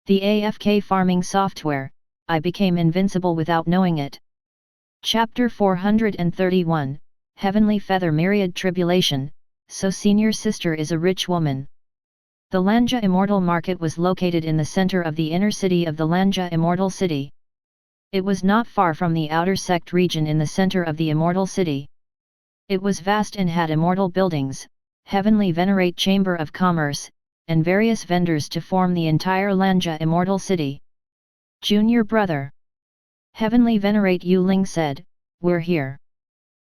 The AFK farming software, I became invincible without knowing it. Chapter 431, Heavenly Feather Myriad Tribulation, so senior sister is a rich woman. The Lanja Immortal Market was located in the center of the inner city of the Lanja Immortal City. It was not far from the outer sect region in the center of the Immortal City. It was vast and had immortal buildings, Heavenly Venerate Chamber of Commerce, and various vendors to form the entire Lanja Immortal City. Junior brother. Heavenly Venerate Yu Ling said, "We're here."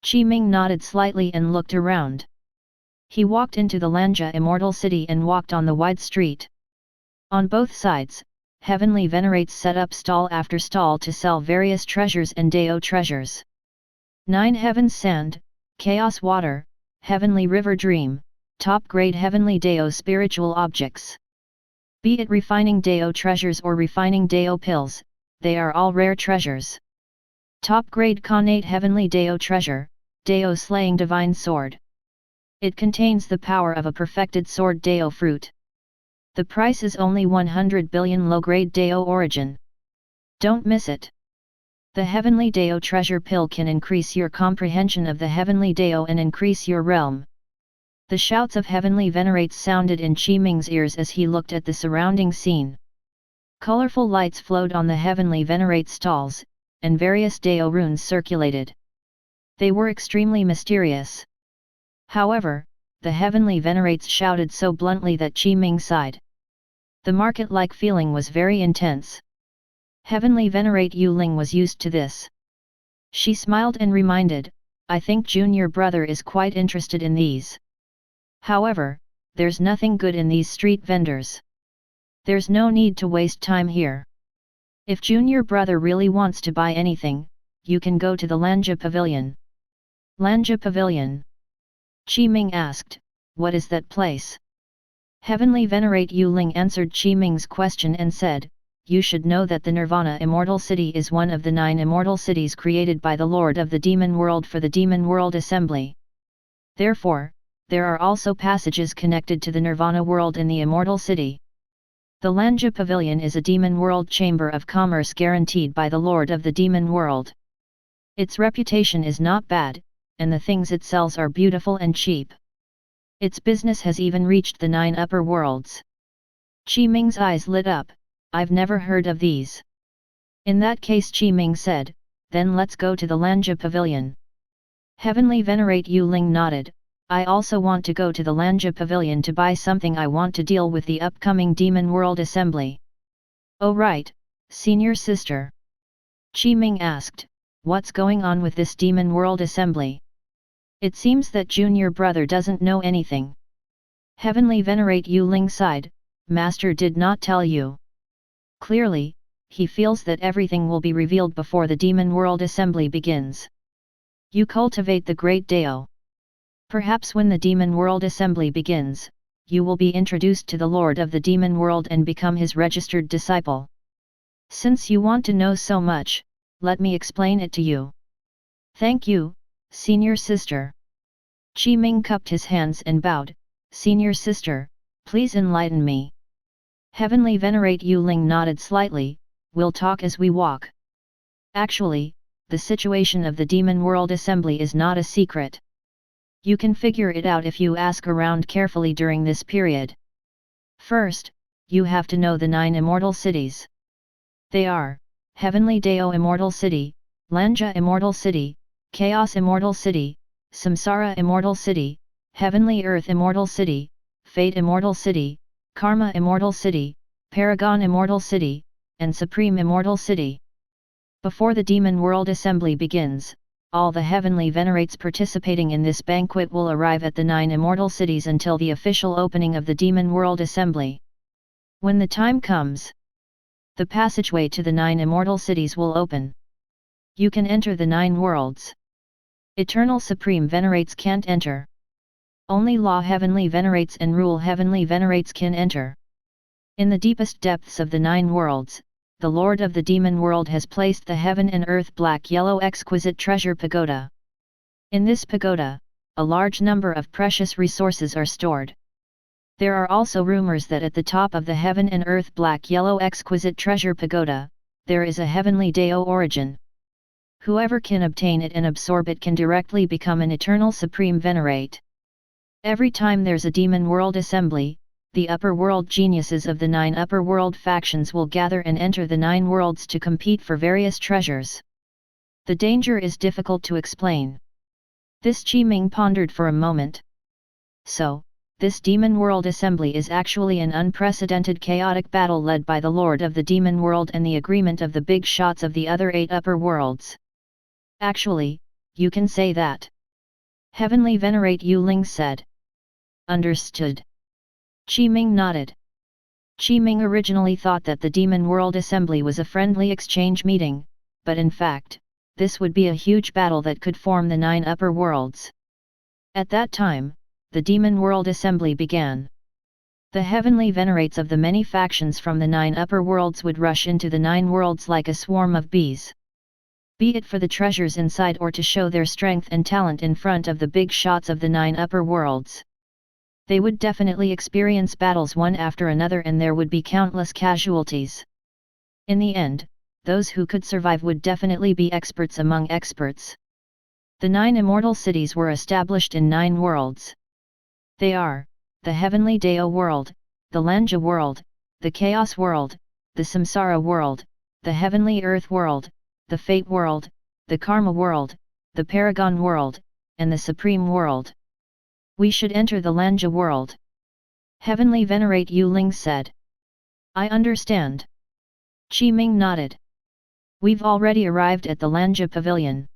Qi Ming nodded slightly and looked around. He walked into the Lanja Immortal City and walked on the wide street. On both sides, Heavenly Venerates set up stall after stall to sell various treasures and Dao treasures. 9 Heavens Sand, Chaos Water, Heavenly River Dream, top-grade Heavenly Dao spiritual objects. Be it refining Dao treasures or refining Dao pills, they are all rare treasures. Top-grade Khanate Heavenly Dao treasure, Dao slaying divine sword. It contains the power of a perfected sword Dao fruit. The price is only 100 billion low-grade Dao origin. Don't miss it. The Heavenly Dao treasure pill can increase your comprehension of the Heavenly Dao and increase your realm. The shouts of Heavenly Venerates sounded in Qi Ming's ears as he looked at the surrounding scene. Colorful lights flowed on the Heavenly Venerate stalls, and various Dao runes circulated. They were extremely mysterious. However, the Heavenly Venerates shouted so bluntly that Qi Ming sighed. The market-like feeling was very intense. Heavenly Venerate Yu Ling was used to this. She smiled and reminded, "I think junior brother is quite interested in these. However, there's nothing good in these street vendors. There's no need to waste time here. If junior brother really wants to buy anything, you can go to the Lanja Pavilion." Lanja Pavilion? Qi Ming asked, "What is that place?" Heavenly Venerate Yu Ling answered Qi Ming's question and said, "You should know that the Nirvana Immortal City is one of the 9 immortal cities created by the Lord of the Demon World for the Demon World Assembly. Therefore, there are also passages connected to the Nirvana World in the Immortal City. The Lanja Pavilion is a Demon World Chamber of Commerce guaranteed by the Lord of the Demon World. Its reputation is not bad, and the things it sells are beautiful and cheap. Its business has even reached the 9 upper worlds." Qi Ming's eyes lit up. "I've never heard of these." In that case, Qi Ming said, "Then let's go to the Lanja Pavilion." Heavenly Venerate Yu Ling nodded. "I also want to go to the Lanja Pavilion to buy something. I want to deal with the upcoming Demon World Assembly." "Oh right, senior sister." Qi Ming asked, "What's going on with this Demon World Assembly? It seems that junior brother doesn't know anything." Heavenly Venerate Yu Ling sighed, "Master did not tell you." Clearly, he feels that everything will be revealed before the Demon World Assembly begins. You cultivate the Great Dao. Perhaps when the Demon World Assembly begins, you will be introduced to the Lord of the Demon World and become his registered disciple. Since you want to know so much, let me explain it to you." "Thank you, senior sister." Qi Ming cupped his hands and bowed, "Senior sister, please enlighten me." Heavenly Venerate Yu Ling nodded slightly, "We'll talk as we walk. Actually, the situation of the Demon World Assembly is not a secret. You can figure it out if you ask around carefully during this period. First, you have to know the 9 immortal cities. They are, Heavenly Dao Immortal City, Lanja Immortal City, Chaos Immortal City, Samsara Immortal City, Heavenly Earth Immortal City, Fate Immortal City, Karma Immortal City, Paragon Immortal City, and Supreme Immortal City. Before the Demon World Assembly begins, all the Heavenly Venerates participating in this banquet will arrive at the 9 immortal cities until the official opening of the Demon World Assembly. When the time comes, the passageway to the 9 immortal cities will open. You can enter the 9 worlds. Eternal Supreme Venerates can't enter. Only Law Heavenly Venerates and Rule Heavenly Venerates can enter. In the deepest depths of the 9 worlds, the Lord of the Demon World has placed the Heaven and Earth Black-Yellow Exquisite Treasure Pagoda. In this pagoda, a large number of precious resources are stored. There are also rumors that at the top of the heaven and earth black-yellow exquisite treasure pagoda, there is a heavenly Deo origin. Whoever can obtain it and absorb it can directly become an eternal supreme Venerate. Every time there's a demon world assembly, the upper world geniuses of the 9 upper world factions will gather and enter the 9 worlds to compete for various treasures. The danger is difficult to explain. This Qi Ming pondered for a moment. So, this demon world assembly is actually an unprecedented chaotic battle led by the Lord of the demon world and the agreement of the big shots of the other 8 upper worlds. Actually, you can say that. Heavenly Venerate Yu Ling said. Understood. Qi Ming nodded. Qi Ming originally thought that the Demon World Assembly was a friendly exchange meeting, but in fact, this would be a huge battle that could form the 9 upper worlds. At that time, the Demon World Assembly began. The heavenly venerates of the many factions from the 9 upper worlds would rush into the 9 worlds like a swarm of bees. Be it for the treasures inside or to show their strength and talent in front of the big shots of the 9 upper worlds. They would definitely experience battles one after another and there would be countless casualties. In the end, those who could survive would definitely be experts among experts. The 9 immortal cities were established in 9 worlds. They are, the Heavenly Deo world, the Lanja world, the Chaos world, the Samsara world, the Heavenly Earth world, the Fate world, the Karma world, the Paragon world, and the Supreme world. We should enter the Lanja world. Heavenly Venerate Yu Ling said. I understand. Qi Ming nodded. We've already arrived at the Lanja Pavilion.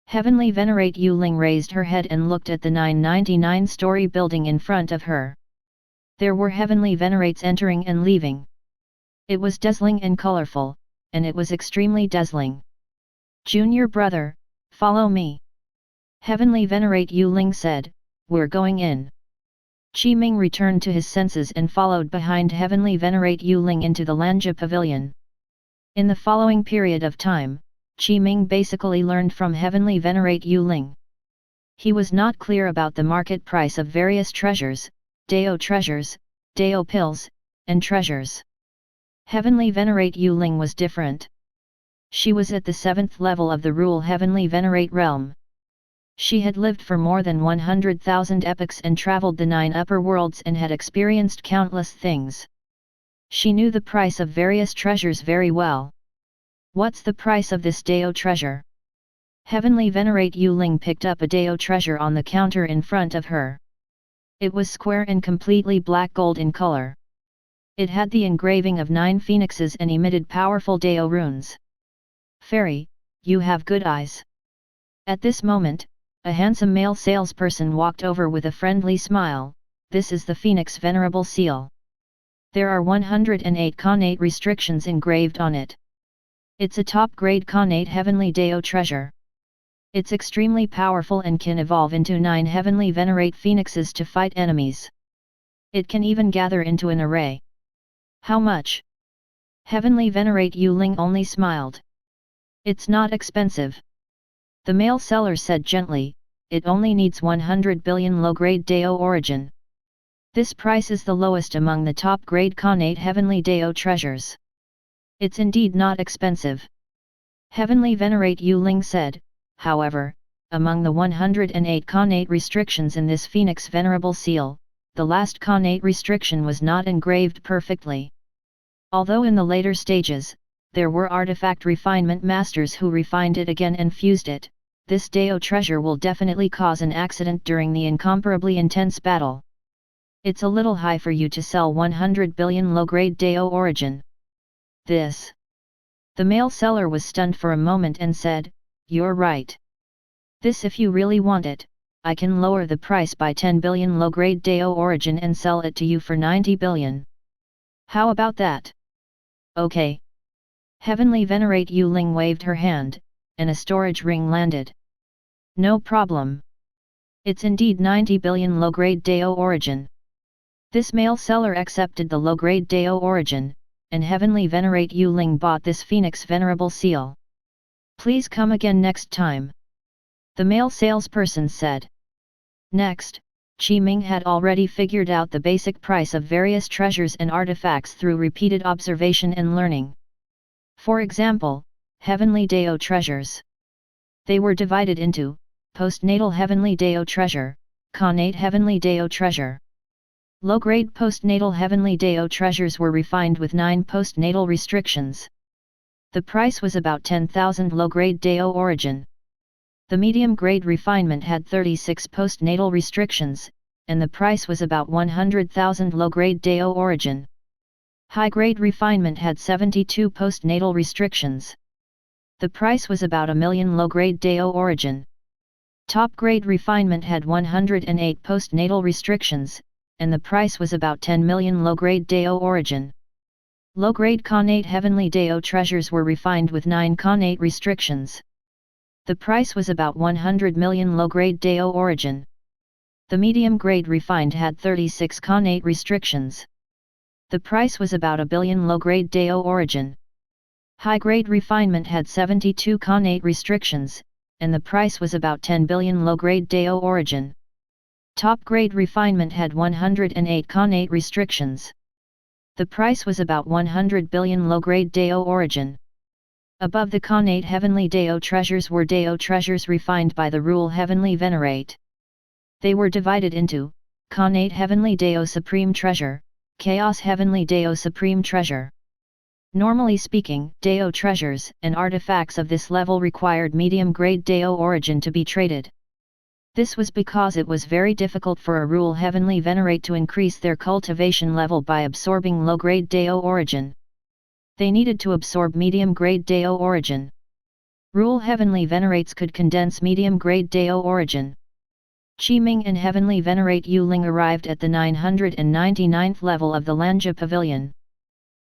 Heavenly Venerate Yu Ling raised her head and looked at the 999-story building in front of her. There were heavenly venerates entering and leaving. It was dazzling and colorful, and it was extremely dazzling. Junior brother, follow me. Heavenly Venerate Yu Ling said, we're going in. Qi Ming returned to his senses and followed behind Heavenly Venerate Yu Ling into the Lanja Pavilion. In the following period of time, Qi Ming basically learned from Heavenly Venerate Yu Ling. He was not clear about the market price of various treasures, Deo treasures, Deo pills, and treasures. Heavenly Venerate Yu Ling was different. She was at the 7th level of the Rule Heavenly Venerate realm. She had lived for more than 100,000 epochs and traveled the 9 upper worlds and had experienced countless things. She knew the price of various treasures very well. What's the price of this Deo treasure? Heavenly Venerate Yu Ling picked up a Deo treasure on the counter in front of her. It was square and completely black gold in color. It had the engraving of 9 phoenixes and emitted powerful Deo runes. Fairy, you have good eyes. At this moment, a handsome male salesperson walked over with a friendly smile. This is the Phoenix Venerable Seal. There are 108 Khanate restrictions engraved on it. It's a top-grade Khanate Heavenly Deo treasure. It's extremely powerful and can evolve into 9 Heavenly Venerate Phoenixes to fight enemies. It can even gather into an array. How much? Heavenly Venerate Yu Ling only smiled. It's not expensive. The male seller said gently, it only needs 100 billion low-grade Deo origin. This price is the lowest among the top-grade Khanate Heavenly Deo treasures. It's indeed not expensive. Heavenly Venerate Yu Ling said, however, among the 108 Khanate restrictions in this Phoenix Venerable Seal, the last Khanate restriction was not engraved perfectly. Although in the later stages, there were artifact refinement masters who refined it again and fused it, this Deo treasure will definitely cause an accident during the incomparably intense battle. It's a little high for you to sell 100 billion low-grade Deo origin. This. The male seller was stunned for a moment and said, you're right. This, if you really want it, I can lower the price by 10 billion low-grade Deo origin and sell it to you for 90 billion. How about that? Okay. Heavenly Venerate Yu Ling waved her hand, and a storage ring landed. No problem. It's indeed 90 billion low-grade Deo origin. This male seller accepted the low-grade Deo origin, and Heavenly Venerate Yu Ling bought this Phoenix Venerable Seal. Please come again next time. The male salesperson said. Next, Qi Ming had already figured out the basic price of various treasures and artifacts through repeated observation and learning. For example, Heavenly Dao treasures. They were divided into Postnatal Heavenly Dao treasure, Connate Heavenly Dao treasure. Low-grade postnatal Heavenly Dao treasures were refined with 9 postnatal restrictions. The price was about 10,000 low-grade Dao origin. The medium-grade refinement had 36 postnatal restrictions, and the price was about 100,000 low-grade Dao origin. High-grade refinement had 72 postnatal restrictions. The price was about 1,000,000 low-grade Dao origin. Top-grade refinement had 108 postnatal restrictions, and the price was about 10,000,000 low-grade Dao origin. Low-grade Connate Heavenly Dao treasures were refined with 9 Connate restrictions. The price was about 100 million low-grade Dao origin. The medium-grade refined had 36 Connate restrictions. The price was about 1,000,000,000 low-grade Dao origin. High-grade refinement had 72 Connate restrictions, and the price was about 10 billion low-grade Dao origin. Top-grade refinement had 108 Connate restrictions. The price was about 100 billion low-grade Dao origin. Above the Connate Heavenly Dao treasures were Dao treasures refined by the rule Heavenly Venerate. They were divided into Connate Heavenly Dao Supreme Treasure, Chaos Heavenly Dao Supreme Treasure. Normally speaking, Dao treasures and artifacts of this level required medium-grade Dao origin to be traded. This was because it was very difficult for a rule Heavenly Venerate to increase their cultivation level by absorbing low-grade Dao origin. They needed to absorb medium-grade Dao origin. Rule Heavenly Venerates could condense medium-grade Dao origin. Qi Ming and Heavenly Venerate Yuling arrived at the 999th level of the Lanja Pavilion.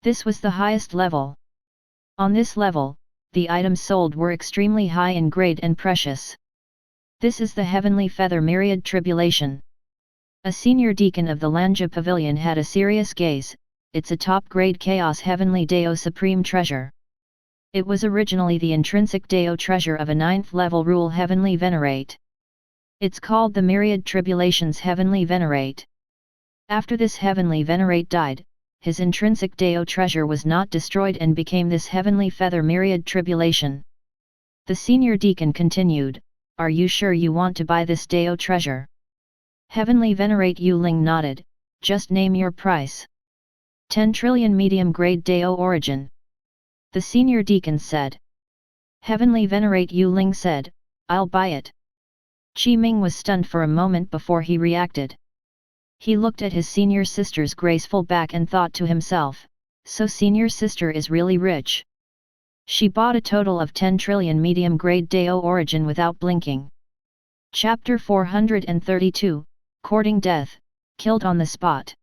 This was the highest level. On this level, the items sold were extremely high in grade and precious. This is the Heavenly Feather Myriad Tribulation. A senior deacon of the Lanja Pavilion had a serious gaze. It's a top-grade Chaos Heavenly Dao Supreme Treasure. It was originally the intrinsic Dao treasure of a 9th level rule Heavenly Venerate. It's called the Myriad Tribulation's Heavenly Venerate. After this Heavenly Venerate died, his intrinsic Dao treasure was not destroyed and became this Heavenly Feather Myriad Tribulation. The senior deacon continued, "Are you sure you want to buy this Dao treasure?" Heavenly Venerate Yuling nodded, "Just name your price." 10 trillion medium-grade Dao origin. The senior deacon said. Heavenly Venerate Yuling said, "I'll buy it." Qi Ming was stunned for a moment before he reacted. He looked at his senior sister's graceful back and thought to himself, so senior sister is really rich. She bought a total of 10 trillion medium-grade Dao origin without blinking. Chapter 432, Courting Death, Killed on the Spot.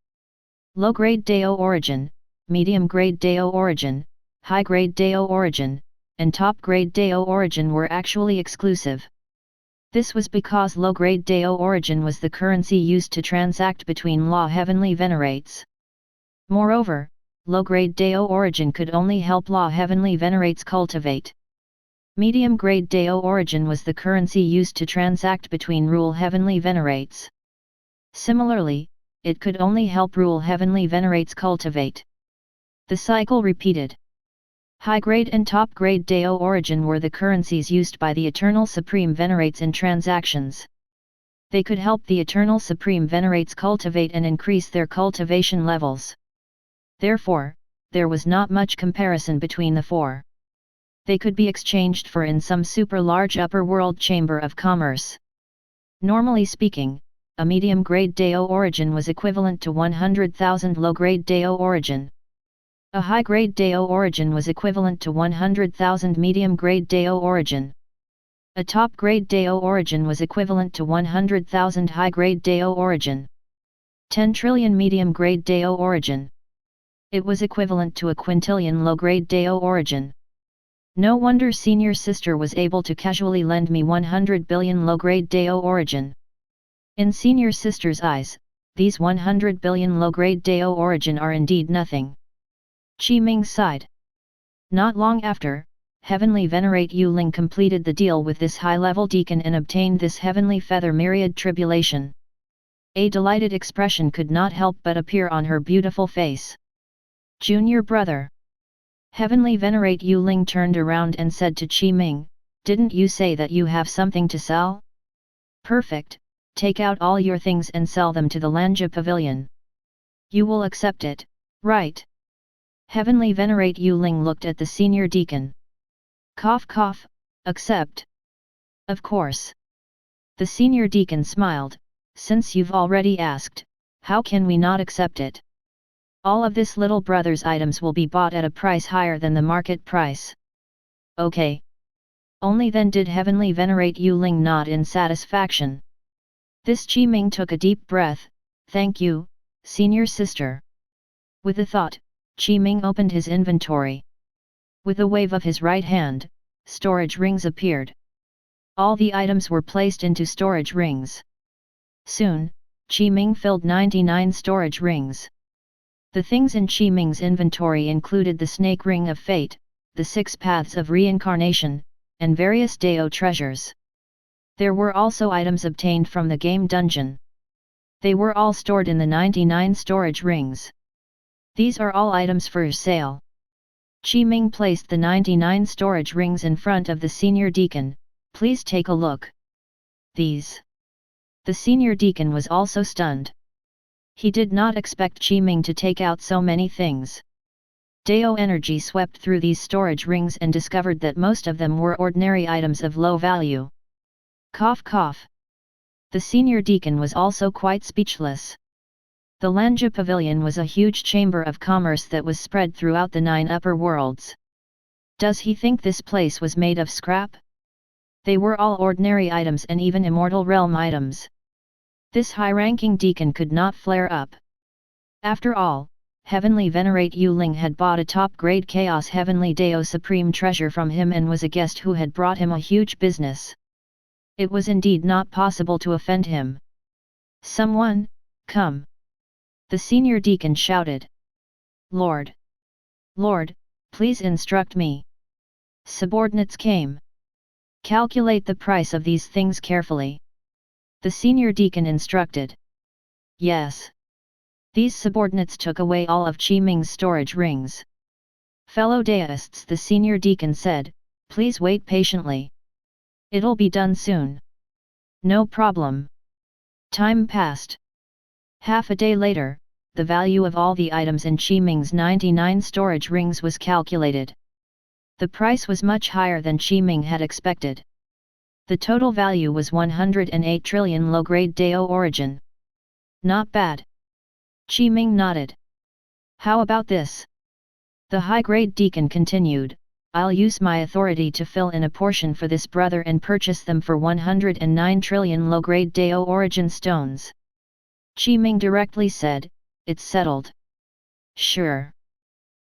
Low-grade Dao origin, medium-grade Dao origin, high-grade Dao origin, and top-grade Dao origin were actually exclusive. This was because low-grade Dao origin was the currency used to transact between law Heavenly Venerates. Moreover, low-grade Dao origin could only help law Heavenly Venerates cultivate. Medium-grade Dao origin was the currency used to transact between rule Heavenly Venerates. Similarly, it could only help rule Heavenly Venerates cultivate. The cycle repeated. High-grade and top-grade Dao origin were the currencies used by the Eternal Supreme Venerates in transactions. They could help the Eternal Supreme Venerates cultivate and increase their cultivation levels. Therefore, there was not much comparison between the four. They could be exchanged for in some super-large upper world chamber of commerce. Normally speaking, a medium-grade Dao origin was equivalent to 100,000 low-grade Dao origin. A high-grade Dao origin was equivalent to 100,000 medium-grade Dao origin. A top-grade Dao origin was equivalent to 100,000 high-grade Dao origin. 10 trillion medium-grade Dao origin. It was equivalent to a quintillion low-grade Dao origin. No wonder senior sister was able to casually lend me 100 billion low-grade Dao origin. In senior sister's eyes, these 100 billion low-grade Dao origin are indeed nothing. Qi Ming sighed. Not long after, Heavenly Venerate Yuling completed the deal with this high-level deacon and obtained this Heavenly Feather Myriad Tribulation. A delighted expression could not help but appear on her beautiful face. Junior brother. Heavenly Venerate Yu Ling turned around and said to Qi Ming, "Didn't you say that you have something to sell? Perfect, take out all your things and sell them to the Lanja Pavilion. You will accept it, right?" Heavenly Venerate Yu Ling looked at the senior deacon. Cough cough, accept. Of course. The senior deacon smiled, "Since you've already asked, how can we not accept it? All of this little brother's items will be bought at a price higher than the market price." Okay. Only then did Heavenly Venerate Yu Ling nod in satisfaction. This Qi Ming took a deep breath, "Thank you, senior sister." With a thought, Qi Ming opened his inventory. With a wave of his right hand, storage rings appeared. All the items were placed into storage rings. Soon, Qi Ming filled 99 storage rings. The things in Qi Ming's inventory included the Snake Ring of Fate, the 6 Paths of Reincarnation, and various Dao treasures. There were also items obtained from the game dungeon. They were all stored in the 99 storage rings. These are all items for sale. Qi Ming placed the 99 storage rings in front of the senior deacon. "Please take a look. These." The senior deacon was also stunned. He did not expect Qi Ming to take out so many things. Dao energy swept through these storage rings and discovered that most of them were ordinary items of low value. Cough cough. The senior deacon was also quite speechless. The Lanja Pavilion was a huge chamber of commerce that was spread throughout the 9 upper worlds. Does he think this place was made of scrap? They were all ordinary items and even immortal realm items. This high-ranking deacon could not flare up. After all, Heavenly Venerate Yu Ling had bought a top-grade Chaos Heavenly Dao Supreme treasure from him and was a guest who had brought him a huge business. It was indeed not possible to offend him. "Someone, come!" The senior deacon shouted. Lord, please instruct me." Subordinates came. "Calculate the price of these things carefully." The senior deacon instructed. Yes. These subordinates took away all of Qi Ming's storage rings. "Fellow Daists," the senior deacon said, "please wait patiently. It'll be done soon." "No problem." Time passed. Half a day later, the value of all the items in Qi Ming's 99 storage rings was calculated. The price was much higher than Qi Ming had expected. The total value was 108 trillion low-grade Dao origin. Not bad. Qi Ming nodded. How about this? The high-grade deacon continued, "I'll use my authority to fill in a portion for this brother and purchase them for 109 trillion low-grade Dao origin stones." Qi Ming directly said, "It's settled." Sure.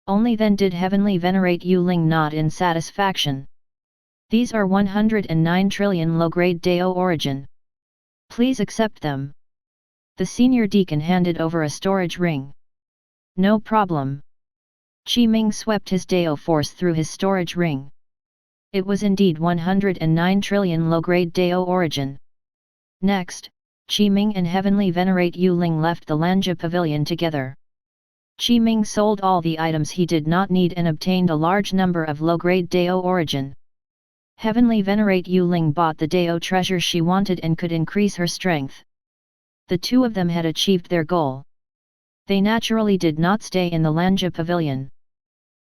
Only then did Heavenly Venerate Yu Ling nod in satisfaction. "These are 109 trillion low-grade Dao origin. Please accept them." The senior deacon handed over a storage ring. "No problem." Qi Ming swept his Dao force through his storage ring. It was indeed 109 trillion low-grade Dao origin. Next, Qi Ming and Heavenly Venerate Yu Ling left the Lanja Pavilion together. Qi Ming sold all the items he did not need and obtained a large number of low-grade Dao origin. Heavenly Venerate Yu Ling bought the Dao treasure she wanted and could increase her strength. The two of them had achieved their goal. They naturally did not stay in the Lanja Pavilion.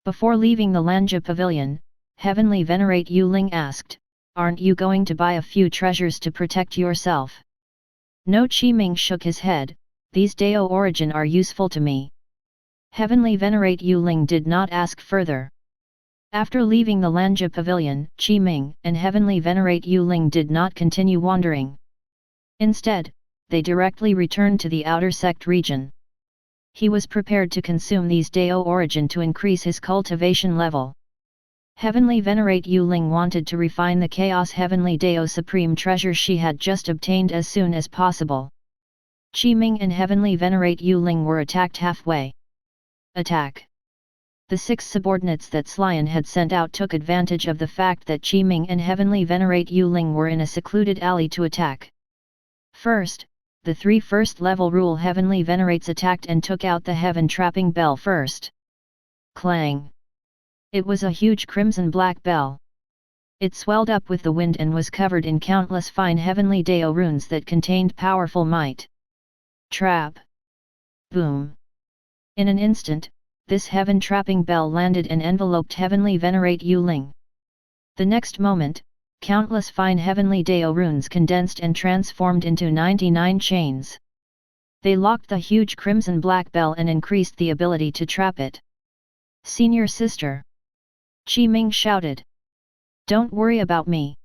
Before leaving the Lanja Pavilion, Heavenly Venerate Yu Ling asked, "Aren't you going to buy a few treasures to protect yourself?" No. Qi Ming shook his head, "These Dao origin are useful to me." Heavenly Venerate Yu Ling did not ask further. After leaving the Lanja Pavilion, Qi Ming and Heavenly Venerate Yu Ling did not continue wandering. Instead, they directly returned to the outer sect region. He was prepared to consume these Dao origin to increase his cultivation level. Heavenly Venerate Yu Ling wanted to refine the Chaos Heavenly Dao Supreme treasure she had just obtained as soon as possible. Qi Ming and Heavenly Venerate Yu Ling were attacked halfway. Attack! The 6 subordinates that Slyan had sent out took advantage of the fact that Qi Ming and Heavenly Venerate Yu Ling were in a secluded alley to attack. First, the 3 first-level rule Heavenly Venerates attacked and took out the heaven-trapping bell first. Clang! It was a huge crimson-black bell. It swelled up with the wind and was covered in countless fine heavenly Dao runes that contained powerful might. Trap! Boom! In an instant, this heaven-trapping bell landed and enveloped Heavenly Venerate Yuling. The next moment, countless fine heavenly Dao runes condensed and transformed into 99 chains. They locked the huge crimson-black bell and increased the ability to trap it. Senior sister! Qi Ming shouted. Don't worry about me.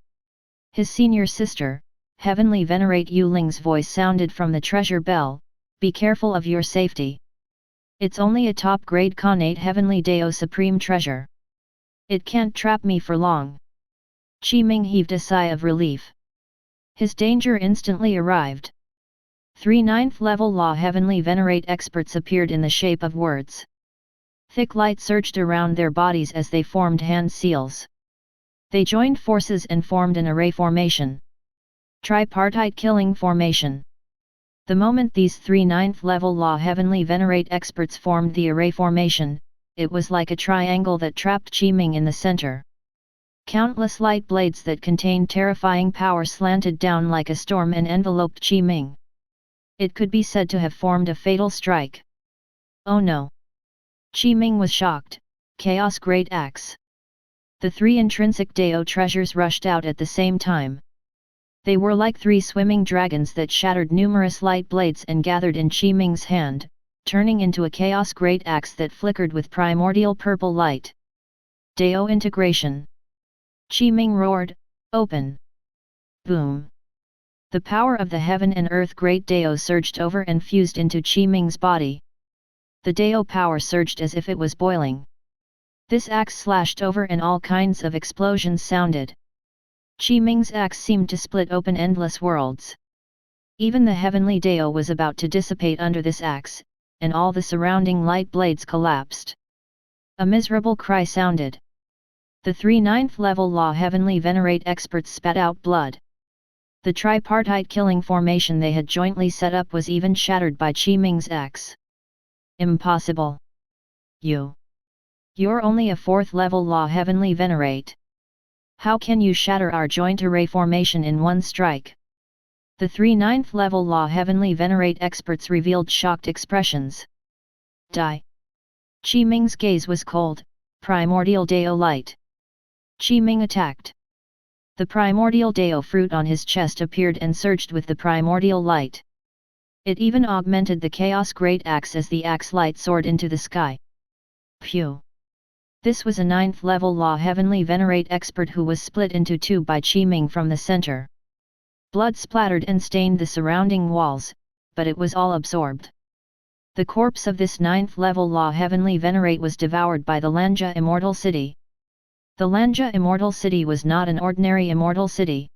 His senior sister, Heavenly Venerate Yuling's voice sounded from the treasure bell, be careful of your safety. It's only a top-grade Khanate Heavenly Dao Supreme Treasure. It can't trap me for long. Qi Ming heaved a sigh of relief. His danger instantly arrived. 3 9th-level Law Heavenly Venerate experts appeared in the shape of words. Thick light surged around their bodies as they formed hand seals. They joined forces and formed an array formation. Tripartite killing formation. The moment these 3 9th-level Law Heavenly Venerate experts formed the array formation, it was like a triangle that trapped Qi Ming in the center. Countless light blades that contained terrifying power slanted down like a storm and enveloped Qi Ming. It could be said to have formed a fatal strike. Oh no! Qi Ming was shocked. Chaos Great Axe. The 3 intrinsic Dao treasures rushed out at the same time. They were like 3 swimming dragons that shattered numerous light blades and gathered in Qi Ming's hand, turning into a Chaos Great Axe that flickered with primordial purple light. Dao integration. Qi Ming roared, open! Boom! The power of the heaven and earth Great Dao surged over and fused into Qi Ming's body. The Dao power surged as if it was boiling. This axe slashed over and all kinds of explosions sounded. Qi Ming's axe seemed to split open endless worlds. Even the heavenly Dao was about to dissipate under this axe, and all the surrounding light blades collapsed. A miserable cry sounded. The 3 9th-level Law Heavenly Venerate experts spat out blood. The tripartite killing formation they had jointly set up was even shattered by Qi Ming's axe. Impossible! You're only a 4th-level Law Heavenly Venerate. How can you shatter our joint array formation in one strike? The 3 9th-level Law Heavenly Venerate experts revealed shocked expressions. Die! Qi Ming's gaze was cold, primordial Dao light. Qi Ming attacked. The primordial Dao fruit on his chest appeared and surged with the primordial light. It even augmented the Chaos Great Axe as the axe light soared into the sky. Phew! This was a 9th-level Law Heavenly Venerate expert who was split into 2 by Qi Ming from the center. Blood splattered and stained the surrounding walls, but it was all absorbed. The corpse of this 9th-level Law Heavenly Venerate was devoured by the Lanja Immortal City. The Lanja Immortal City was not an ordinary immortal city.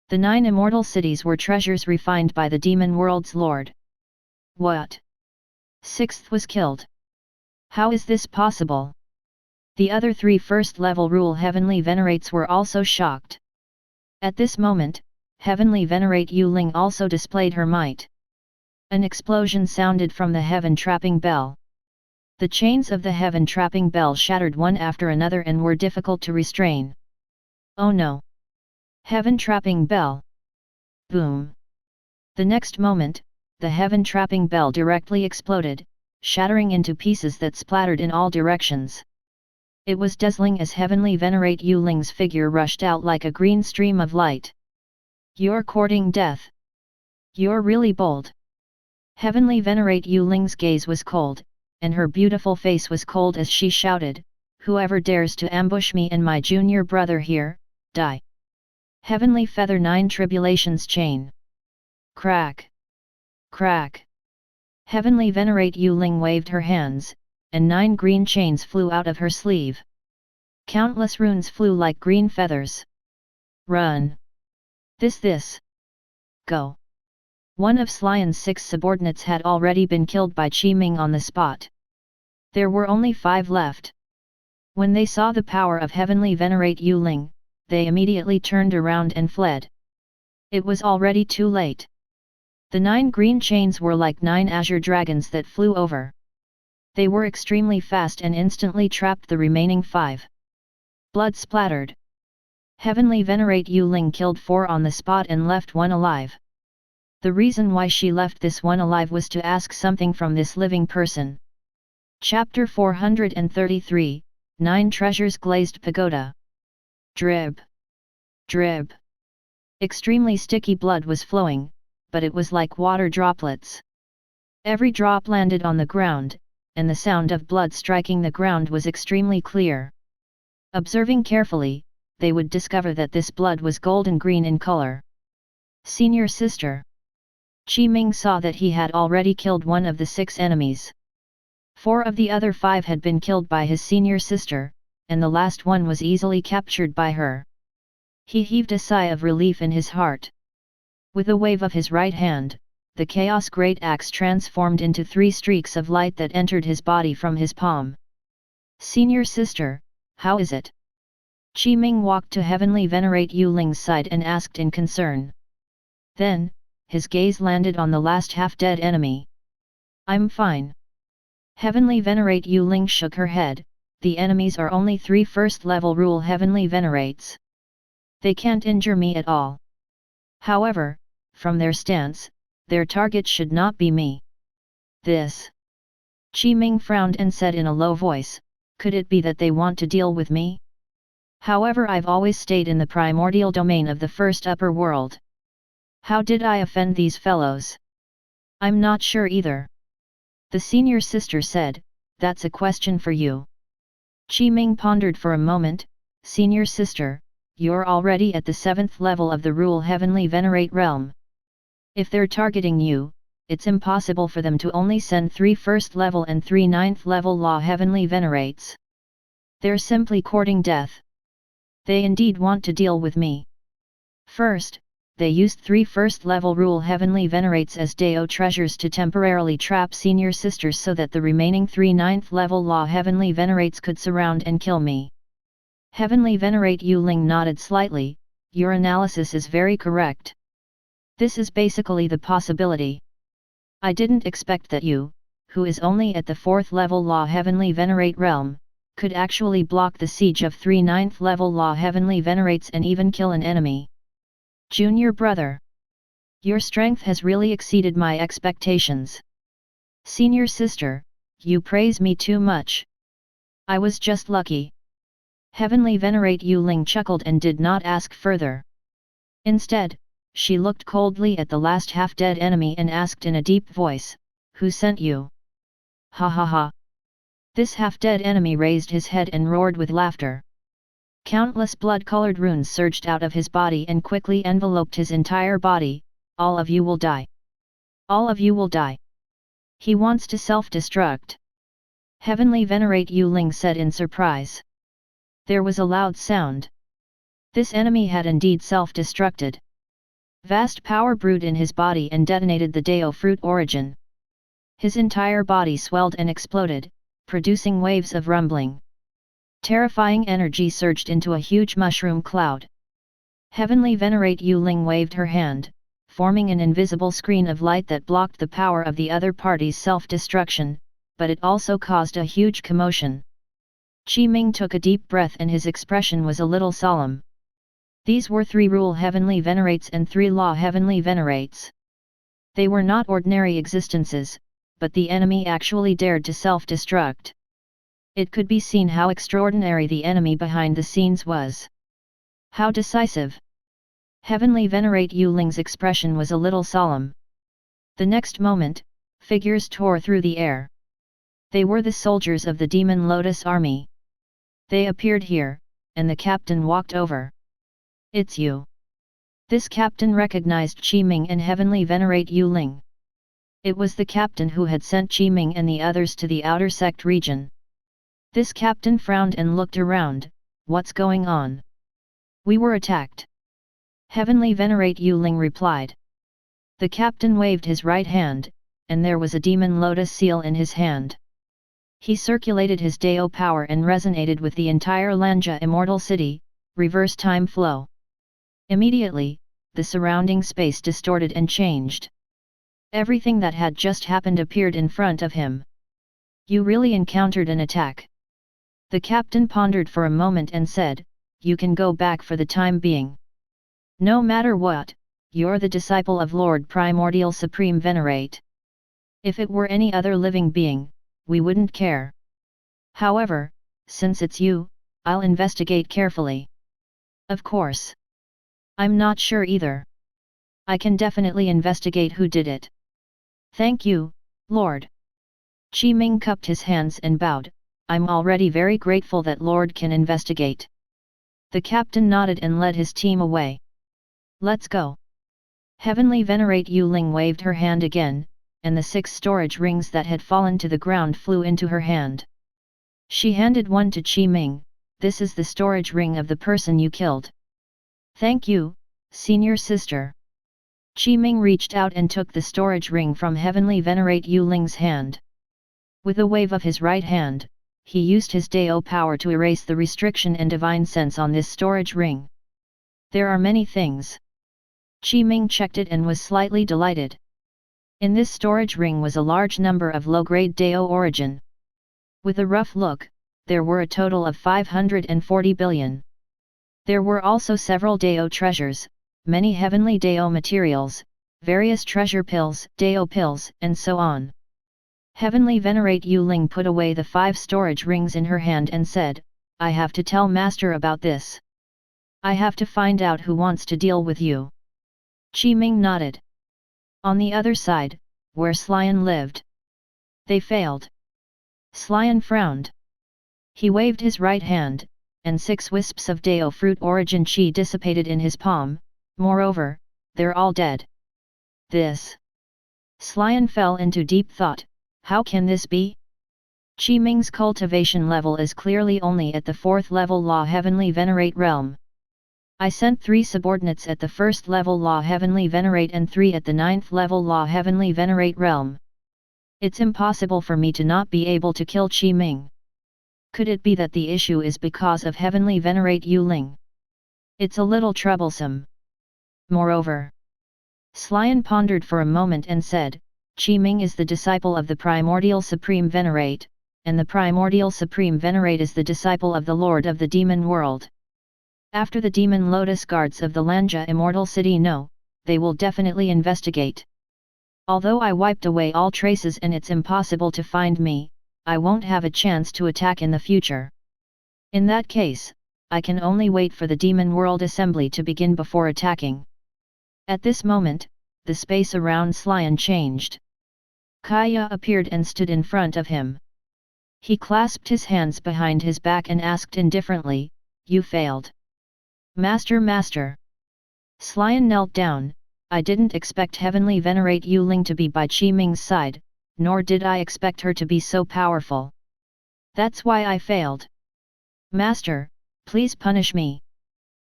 The 9 immortal cities were treasures refined by the demon world's lord. What? 6th was killed. How is this possible? The other 3 first-level rule Heavenly Venerates were also shocked. At this moment, Heavenly Venerate Yuling also displayed her might. An explosion sounded from the heaven-trapping bell. The chains of the heaven-trapping bell shattered one after another and were difficult to restrain. Oh no! Heaven-trapping bell! Boom! The next moment, the heaven-trapping bell directly exploded, shattering into pieces that splattered in all directions. It was dazzling as Heavenly Venerate Yuling's figure rushed out like a green stream of light. You're courting death. You're really bold. Heavenly Venerate Yuling's gaze was cold, and her beautiful face was cold as she shouted, whoever dares to ambush me and my junior brother here, die. Heavenly Feather 9 Tribulation's chain. Crack! Crack! Heavenly Venerate Yuling waved her hands, and 9 green chains flew out of her sleeve. Countless runes flew like green feathers. Run! This! Go! One of Slion's 6 subordinates had already been killed by Qi Ming on the spot. There were only 5 left. When they saw the power of Heavenly Venerate Yuling, they immediately turned around and fled. It was already too late. The 9 green chains were like 9 azure dragons that flew over. They were extremely fast and instantly trapped the remaining 5. Blood splattered. Heavenly Venerate Yuling killed 4 on the spot and left 1 alive. The reason why she left this one alive was to ask something from this living person. Chapter 433, 9 Treasures Glazed Pagoda. Drib. Drib. Extremely sticky blood was flowing, but it was like water droplets. Every drop landed on the ground, and the sound of blood striking the ground was extremely clear. Observing carefully, they would discover that this blood was golden green in color. Senior sister. Qi Ming saw that he had already killed 1 of the 6 enemies. 4 of the other 5 had been killed by his senior sister, and the last one was easily captured by her. He heaved a sigh of relief in his heart. With a wave of his right hand, the Chaos Great Axe transformed into 3 streaks of light that entered his body from his palm. Senior sister, how is it? Qi Ming walked to Heavenly Venerate Yuling's side and asked in concern. Then, his gaze landed on the last half-dead enemy. I'm fine. Heavenly Venerate Yuling shook her head. The enemies are only 3 first-level rule Heavenly Venerates. They can't injure me at all. However, from their stance, their target should not be me. This. Qi Ming frowned and said in a low voice, could it be that they want to deal with me? However, I've always stayed in the primordial domain of the first upper world. How did I offend these fellows? I'm not sure either. The senior sister said, that's a question for you. Qi Ming pondered for a moment. Senior sister, you're already at the 7th level of the rule Heavenly Venerate realm. If they're targeting you, it's impossible for them to only send 3 first level and 3 9th level law Heavenly Venerates. They're simply courting death. They indeed want to deal with me. First, they used 3 first-level rule Heavenly Venerates as Dao treasures to temporarily trap senior sisters so that the remaining 3 9th-level law Heavenly Venerates could surround and kill me. Heavenly Venerate Yuling nodded slightly. Your analysis is very correct. This is basically the possibility. I didn't expect that you, who is only at the 4th-level law Heavenly Venerate realm, could actually block the siege of 3 9th-level law Heavenly Venerates and even kill an enemy. Junior brother. Your strength has really exceeded my expectations. Senior sister, you praise me too much. I was just lucky. Heavenly Venerate Yuling chuckled and did not ask further. Instead, she looked coldly at the last half-dead enemy and asked in a deep voice, who sent you? Ha ha ha. This half-dead enemy raised his head and roared with laughter. Countless blood-colored runes surged out of his body and quickly enveloped his entire body. All of you will die. All of you will die. He wants to self-destruct. Heavenly Venerate Yuling said in surprise. There was a loud sound. This enemy had indeed self-destructed. Vast power brewed in his body and detonated the Dao fruit origin. His entire body swelled and exploded, producing waves of rumbling. Terrifying energy surged into a huge mushroom cloud. Heavenly Venerate Yuling waved her hand, forming an invisible screen of light that blocked the power of the other party's self-destruction, but it also caused a huge commotion. Qi Ming took a deep breath and his expression was a little solemn. These were 3 rule Heavenly Venerates and 3 law Heavenly Venerates. They were not ordinary existences, but the enemy actually dared to self-destruct. It could be seen how extraordinary the enemy behind the scenes was. How decisive! Heavenly Venerate Yuling's expression was a little solemn. The next moment, figures tore through the air. They were the soldiers of the Demon Lotus army. They appeared here, and the captain walked over. It's you. This captain recognized Qi Ming and Heavenly Venerate Yuling. It was the captain who had sent Qi Ming and the others to the outer sect region. This captain frowned and looked around. What's going on? We were attacked. Heavenly Venerate Yuling replied. The captain waved his right hand, and there was a Demon Lotus seal in his hand. He circulated his Dao power and resonated with the entire Lanja immortal city, reverse time flow. Immediately, the surrounding space distorted and changed. Everything that had just happened appeared in front of him. You really encountered an attack. The captain pondered for a moment and said, you can go back for the time being. No matter what, you're the disciple of Lord Primordial Supreme Venerate. If it were any other living being, we wouldn't care. However, since it's you, I'll investigate carefully. Of course. I'm not sure either. I can definitely investigate who did it. Thank you, Lord. Qi Ming cupped his hands and bowed. I'm already very grateful that Lord can investigate. The captain nodded and led his team away. Let's go. Heavenly Venerate Yuling waved her hand again, and the 6 storage rings that had fallen to the ground flew into her hand. She handed one to Qi Ming. This is the storage ring of the person you killed. Thank you, senior sister. Qi Ming reached out and took the storage ring from Heavenly Venerate Yuling's hand. With a wave of his right hand, he used his Dao power to erase the restriction and divine sense on this storage ring. There are many things. Qi Ming checked it and was slightly delighted. In this storage ring was a large number of low-grade Dao origin. With a rough look, there were a total of 540 billion. There were also several Dao treasures, many heavenly Dao materials, various treasure pills, Dao pills, and so on. Heavenly Venerate Yuling put away the 5 storage rings in her hand and said, I have to tell Master about this. I have to find out who wants to deal with you. Qi Ming nodded. On the other side, where Slyan lived. They failed. Slyan frowned. He waved his right hand, and 6 wisps of Dao fruit origin Qi dissipated in his palm. Moreover, they're all dead. This. Slyan fell into deep thought. How can this be? Qi Ming's cultivation level is clearly only at the 4th level Law Heavenly Venerate realm. I sent 3 subordinates at the 1st level Law Heavenly Venerate and 3 at the 9th level Law Heavenly Venerate realm. It's impossible for me to not be able to kill Qi Ming. Could it be that the issue is because of Heavenly Venerate Yuling? It's a little troublesome. Moreover, Slyan pondered for a moment and said, Qi Ming is the disciple of the Primordial Supreme Venerate, and the Primordial Supreme Venerate is the disciple of the Lord of the Demon World. After the Demon Lotus Guards of the Lanja Immortal City know, they will definitely investigate. Although I wiped away all traces and it's impossible to find me, I won't have a chance to attack in the future. In that case, I can only wait for the Demon World Assembly to begin before attacking. At this moment, the space around Slyan changed. Kaya appeared and stood in front of him. He clasped his hands behind his back and asked indifferently, You failed. Master. Slyan knelt down. I didn't expect Heavenly Venerate Yuling to be by Qi Ming's side, nor did I expect her to be so powerful. That's why I failed. Master, please punish me.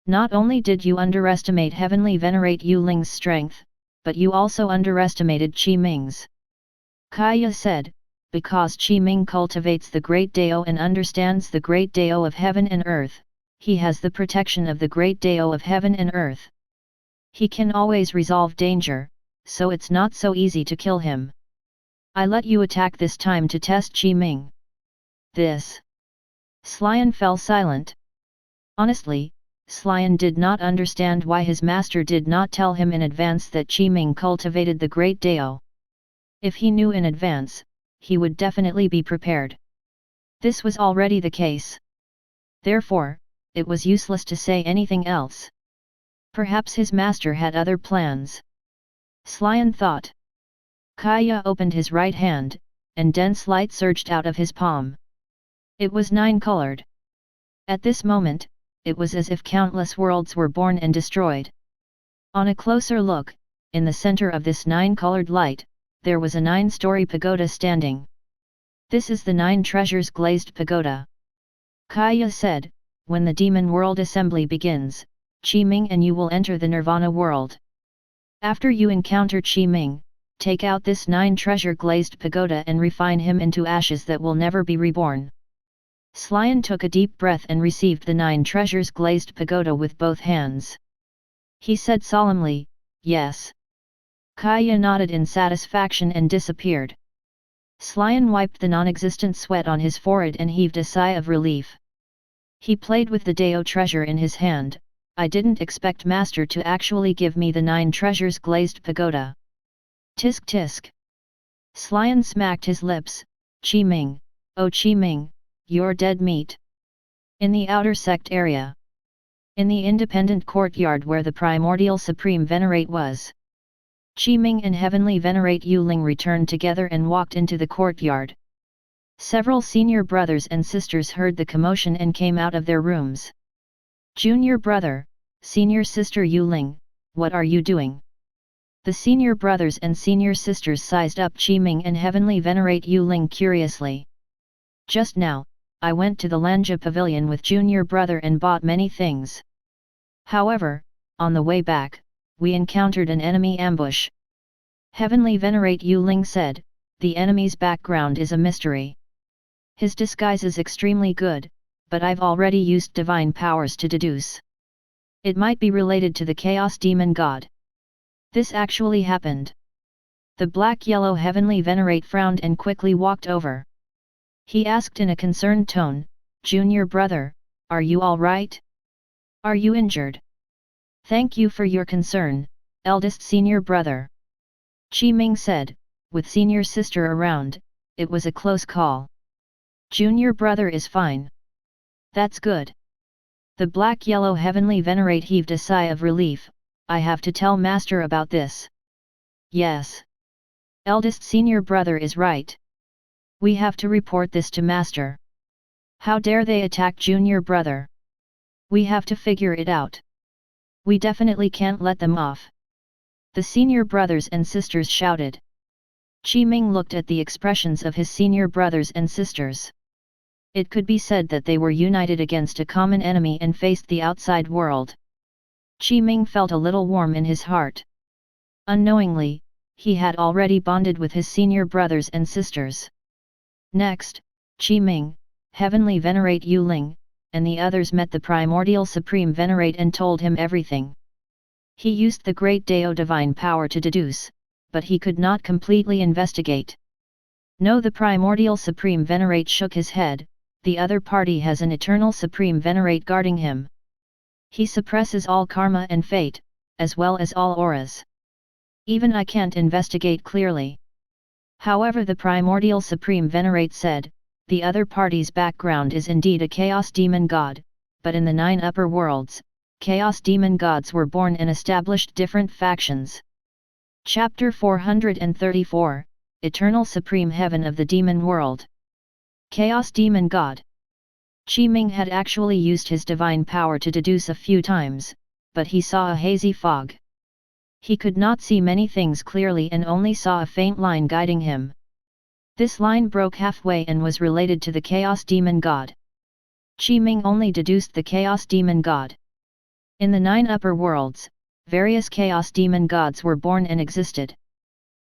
Not only did you underestimate Heavenly Venerate Yuling's strength, but you also underestimated Qi Ming's. Kaya said, because Qi Ming cultivates the Great Dao and understands the Great Dao of Heaven and Earth, he has the protection of the Great Dao of Heaven and Earth. He can always resolve danger, so it's not so easy to kill him. I let you attack this time to test Qi Ming. This. Slyan fell silent. Honestly, Slyan did not understand why his master did not tell him in advance that Qi Ming cultivated the Great Dao. If he knew in advance, he would definitely be prepared. This was already the case. Therefore, it was useless to say anything else. Perhaps his master had other plans. Slyan thought. Kaya opened his right hand, and dense light surged out of his palm. It was 9-colored. At this moment, it was as if countless worlds were born and destroyed. On a closer look, in the center of this 9-colored light, there was a 9-story pagoda standing. This is the 9 treasures glazed pagoda. Kaya said, when the Demon World Assembly begins, Qi Ming and you will enter the Nirvana world. After you encounter Qi Ming, take out this 9-treasure glazed pagoda and refine him into ashes that will never be reborn. Slyan took a deep breath and received the 9 treasures glazed pagoda with both hands. He said solemnly, Yes. Kaya nodded in satisfaction and disappeared. Slyan wiped the non-existent sweat on his forehead and heaved a sigh of relief. He played with the Deo treasure in his hand. I didn't expect Master to actually give me the 9 treasures glazed pagoda. Tisk tisk. Slyan smacked his lips. Qi Ming, oh Qi Ming, you're dead meat. In the outer sect area. In the independent courtyard where the Primordial Supreme Venerate was. Qi Ming and Heavenly Venerate Yuling returned together and walked into the courtyard. Several senior brothers and sisters heard the commotion and came out of their rooms. Junior brother, senior sister Yuling, what are you doing? The senior brothers and senior sisters sized up Qi Ming and Heavenly Venerate Yuling curiously. Just now, I went to the Lanja Pavilion with junior brother and bought many things. However, on the way back, we encountered an enemy ambush. Heavenly Venerate Yuling said, the enemy's background is a mystery. His disguise is extremely good, but I've already used divine powers to deduce. It might be related to the Chaos Demon God. This actually happened. The black-yellow Heavenly Venerate frowned and quickly walked over. He asked in a concerned tone, Junior brother, are you all right? Are you injured? Thank you for your concern, eldest senior brother. Qi Ming said, with senior sister around, it was a close call. Junior brother is fine. That's good. The black-yellow Heavenly Venerate heaved a sigh of relief. I have to tell Master about this. Yes. Eldest senior brother is right. We have to report this to Master. How dare they attack junior brother? We have to figure it out. We definitely can't let them off. The senior brothers and sisters shouted. Qi Ming looked at the expressions of his senior brothers and sisters. It could be said that they were united against a common enemy and faced the outside world. Qi Ming felt a little warm in his heart. Unknowingly, he had already bonded with his senior brothers and sisters. Next, Qi Ming, Heavenly Venerate Yuling, and the others met the Primordial Supreme Venerate and told him everything. He used the Great Deo Divine Power to deduce, but he could not completely investigate. No, the Primordial Supreme Venerate shook his head. The other party has an Eternal Supreme Venerate guarding him. He suppresses all karma and fate, as well as all auras. Even I can't investigate clearly. However, the Primordial Supreme Venerate said, the other party's background is indeed a Chaos Demon God, but in the 9 upper worlds, Chaos Demon Gods were born and established different factions. Chapter 434, Eternal Supreme Heaven of the Demon World. Chaos Demon God. Qi Ming had actually used his divine power to deduce a few times, but he saw a hazy fog. He could not see many things clearly and only saw a faint line guiding him. This line broke halfway and was related to the Chaos Demon God. Qi Ming only deduced the Chaos Demon God. In the 9 upper worlds, various Chaos Demon Gods were born and existed.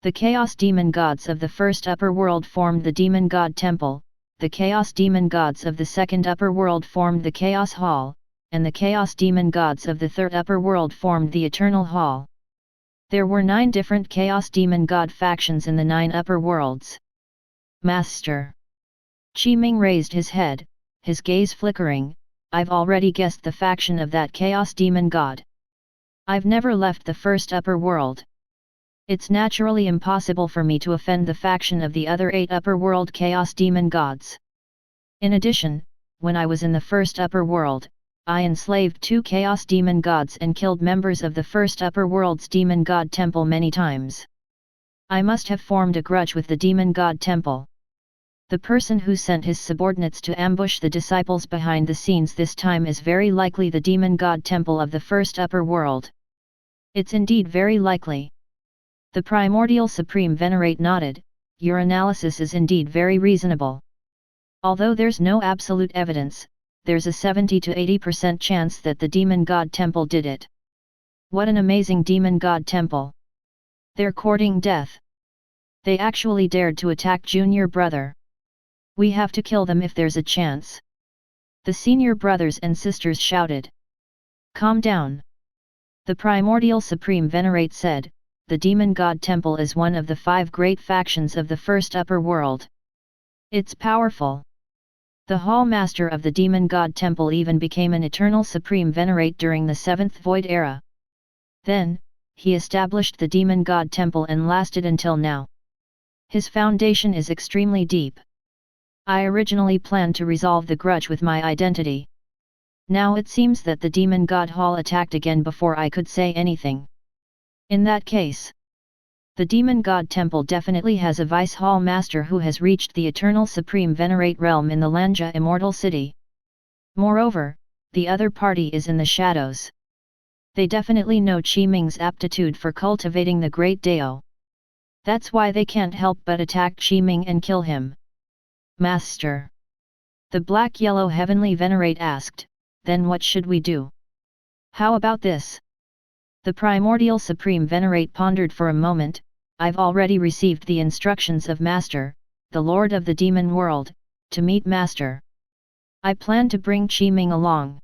The Chaos Demon Gods of the first upper world formed the Demon God Temple, the Chaos Demon Gods of the second upper world formed the Chaos Hall, and the Chaos Demon Gods of the third upper world formed the Eternal Hall. There were 9 different Chaos Demon God factions in the 9 upper worlds. Master. Qi Ming raised his head, his gaze flickering. I've already guessed the faction of that Chaos Demon God. I've never left the first upper world. It's naturally impossible for me to offend the faction of the other 8 upper world Chaos Demon Gods. In addition, when I was in the first upper world, I enslaved 2 Chaos Demon Gods and killed members of the first upper world's Demon God Temple many times. I must have formed a grudge with the Demon God Temple. The person who sent his subordinates to ambush the disciples behind the scenes this time is very likely the Demon God Temple of the first upper world. It's indeed very likely. The Primordial Supreme Venerate nodded. Your analysis is indeed very reasonable. Although there's no absolute evidence, there's a 70 to 80% chance that the Demon God Temple did it. What an amazing Demon God Temple! They're courting death. They actually dared to attack junior brother. We have to kill them if there's a chance. The senior brothers and sisters shouted. Calm down. The Primordial Supreme Venerate said, the Demon God Temple is one of the 5 great factions of the first upper world. It's powerful. The Hall Master of the Demon God Temple even became an eternal supreme Venerate during the 7th Void Era. Then, he established the Demon God Temple and lasted until now. His foundation is extremely deep. I originally planned to resolve the grudge with my identity. Now it seems that the Demon God Hall attacked again before I could say anything. In that case, the Demon God Temple definitely has a Vice Hall Master who has reached the Eternal Supreme Venerate realm in the Lanja Immortal City. Moreover, the other party is in the shadows. They definitely know Qi Ming's aptitude for cultivating the Great Dao. That's why they can't help but attack Qi Ming and kill him. Master. The Black-Yellow Heavenly Venerate asked, then what should we do? How about this? The Primordial Supreme Venerate pondered for a moment. I've already received the instructions of Master, the Lord of the Demon World, to meet Master. I plan to bring Qi Ming along.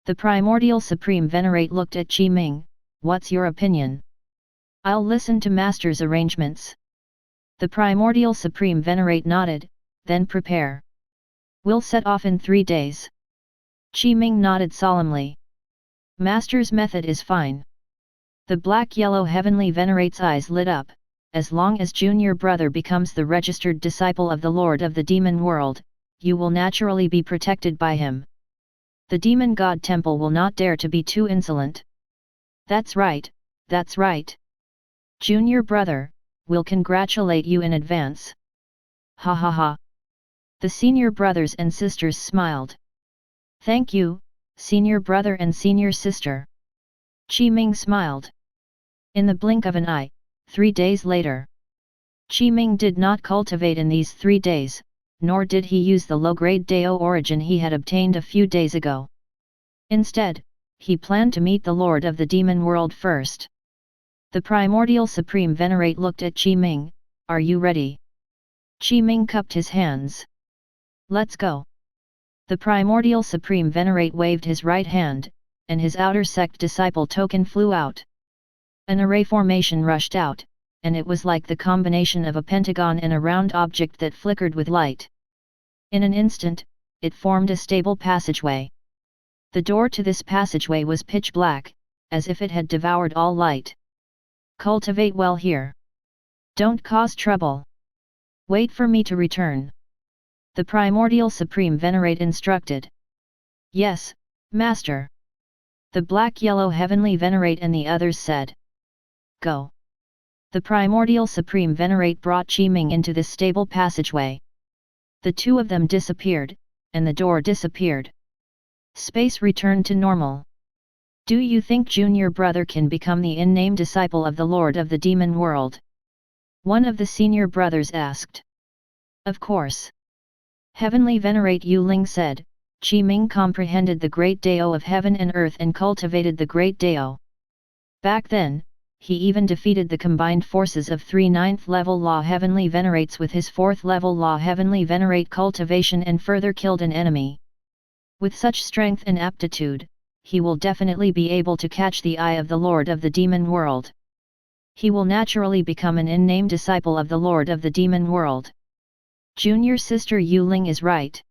The Primordial Supreme Venerate looked at Qi Ming. What's your opinion? I'll listen to Master's arrangements. The Primordial Supreme Venerate nodded, then prepare. We'll set off in 3 days. Qi Ming nodded solemnly. Master's method is fine. The Black-Yellow Heavenly Venerate's eyes lit up. As long as junior brother becomes the registered disciple of the Lord of the Demon World, you will naturally be protected by him. The Demon God Temple will not dare to be too insolent. That's right, that's right. Junior brother, we'll congratulate you in advance. Ha ha ha. The senior brothers and sisters smiled. Thank you, senior brother and senior sister. Qi Ming smiled. In the blink of an eye, 3 days later. Qi Ming did not cultivate in these 3 days, nor did he use the low-grade Dao origin he had obtained a few days ago. Instead, he planned to meet the Lord of the Demon World first. The Primordial Supreme Venerate looked at Qi Ming. Are you ready? Qi Ming cupped his hands. Let's go. The Primordial Supreme Venerate waved his right hand, and his outer sect disciple token flew out. An array formation rushed out, and it was like the combination of a pentagon and a round object that flickered with light. In an instant, it formed a stable passageway. The door to this passageway was pitch black, as if it had devoured all light. Cultivate well here. Don't cause trouble. Wait for me to return. The Primordial Supreme Venerate instructed. Yes, Master. The Black-Yellow Heavenly Venerate and the others said. Go. The Primordial Supreme Venerate brought Qi Ming into this stable passageway. The two of them disappeared, and the door disappeared. Space returned to normal. Do you think junior brother can become the in-name disciple of the Lord of the Demon World? One of the senior brothers asked. Of course. Heavenly Venerate Yu Ling said. Qi Ming comprehended the great Dao of heaven and earth and cultivated the great Dao. Back then, he even defeated the combined forces of 3 9th level Law Heavenly Venerates with his 4th level Law Heavenly Venerate cultivation and further killed an enemy. With such strength and aptitude, he will definitely be able to catch the eye of the Lord of the Demon World. He will naturally become an in-name disciple of the Lord of the Demon World. Junior sister Yu Ling is right.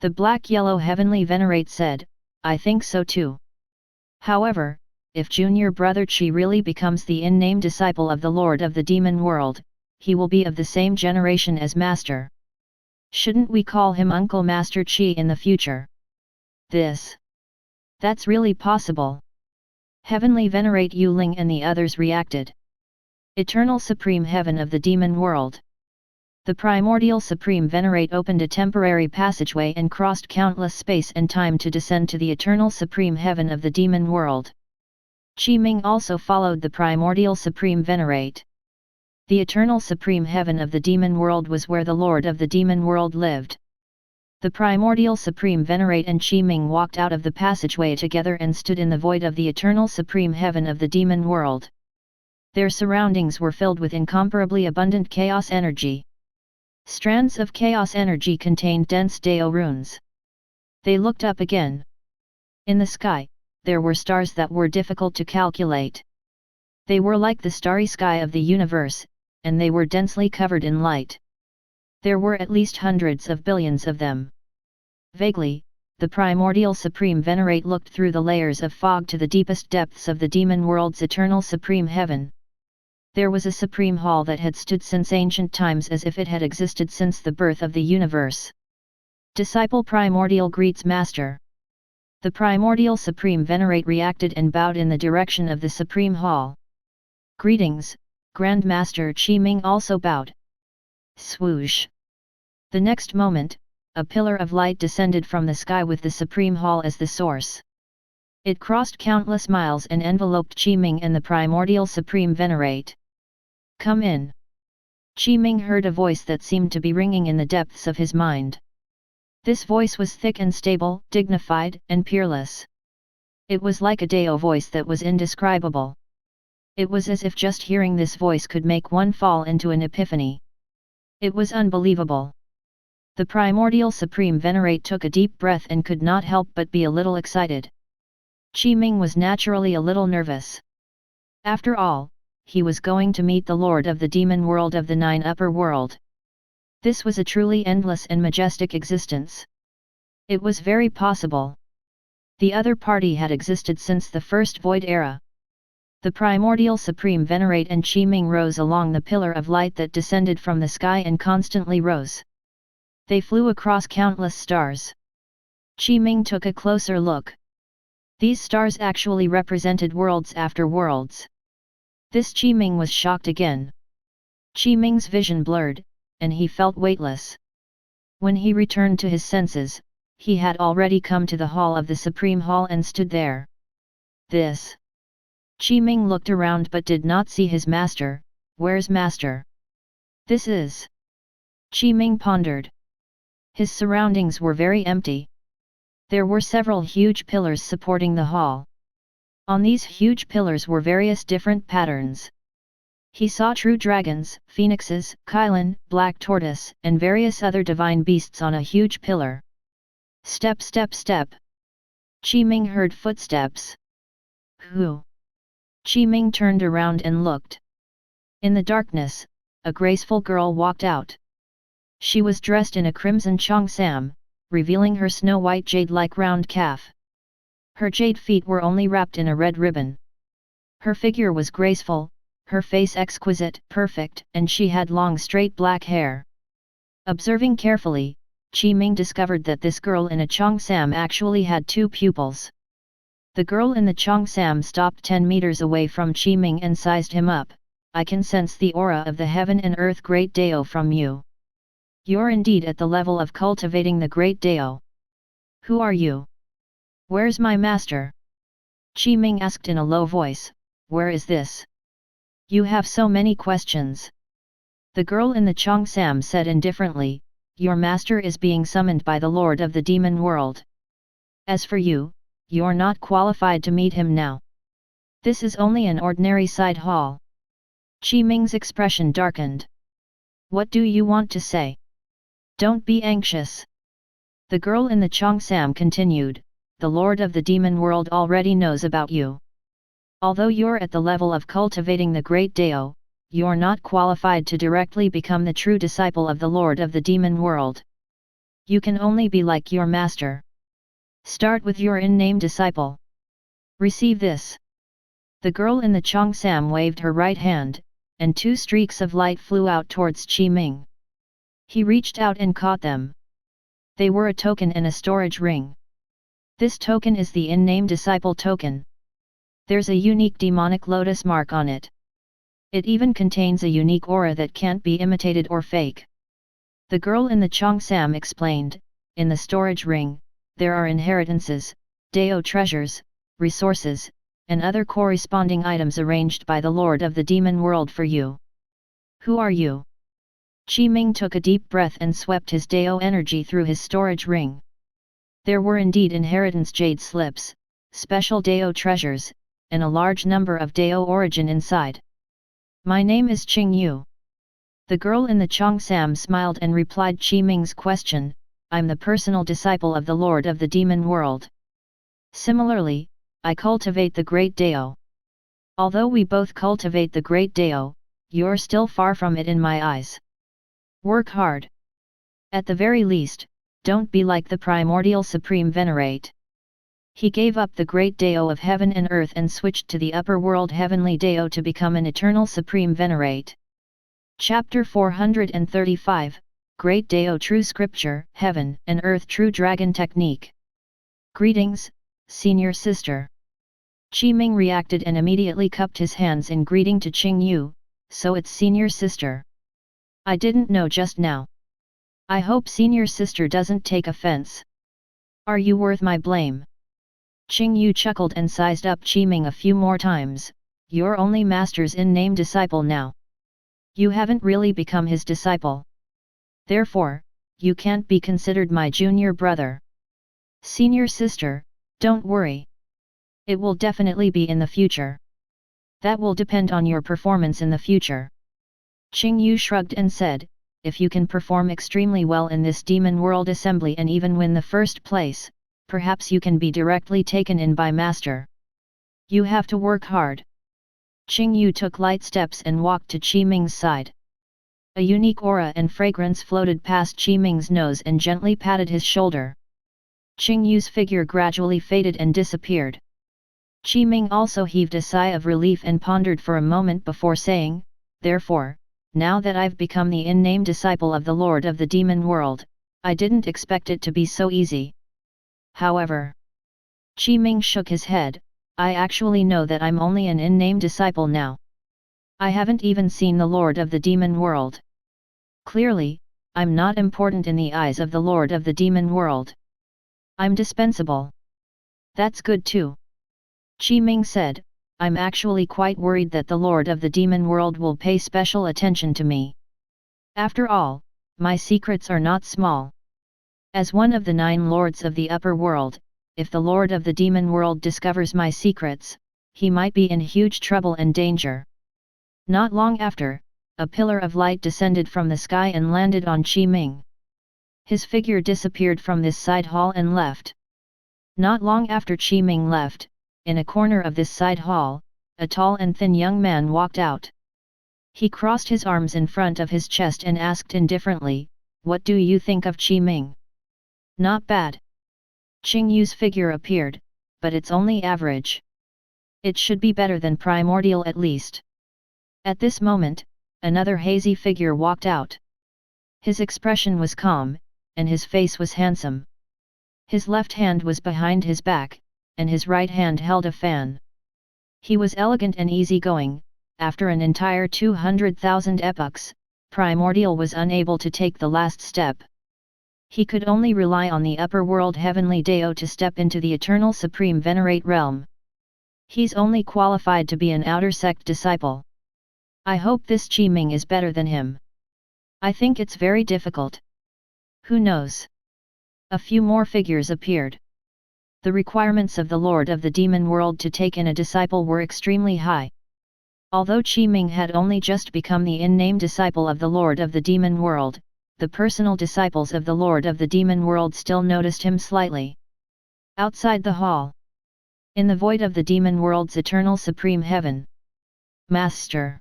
The Black-Yellow Heavenly Venerate said, I think so too. However, if junior brother Qi really becomes the in-name disciple of the Lord of the Demon World, he will be of the same generation as Master. Shouldn't we call him Uncle Master Qi in the future? That's really possible. Heavenly Venerate Yu Ling and the others reacted. Eternal Supreme Heaven of the Demon World. The Primordial Supreme Venerate opened a temporary passageway and crossed countless space and time to descend to the Eternal Supreme Heaven of the Demon World. Qi Ming also followed the Primordial Supreme Venerate. The Eternal Supreme Heaven of the Demon World was where the Lord of the Demon World lived. The Primordial Supreme Venerate and Qi Ming walked out of the passageway together and stood in the void of the Eternal Supreme Heaven of the Demon World. Their surroundings were filled with incomparably abundant chaos energy. Strands of chaos energy contained dense Dao runes. They looked up again. In the sky, there were stars that were difficult to calculate. They were like the starry sky of the universe, and they were densely covered in light. There were at least hundreds of billions of them. Vaguely, the primordial supreme Venerate looked through the layers of fog to the deepest depths of the demon world's eternal supreme heaven. There was a supreme hall that had stood since ancient times as if it had existed since the birth of the universe. Disciple Primordial greets Master. The primordial supreme Venerate reacted and bowed in the direction of the supreme hall. Greetings, Grand Master Chi Ming also bowed. Swoosh! The next moment, a pillar of light descended from the sky with the supreme hall as the source. It crossed countless miles and enveloped Chi Ming and the primordial supreme Venerate. Come in. Chi Ming heard a voice that seemed to be ringing in the depths of his mind. This voice was thick and stable, dignified and peerless. It was like a Dao voice that was indescribable. It was as if just hearing this voice could make one fall into an epiphany. It was unbelievable. The primordial supreme Venerate took a deep breath and could not help but be a little excited. Chi Ming was naturally a little nervous. After all, he was going to meet the Lord of the demon world of the 9 upper world. This was a truly endless and majestic existence. It was very possible. The other party had existed since the first Void era. The primordial supreme Venerate and Chi Ming rose along the pillar of light that descended from the sky and constantly rose. They flew across countless stars. Chi Ming took a closer look. These stars actually represented worlds after worlds. This Chi Ming was shocked again. Chi Ming's vision blurred, and he felt weightless. When he returned to his senses, he had already come to the hall of the Supreme Hall and stood there. This. Chi Ming looked around but did not see his master. Where's Master? This is. Chi Ming pondered. His surroundings were very empty. There were several huge pillars supporting the hall. On these huge pillars were various different patterns. He saw true dragons, phoenixes, Kylan, black tortoise, and various other divine beasts on a huge pillar. Step, step, step. Chi Ming heard footsteps. Who? Chi Ming turned around and looked. In the darkness, a graceful girl walked out. She was dressed in a crimson cheongsam, revealing her snow-white jade-like round calf. Her jade feet were only wrapped in a red ribbon. Her figure was graceful, her face exquisite, perfect, and she had long straight black hair. Observing carefully, Chi Ming discovered that this girl in a cheongsam actually had 2 pupils. The girl in the cheongsam stopped 10 meters away from Chi Ming and sized him up. I can sense the aura of the heaven and earth great Dao from you. You're indeed at the level of cultivating the great Dao. Who are you? Where's my master? Chi Ming asked in a low voice. Where is this? You have so many questions. The girl in the cheongsam said indifferently, your master is being summoned by the Lord of the demon world. As for you, you're not qualified to meet him now. This is only an ordinary side hall. Chi Ming's expression darkened. What do you want to say? Don't be anxious. The girl in the cheongsam continued, the Lord of the demon world already knows about you. Although you're at the level of cultivating the great Dao, you're not qualified to directly become the true disciple of the Lord of the demon world. You can only be like your master. Start with your in-name disciple. Receive this. The girl in the cheongsam waved her right hand, and 2 streaks of light flew out towards Chi Ming. He reached out and caught them. They were a token and a storage ring. This token is the in-name disciple token. There's a unique demonic lotus mark on it. It even contains a unique aura that can't be imitated or fake. The girl in the cheongsam explained, in the storage ring, there are inheritances, Dao treasures, resources, and other corresponding items arranged by the Lord of the demon world for you. Who are you? Chi Ming took a deep breath and swept his Dao energy through his storage ring. There were indeed inheritance jade slips, special Dao treasures, and a large number of Dao origin inside. My name is Qing Yu. The girl in the cheongsam smiled and replied Chi Ming's question, I'm the personal disciple of the Lord of the demon world. Similarly, I cultivate the great Dao. Although we both cultivate the great Dao, you're still far from it in my eyes. Work hard. At the very least, don't be like the Primordial Supreme Venerate. He gave up the great Dao of heaven and earth and switched to the upper world heavenly Dao to become an eternal Supreme Venerate. Chapter 435, Great Dao True Scripture, Heaven and Earth True Dragon Technique. Greetings, Senior Sister. Qiming reacted and immediately cupped his hands in greeting to Qingyu, so it's Senior Sister. I didn't know just now. I hope Senior Sister doesn't take offense. Are you worth my blame? Qingyu chuckled and sized up Qiming a few more times. You're only Master's in-name disciple now. You haven't really become his disciple. Therefore, you can't be considered my junior brother. Senior Sister, don't worry. It will definitely be in the future. That will depend on your performance in the future. Qingyu shrugged and said, if you can perform extremely well in this Demon World Assembly and even win the first place, perhaps you can be directly taken in by Master. You have to work hard. Qingyu took light steps and walked to Qiming's side. A unique aura and fragrance floated past Qiming's nose and gently patted his shoulder. Qingyu's figure gradually faded and disappeared. Qiming also heaved a sigh of relief and pondered for a moment before saying, therefore, now that I've become the in-name disciple of the Lord of the Demon World, I didn't expect it to be so easy. However, Qiming shook his head, I actually know that I'm only an in-name disciple now. I haven't even seen the Lord of the Demon World. Clearly, I'm not important in the eyes of the Lord of the Demon World. I'm dispensable. That's good too. Qiming said, I'm actually quite worried that the Lord of the Demon World will pay special attention to me. After all, my secrets are not small. As one of the 9 lords of the upper world, if the Lord of the Demon World discovers my secrets, he might be in huge trouble and danger. Not long after, a pillar of light descended from the sky and landed on Qiming. His figure disappeared from this side hall and left. Not long after Qiming left, in a corner of this side hall, a tall and thin young man walked out. He crossed his arms in front of his chest and asked indifferently, what do you think of Qiming? Not bad. Qingyu's figure appeared, but it's only average. It should be better than Primordial at least. At this moment, another hazy figure walked out. His expression was calm, and his face was handsome. His left hand was behind his back, and his right hand held a fan. He was elegant and easygoing. After an entire 200,000 epochs, Primordial was unable to take the last step. He could only rely on the upper world heavenly Dao to step into the eternal supreme Venerate realm. He's only qualified to be an outer sect disciple. I hope this Qiming is better than him. I think it's very difficult. Who knows? A few more figures appeared. The requirements of the Lord of the Demon World to take in a disciple were extremely high. Although Qiming had only just become the in-name disciple of the Lord of the Demon World, the personal disciples of the Lord of the Demon World still noticed him slightly. Outside the hall. In the void of the Demon World's eternal supreme heaven. Master.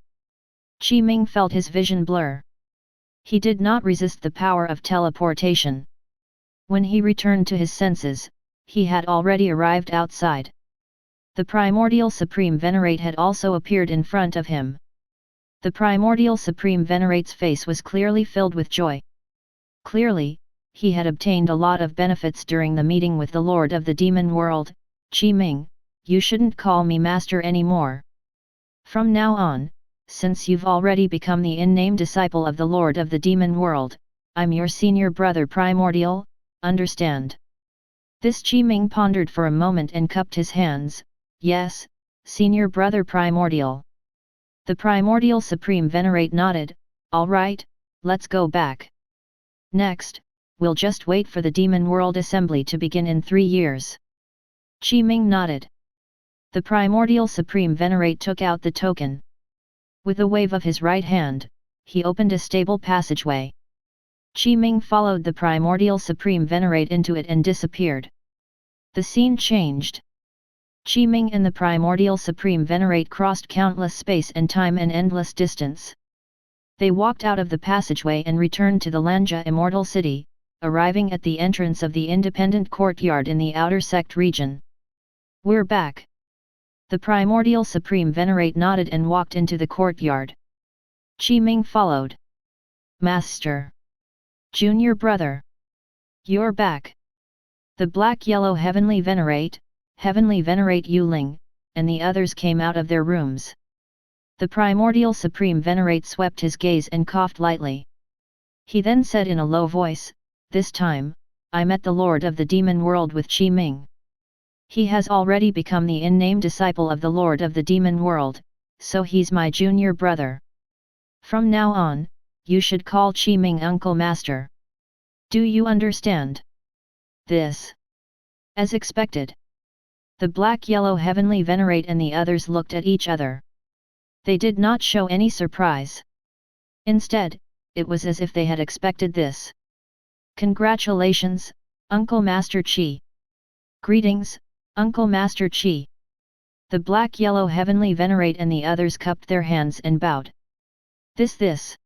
Qiming felt his vision blur. He did not resist the power of teleportation. When he returned to his senses, he had already arrived outside. The Primordial Supreme Venerate had also appeared in front of him. The Primordial Supreme Venerate's face was clearly filled with joy. Clearly, he had obtained a lot of benefits during the meeting with the Lord of the Demon World. Qiming, you shouldn't call me master anymore. From now on, since you've already become the in-name disciple of the Lord of the Demon World, I'm your senior brother Primordial, understand? This Qiming pondered for a moment and cupped his hands. Yes, senior brother Primordial. The Primordial Supreme Venerate nodded. All right, let's go back. Next, we'll just wait for the Demon World Assembly to begin in 3 years. Qiming nodded. The Primordial Supreme Venerate took out the token. With a wave of his right hand, he opened a stable passageway. Qiming followed the Primordial Supreme Venerate into it and disappeared. The scene changed. Qi Ming and the Primordial Supreme Venerate crossed countless space and time and endless distance. They walked out of the passageway and returned to the Lanja Immortal City, arriving at the entrance of the independent courtyard in the outer sect region. "We're back." The Primordial Supreme Venerate nodded and walked into the courtyard. Qi Ming followed. "Master. Junior brother. You're back." The Black-Yellow Heavenly Venerate, Yuling, and the others came out of their rooms. The Primordial Supreme Venerate swept his gaze and coughed lightly. He then said in a low voice, "This time, I met the Lord of the Demon World with Qi Ming. He has already become the in-name disciple of the Lord of the Demon World, so he's my junior brother. From now on, you should call Qi Ming Uncle Master. Do you understand?" This. As expected. The Black-Yellow Heavenly Venerate and the others looked at each other. They did not show any surprise. Instead, it was as if they had expected this. "Congratulations, Uncle Master Qi." "Greetings, Uncle Master Qi." The Black-Yellow Heavenly Venerate and the others cupped their hands and bowed. This.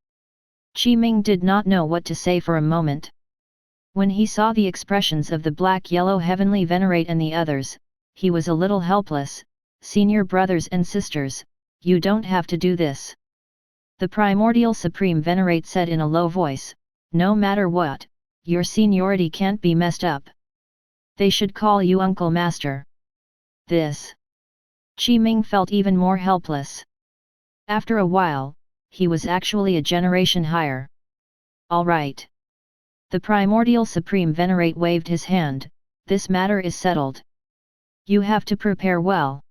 Qi Ming did not know what to say for a moment. When he saw the expressions of the Black-Yellow Heavenly Venerate and the others, he was a little helpless. "Senior brothers and sisters, you don't have to do this." The Primordial Supreme Venerate said in a low voice, "No matter what, your seniority can't be messed up. They should call you Uncle Master." This. Qi Ming felt even more helpless. After a while, he was actually a generation higher. "All right." The Primordial Supreme Venerate waved his hand, "This matter is settled. You have to prepare well.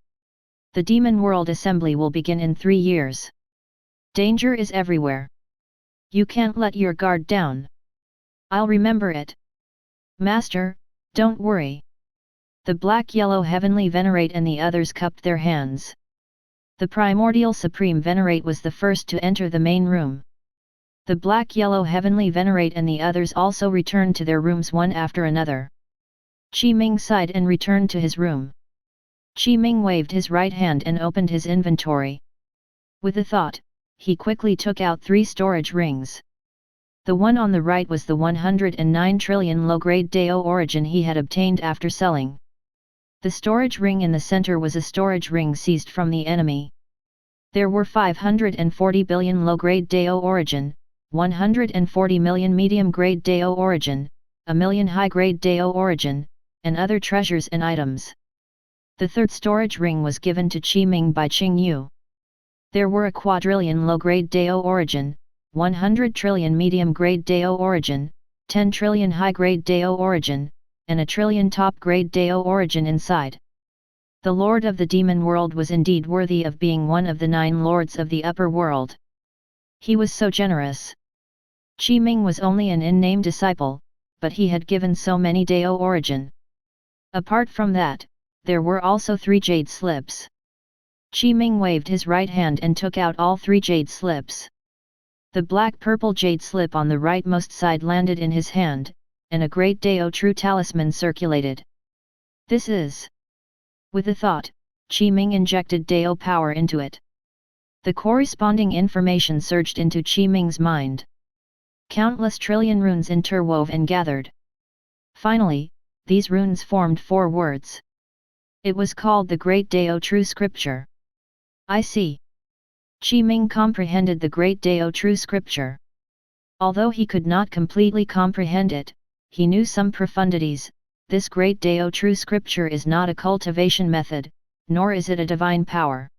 The Demon World Assembly will begin in 3 years. Danger is everywhere. You can't let your guard down." "I'll remember it. Master, don't worry." The Black-Yellow Heavenly Venerate and the others cupped their hands. The Primordial Supreme Venerate was the first to enter the main room. The Black-Yellow Heavenly Venerate and the others also returned to their rooms one after another. Qi Ming sighed and returned to his room. Qi Ming waved his right hand and opened his inventory. With a thought, he quickly took out 3 storage rings. The one on the right was the 109 trillion low-grade Dao origin he had obtained after selling. The storage ring in the center was a storage ring seized from the enemy. There were 540 billion low-grade Dao origin, 140 million medium-grade Dao origin, 1 million high-grade Dao origin, and other treasures and items. The third storage ring was given to Qi Ming by Qing Yu. There were a quadrillion low-grade Dao origin, 100 trillion medium-grade Dao origin, 10 trillion high-grade Dao origin, and a trillion top-grade Dao origin inside. The Lord of the Demon World was indeed worthy of being one of the 9 lords of the upper world. He was so generous. Qi Ming was only an in-name disciple, but he had given so many Dao origin. Apart from that, there were also 3 jade slips. Qi Ming waved his right hand and took out all 3 jade slips. The black-purple jade slip on the rightmost side landed in his hand, and a great Dao True Talisman circulated. "This is..." With a thought, Qi Ming injected Dao power into it. The corresponding information surged into Qi Ming's mind. Countless trillion runes interwove and gathered. Finally, these runes formed 4 words. It was called the Great Dao True Scripture. "I see." Qi Ming comprehended the Great Dao True Scripture. Although he could not completely comprehend it, he knew some profundities. This Great Dao True Scripture is not a cultivation method, nor is it a divine power.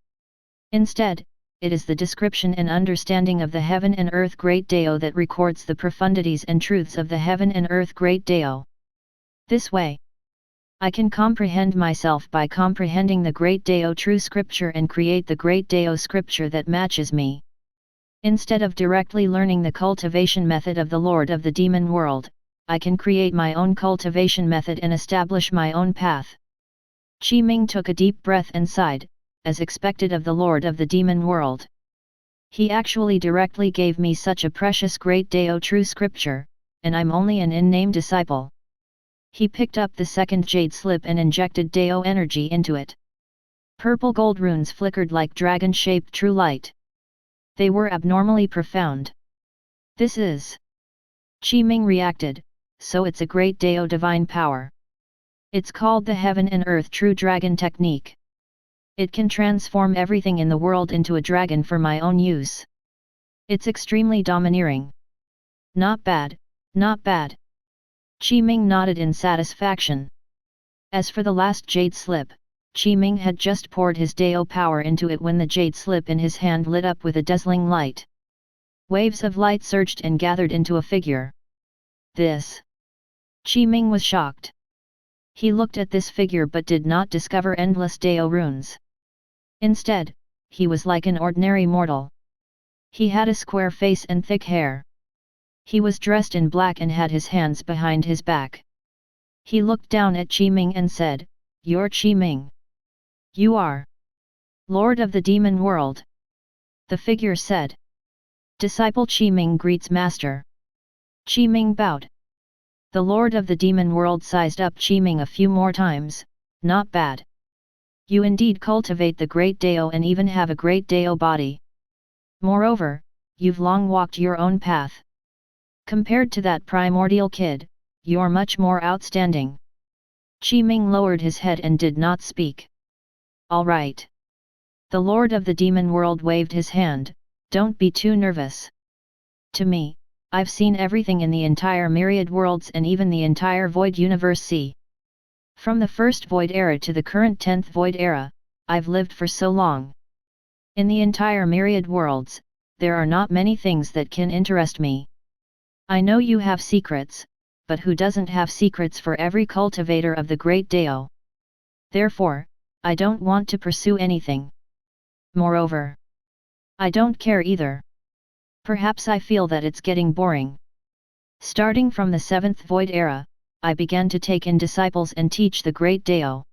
Instead, it is the description and understanding of the Heaven and Earth Great Dao that records the profundities and truths of the Heaven and Earth Great Dao. This way, I can comprehend myself by comprehending the Great Dao True Scripture and create the Great Dao Scripture that matches me. Instead of directly learning the cultivation method of the Lord of the Demon World, I can create my own cultivation method and establish my own path. Qi Ming took a deep breath and sighed, as expected of the Lord of the Demon World. He actually directly gave me such a precious Great Dao True Scripture, and I'm only an in-name disciple. He picked up the second jade slip and injected Dao energy into it. Purple gold runes flickered like dragon-shaped true light. They were abnormally profound. This is... Qi Ming reacted, so it's a great Dao divine power. It's called the Heaven and Earth True Dragon Technique. It can transform everything in the world into a dragon for my own use. It's extremely domineering. Not bad, not bad. Qi Ming nodded in satisfaction. As for the last jade slip, Qi Ming had just poured his Dao power into it when the jade slip in his hand lit up with a dazzling light. Waves of light surged and gathered into a figure. This. Qi Ming was shocked. He looked at this figure but did not discover endless Dao runes. Instead, he was like an ordinary mortal. He had a square face and thick hair. He was dressed in black and had his hands behind his back. He looked down at Qi Ming and said, "You're Qi Ming. You are Lord of the Demon World." The figure said. Disciple Qi Ming greets Master. Qi Ming bowed. The Lord of the Demon World sized up Qi Ming a few more times. Not bad. You indeed cultivate the great Dao and even have a great Dao body. Moreover, you've long walked your own path. Compared to that primordial kid, you're much more outstanding. Qi Ming lowered his head and did not speak. All right. The Lord of the Demon World waved his hand. Don't be too nervous. To me, I've seen everything in the entire Myriad worlds and even the entire Void Universe. See. From the first Void Era to the current 10th Void Era, I've lived for so long. In the entire Myriad worlds, there are not many things that can interest me. I know you have secrets, but who doesn't have secrets for every cultivator of the Great Dao? Therefore, I don't want to pursue anything. Moreover, I don't care either. Perhaps I feel that it's getting boring. Starting from the 7th Void Era, I began to take in disciples and teach the Great Dao.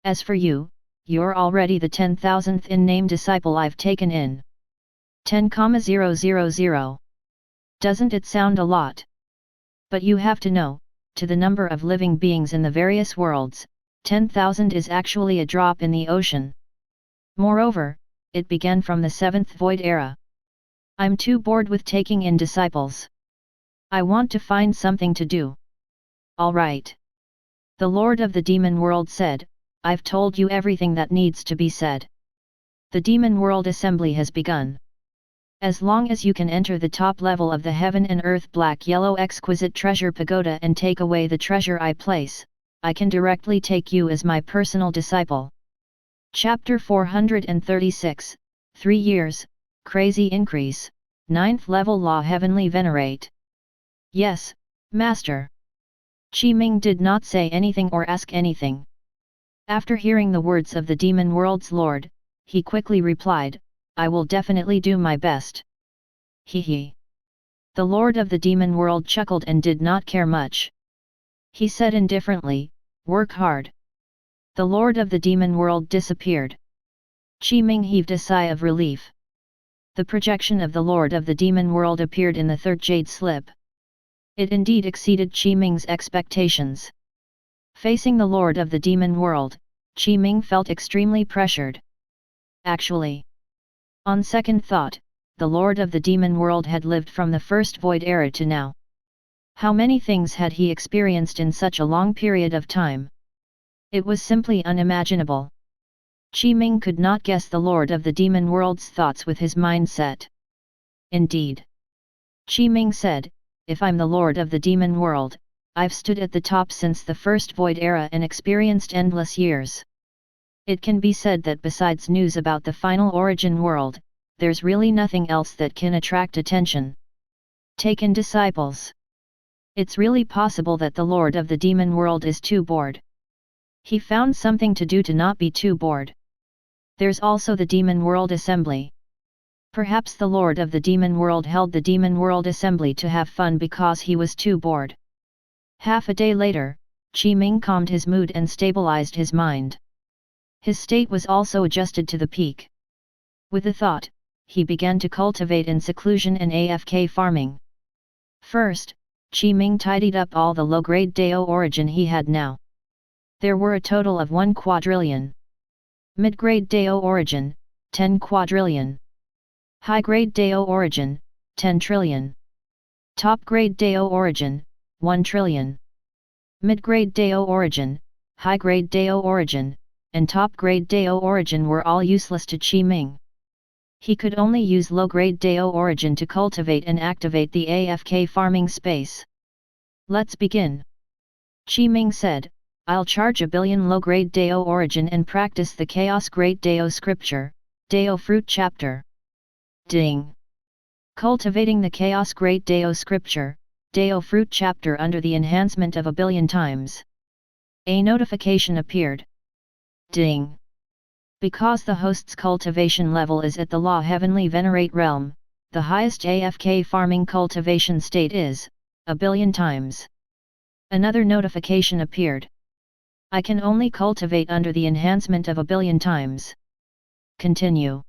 As for you, you're already the 10,000th in-name disciple I've taken in. 10,000. Doesn't it sound a lot? But you have to know, to the number of living beings in the various worlds, 10,000 is actually a drop in the ocean. Moreover, it began from the 7th Void Era. I'm too bored with taking in disciples. I want to find something to do. All right. The Lord of the Demon World said, I've told you everything that needs to be said. The Demon World Assembly has begun. As long as you can enter the top level of the Heaven and Earth Black-Yellow Exquisite Treasure Pagoda and take away the treasure I place, I can directly take you as my personal disciple. Chapter 436, 3 years, Crazy Increase, 9th Level Law Heavenly Venerate. Yes, Master. Qi Ming did not say anything or ask anything. After hearing the words of the Demon World's Lord, he quickly replied, I will definitely do my best. He. The Lord of the Demon World chuckled and did not care much. He said indifferently, work hard. The Lord of the Demon World disappeared. Qi Ming heaved a sigh of relief. The projection of the Lord of the Demon World appeared in the third jade slip. It indeed exceeded Qi Ming's expectations. Facing the Lord of the Demon World, Qi Ming felt extremely pressured. Actually, on second thought, the Lord of the Demon World had lived from the first Void Era to now. How many things had he experienced in such a long period of time? It was simply unimaginable. Qi Ming could not guess the Lord of the Demon World's thoughts with his mindset. Indeed. Qi Ming said, if I'm the Lord of the Demon World, I've stood at the top since the first Void Era and experienced endless years. It can be said that besides news about the final origin world, there's really nothing else that can attract attention. Take in disciples. It's really possible that the Lord of the Demon World is too bored. He found something to do to not be too bored. There's also the Demon World Assembly. Perhaps the Lord of the Demon World held the Demon World Assembly to have fun because he was too bored. Half a day later, Qi Ming calmed his mood and stabilized his mind. His state was also adjusted to the peak. With a thought, he began to cultivate in seclusion and AFK farming. First, Qi Ming tidied up all the low-grade Dao origin he had now. There were a total of 1 quadrillion. Mid-grade Deo origin, 10 quadrillion. High-grade Deo origin, 10 trillion. Top-grade Deo origin, 1 trillion. Mid-grade Deo origin, high-grade Deo origin, and top-grade Deo origin were all useless to Qi Ming. He could only use low-grade Deo origin to cultivate and activate the AFK farming space. Let's begin. Qi Ming said, I'll charge 1 billion low-grade Deo origin and practice the Chaos-grade Deo scripture, Deo fruit chapter. Ding! Cultivating the Chaos-grade Deo scripture, Deo fruit chapter under the enhancement of 1 billion times. A notification appeared. Ding! Because the host's cultivation level is at the Law Heavenly Venerate realm, the highest AFK farming cultivation state is 1 billion times. Another notification appeared. I can only cultivate under the enhancement of 1 billion times. Continue.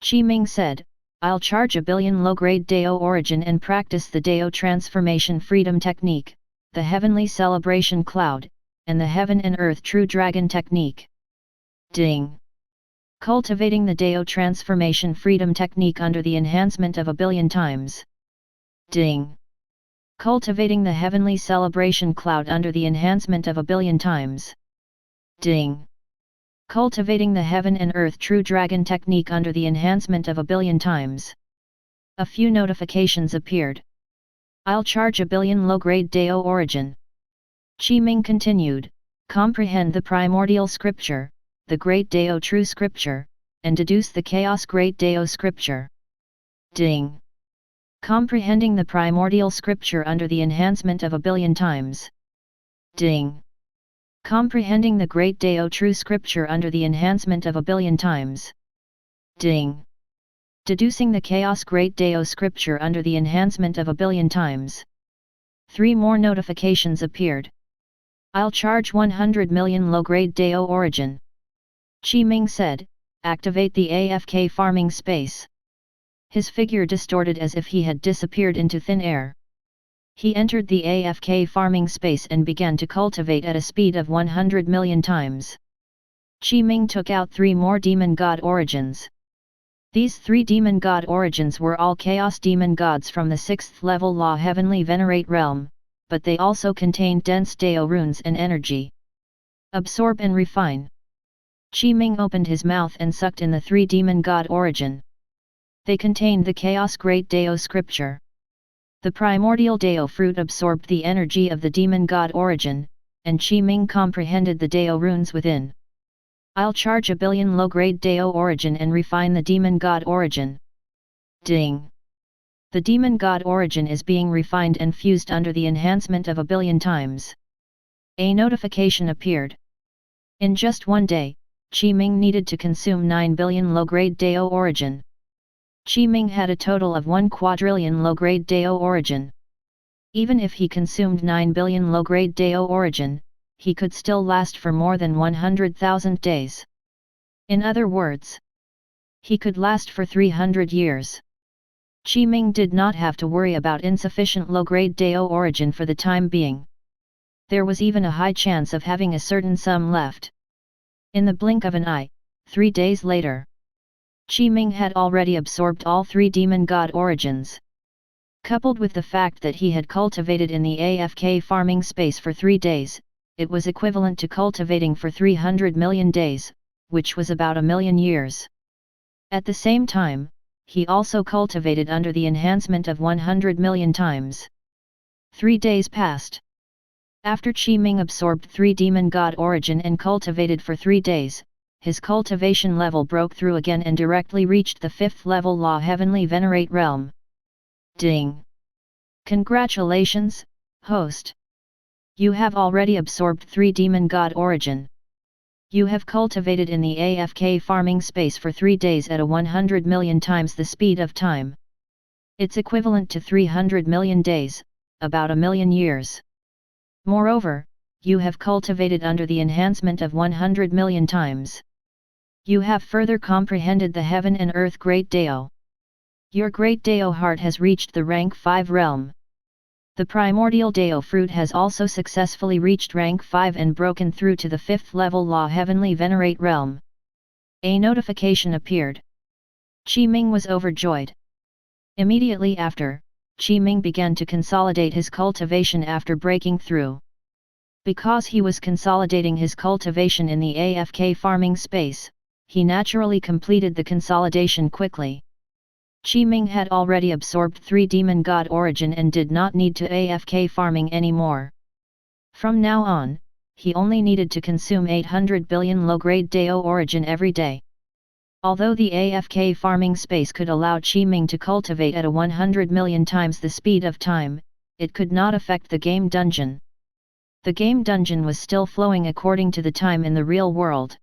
Qi Ming said, I'll charge 1 billion low-grade Deo origin and practice the Deo transformation freedom technique, the heavenly celebration cloud, and the heaven and earth true dragon technique. Ding! Cultivating the Deo transformation freedom technique under the enhancement of 1 billion times. Ding! Cultivating the heavenly celebration cloud under the enhancement of 1 billion times. Ding! Cultivating the heaven and earth true dragon technique under the enhancement of 1 billion times. A few notifications appeared. I'll charge 1 billion low-grade Deo origin. Qi Ming continued, comprehend the primordial scripture, the great Deo true scripture, and deduce the chaos great Deo scripture. Ding! Comprehending the primordial scripture under the enhancement of 1 billion times. Ding! Comprehending the great Deo true scripture under the enhancement of 1 billion times. Ding! Deducing the chaos great Deo scripture under the enhancement of 1 billion times. 3 more notifications appeared. I'll charge 100 million low-grade Deo origin. Qi Ming said, activate the AFK farming space. His figure distorted as if he had disappeared into thin air. He entered the AFK farming space and began to cultivate at a speed of 100 million times. Qi Ming took out 3 more demon god origins. These 3 demon god origins were all chaos demon gods from the 6th level Law Heavenly Venerate realm, but they also contained dense Deo runes and energy. Absorb and refine. Qi Ming opened his mouth and sucked in the 3 demon god origin. They contained the chaos great Deo scripture. The primordial Deo fruit absorbed the energy of the demon god origin, and Qi Ming comprehended the Deo runes within. I'll charge 1 billion low-grade Deo origin and refine the demon god origin. Ding! The demon god origin is being refined and fused under the enhancement of 1 billion times. A notification appeared. In just one day, Qi Ming needed to consume 9 billion low-grade Deo origin. Qi Ming had a total of 1 quadrillion low-grade Deo origin. Even if he consumed 9 billion low-grade Deo origin, he could still last for more than 100,000 days. In other words, he could last for 300 years. Qi Ming did not have to worry about insufficient low-grade Deo origin for the time being. There was even a high chance of having a certain sum left. In the blink of an eye, 3 days later, Qi Ming had already absorbed all 3 demon god origins. Coupled with the fact that he had cultivated in the AFK farming space for 3 days, it was equivalent to cultivating for 300 million days, which was about 1 million years. At the same time, he also cultivated under the enhancement of 100 million times. 3 days passed. After Qi Ming absorbed 3 demon god origin and cultivated for 3 days, his cultivation level broke through again and directly reached the 5th level Law Heavenly Venerate realm. Ding! Congratulations, host! You have already absorbed 3 demon god origin. You have cultivated in the AFK farming space for 3 days at a 100 million times the speed of time. It's equivalent to 300 million days, about 1 million years. Moreover, you have cultivated under the enhancement of 100 million times. You have further comprehended the heaven and earth great Deo. Your great Deo heart has reached the rank 5 realm. The primordial Deo fruit has also successfully reached rank 5 and broken through to the 5th level Law Heavenly Venerate realm. A notification appeared. Qi Ming was overjoyed. Immediately after, Qi Ming began to consolidate his cultivation after breaking through. Because he was consolidating his cultivation in the AFK farming space, he naturally completed the consolidation quickly. Qi Ming had already absorbed 3 demon god origin and did not need to AFK farming anymore. From now on, he only needed to consume 800 billion low-grade Dao origin every day. Although the AFK farming space could allow Qi Ming to cultivate at a 100 million times the speed of time, it could not affect the game dungeon. The game dungeon was still flowing according to the time in the real world.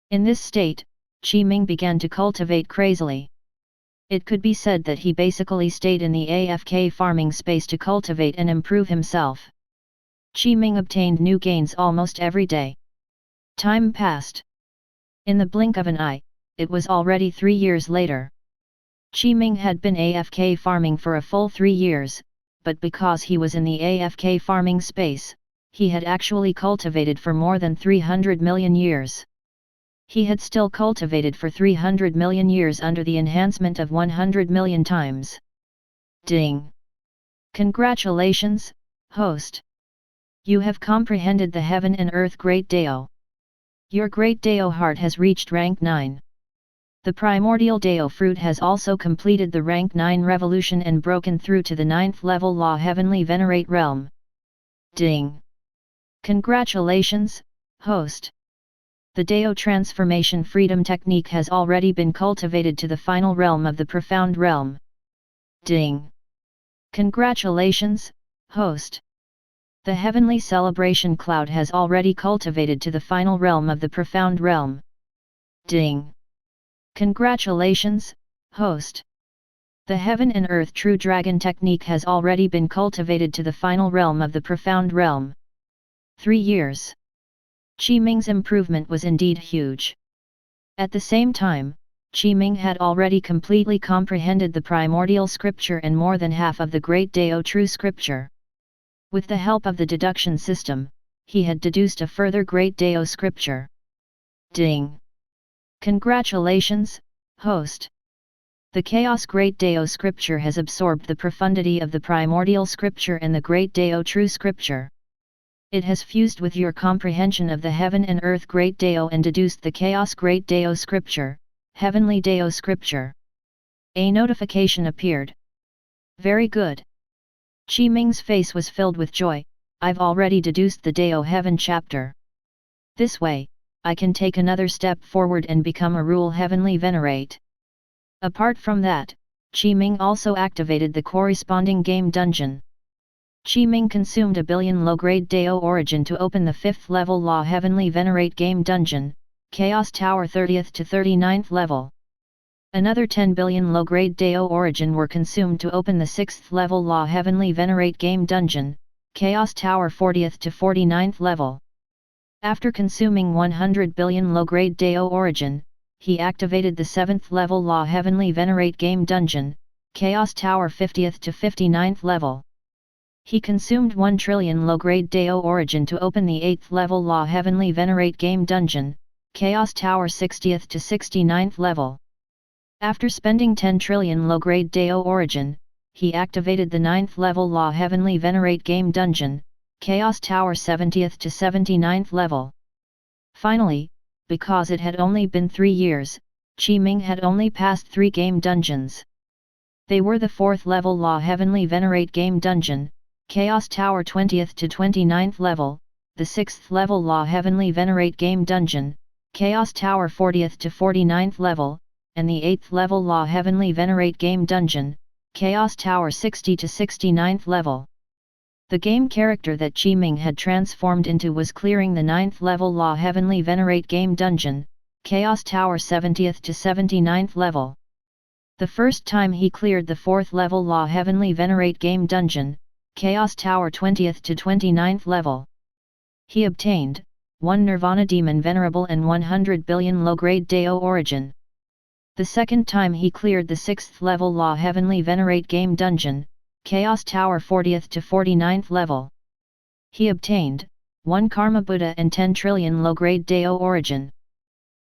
In this state, Qi Ming began to cultivate crazily. It could be said that he basically stayed in the AFK farming space to cultivate and improve himself. Qi Ming obtained new gains almost every day. Time passed. In the blink of an eye, it was already 3 years later. Qi Ming had been AFK farming for a full 3 years, but because he was in the AFK farming space, he had actually cultivated for more than 300 million years. He had still cultivated for 300 million years under the enhancement of 100 million times. Ding! Congratulations, host! You have comprehended the Heaven and Earth Great Dao. Your Great Dao heart has reached rank 9. The Primordial Dao fruit has also completed the rank 9 revolution and broken through to the 9th level Law Heavenly Venerate realm. Ding! Congratulations, host! The Dao transformation freedom technique has already been cultivated to the final realm of the profound realm. Ding! Congratulations, host! The heavenly celebration cloud has already cultivated to the final realm of the profound realm. Ding! Congratulations, host! The heaven and earth true dragon technique has already been cultivated to the final realm of the profound realm. 3 years. Qi Ming's improvement was indeed huge. At the same time, Qi Ming had already completely comprehended the primordial scripture and more than half of the Great Dao True Scripture. With the help of the deduction system, he had deduced a further Great Dao Scripture. Ding! Congratulations, host! The Chaos Great Dao Scripture has absorbed the profundity of the primordial scripture and the Great Dao True Scripture. It has fused with your comprehension of the Heaven and Earth Great Dao and deduced the Chaos Great Dao Scripture, Heavenly Dao Scripture. A notification appeared. Very good. Qi Ming's face was filled with joy. I've already deduced the Dao Heaven chapter. This way, I can take another step forward and become a Rule Heavenly Venerate. Apart from that, Qi Ming also activated the corresponding game dungeon. Qi Ming consumed 1 billion low-grade Dao origin to open the 5th level Law Heavenly Venerate game dungeon, Chaos Tower 30th to 39th level. Another 10 billion low-grade Dao origin were consumed to open the 6th level Law Heavenly Venerate game dungeon, Chaos Tower 40th to 49th level. After consuming 100 billion low-grade Dao origin, he activated the 7th level Law Heavenly Venerate game dungeon, Chaos Tower 50th to 59th level. He consumed 1 trillion low-grade Dao origin to open the 8th level Law Heavenly Venerate game dungeon, Chaos Tower 60th to 69th level. After spending 10 trillion low-grade Dao origin, he activated the 9th level Law Heavenly Venerate game dungeon, Chaos Tower 70th to 79th level. Finally, because it had only been 3 years, Qi Ming had only passed 3 game dungeons. They were the 4th level Law Heavenly Venerate game dungeon, Chaos Tower 20th to 29th level, the 6th level Law Heavenly Venerate game dungeon, Chaos Tower 40th to 49th level, and the 8th level Law Heavenly Venerate game dungeon, Chaos Tower 60 to 69th level. The game character that Qi Ming had transformed into was clearing the 9th level Law Heavenly Venerate game dungeon, Chaos Tower 70th to 79th level. The first time he cleared the 4th level Law Heavenly Venerate game dungeon, Chaos Tower 20th to 29th level. He obtained 1 Nirvana Demon Venerable and 100 billion low-grade Dao origin. The second time he cleared the 6th level Law Heavenly Venerate game dungeon, Chaos Tower 40th to 49th level. He obtained 1 Karma Buddha and 10 trillion low-grade Dao origin.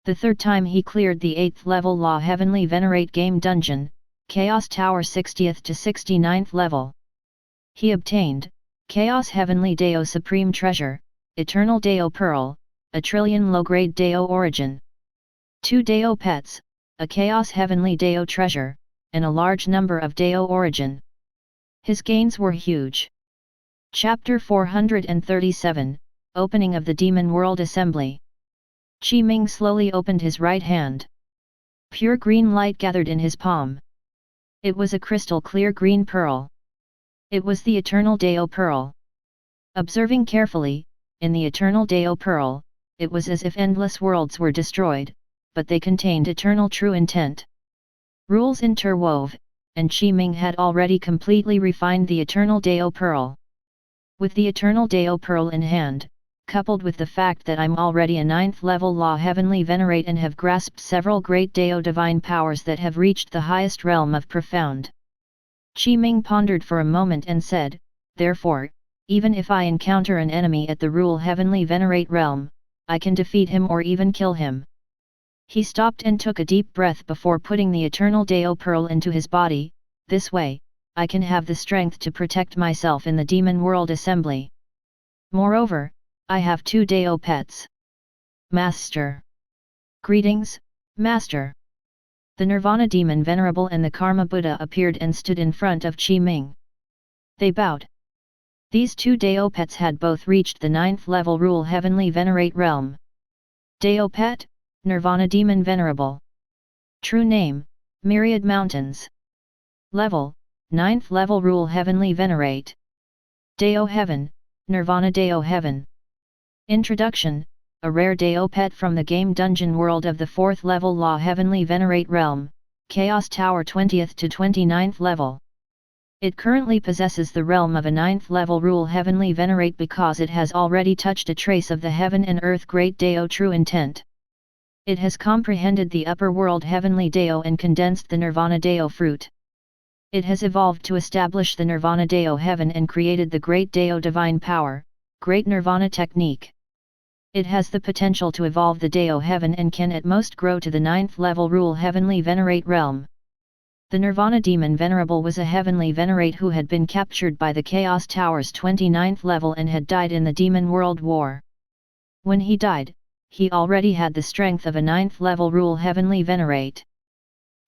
The third time he cleared the 8th level Law Heavenly Venerate game dungeon, Chaos Tower 60th to 69th level. He obtained, Chaos Heavenly Deo Supreme Treasure, Eternal Deo Pearl, a trillion low-grade Deo Origin. 2 Deo Pets, a Chaos Heavenly Deo Treasure, and a large number of Deo Origin. His gains were huge. Chapter 437, Opening of the Demon World Assembly. Qi Ming slowly opened his right hand. Pure green light gathered in his palm. It was a crystal clear green pearl. It was the Eternal Deo Pearl. Observing carefully, in the Eternal Deo Pearl, it was as if endless worlds were destroyed, but they contained eternal true intent. Rules interwove, and Qi Ming had already completely refined the Eternal Deo Pearl. With the Eternal Deo Pearl in hand, coupled with the fact that I'm already a 9th level Law Heavenly Venerate and have grasped several great Deo divine powers that have reached the highest realm of profound. Qi Ming pondered for a moment and said, therefore, even if I encounter an enemy at the Rule Heavenly Venerate realm, I can defeat him or even kill him. He stopped and took a deep breath before putting the Eternal Deo Pearl into his body. This way, I can have the strength to protect myself in the Demon World Assembly. Moreover, I have 2 Deo Pets. Master. Greetings, Master. The Nirvana Demon Venerable and the Karma Buddha appeared and stood in front of Qi Ming. They bowed. These 2 Deo Pets had both reached the 9th level Rule Heavenly Venerate realm. Deo Pet, Nirvana Demon Venerable. True name, Myriad Mountains. Level, 9th level Rule Heavenly Venerate. Deo Heaven, Nirvana Deo Heaven. Introduction, a rare Deo Pet from the game dungeon world of the 4th level Law Heavenly Venerate realm, Chaos Tower 20th to 29th level. It currently possesses the realm of a 9th level Rule Heavenly Venerate because it has already touched a trace of the heaven and earth great Deo true intent. It has comprehended the upper world Heavenly Deo and condensed the Nirvana Deo fruit. It has evolved to establish the Nirvana Deo heaven and created the great Deo divine power, great Nirvana technique. It has the potential to evolve the Deo heaven and can at most grow to the 9th level Rule Heavenly Venerate realm. The Nirvana Demon Venerable was a Heavenly Venerate who had been captured by the Chaos Tower's 29th level and had died in the Demon World War. When he died, he already had the strength of a 9th level Rule Heavenly Venerate.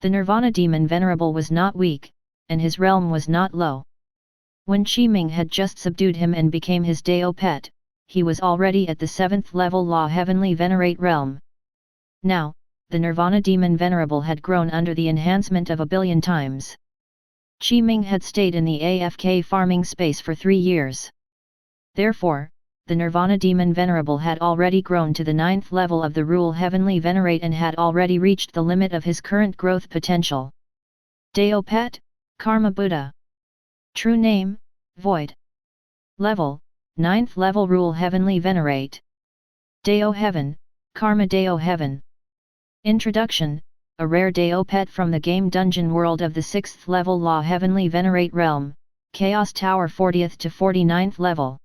The Nirvana Demon Venerable was not weak, and his realm was not low. When Qi Ming had just subdued him and became his Deo Pet, he was already at the 7th level Law Heavenly Venerate realm. Now, the Nirvana Demon Venerable had grown under the enhancement of 1 billion times. Qi Ming had stayed in the AFK farming space for 3 years. Therefore, the Nirvana Demon Venerable had already grown to the 9th level of the Rule Heavenly Venerate and had already reached the limit of his current growth potential. Deo Pet, Karma Buddha. True name, Void. Level, 9th level Rule Heavenly Venerate. Deo Heaven, Karma Deo Heaven. Introduction, a rare Deo Pet from the game dungeon world of the 6th level Law Heavenly Venerate realm, Chaos Tower 40th to 49th level.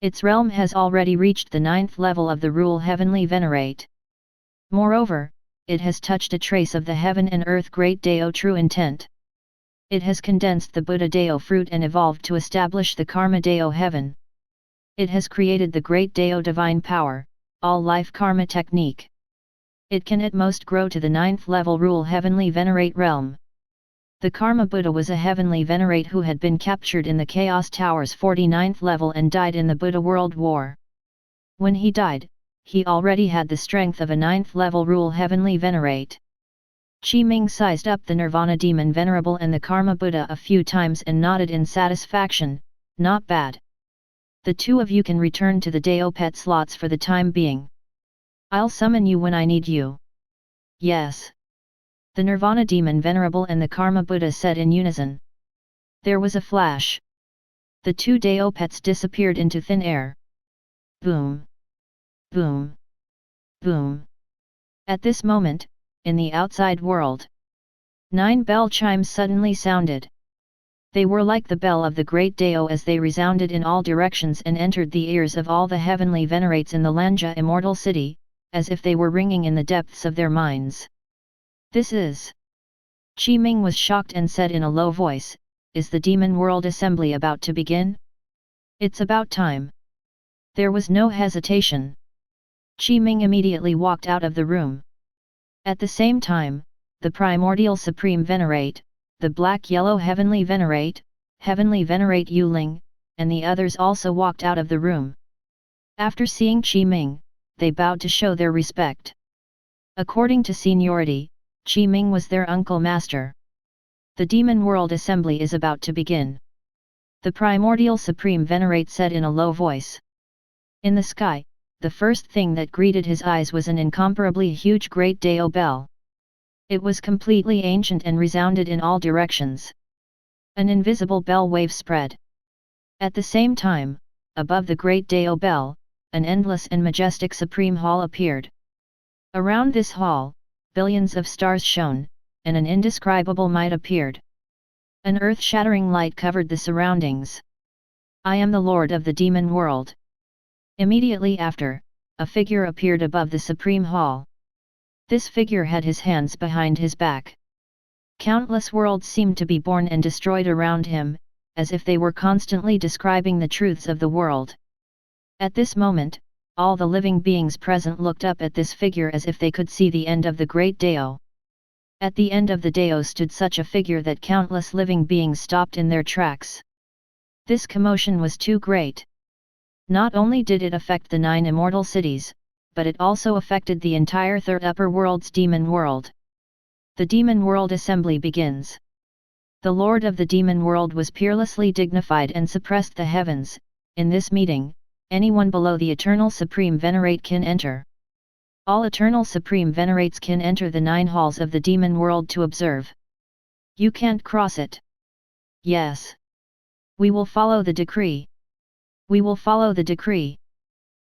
Its realm has already reached the 9th level of the Rule Heavenly Venerate. Moreover, it has touched a trace of the heaven and earth great Deo true intent. It has condensed the Buddha Deo fruit and evolved to establish the Karma Deo heaven. It has created the great Deo divine power, all life karma technique. It can at most grow to the 9th level Rule Heavenly Venerate realm. The Karma Buddha was a Heavenly Venerate who had been captured in the Chaos Tower's 49th level and died in the Buddha World War. When he died, he already had the strength of a 9th level Rule Heavenly Venerate. Qi Ming sized up the Nirvana Demon Venerable and the Karma Buddha a few times and nodded in satisfaction, not bad. The 2 of you can return to the Deo Pet slots for the time being. I'll summon you when I need you. Yes. The Nirvana Demon Venerable and the Karma Buddha said in unison. There was a flash. The 2 Deo Pets disappeared into thin air. Boom. Boom. Boom. At this moment, in the outside world, 9 bell chimes suddenly sounded. They were like the bell of the great Deo as they resounded in all directions and entered the ears of all the Heavenly Venerates in the Lanja immortal city, as if they were ringing in the depths of their minds. This is... Qi Ming was shocked and said in a low voice, "Is the Demon World Assembly about to begin? It's about time." There was no hesitation. Qi Ming immediately walked out of the room. At the same time, the Primordial Supreme Venerate, the Black-Yellow Heavenly Venerate Yuling, and the others also walked out of the room. After seeing Qi Ming, they bowed to show their respect. According to seniority, Qi Ming was their uncle master. The Demon World Assembly is about to begin. The Primordial Supreme Venerate said in a low voice. In the sky, the first thing that greeted his eyes was an incomparably huge Great Dao bell. It was completely ancient and resounded in all directions. An invisible bell wave spread. At the same time, above the Great Dao bell, an endless and majestic Supreme Hall appeared. Around this hall, billions of stars shone, and an indescribable might appeared. An earth-shattering light covered the surroundings. "I am the Lord of the Demon World." Immediately after, a figure appeared above the Supreme Hall. This figure had his hands behind his back. Countless worlds seemed to be born and destroyed around him, as if they were constantly describing the truths of the world. At this moment, all the living beings present looked up at this figure as if they could see the end of the Great Dao. At the end of the Dao stood such a figure that countless living beings stopped in their tracks. This commotion was too great. Not only did it affect the 9 immortal cities, but it also affected the entire third upper world's demon world. The Demon World Assembly begins. The Lord of the Demon World was peerlessly dignified and suppressed the heavens. In this meeting, anyone below the Eternal Supreme Venerate can enter. All Eternal Supreme Venerates can enter the 9 halls of the Demon World to observe. You can't cross it. Yes. We will follow the decree. We will follow the decree.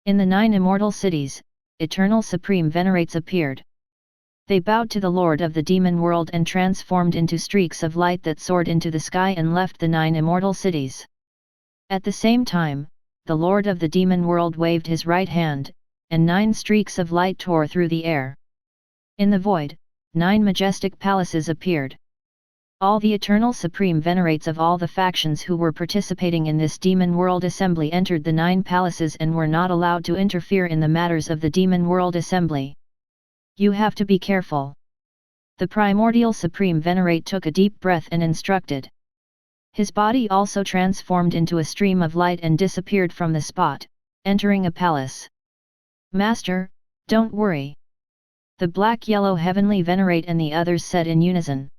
In the 9 immortal cities, Eternal Supreme Venerates appeared. They bowed to the Lord of the Demon World and transformed into streaks of light that soared into the sky and left the 9 immortal cities. At the same time, the Lord of the Demon World waved his right hand, and 9 streaks of light tore through the air. In the void, 9 majestic palaces appeared. All the Eternal Supreme Venerates of all the factions who were participating in this Demon World Assembly entered the 9 palaces and were not allowed to interfere in the matters of the Demon World Assembly. You have to be careful. The Primordial Supreme Venerate took a deep breath and instructed. His body also transformed into a stream of light and disappeared from the spot, entering a palace. "Master, don't worry." The Black-Yellow Heavenly Venerate and the others said in unison.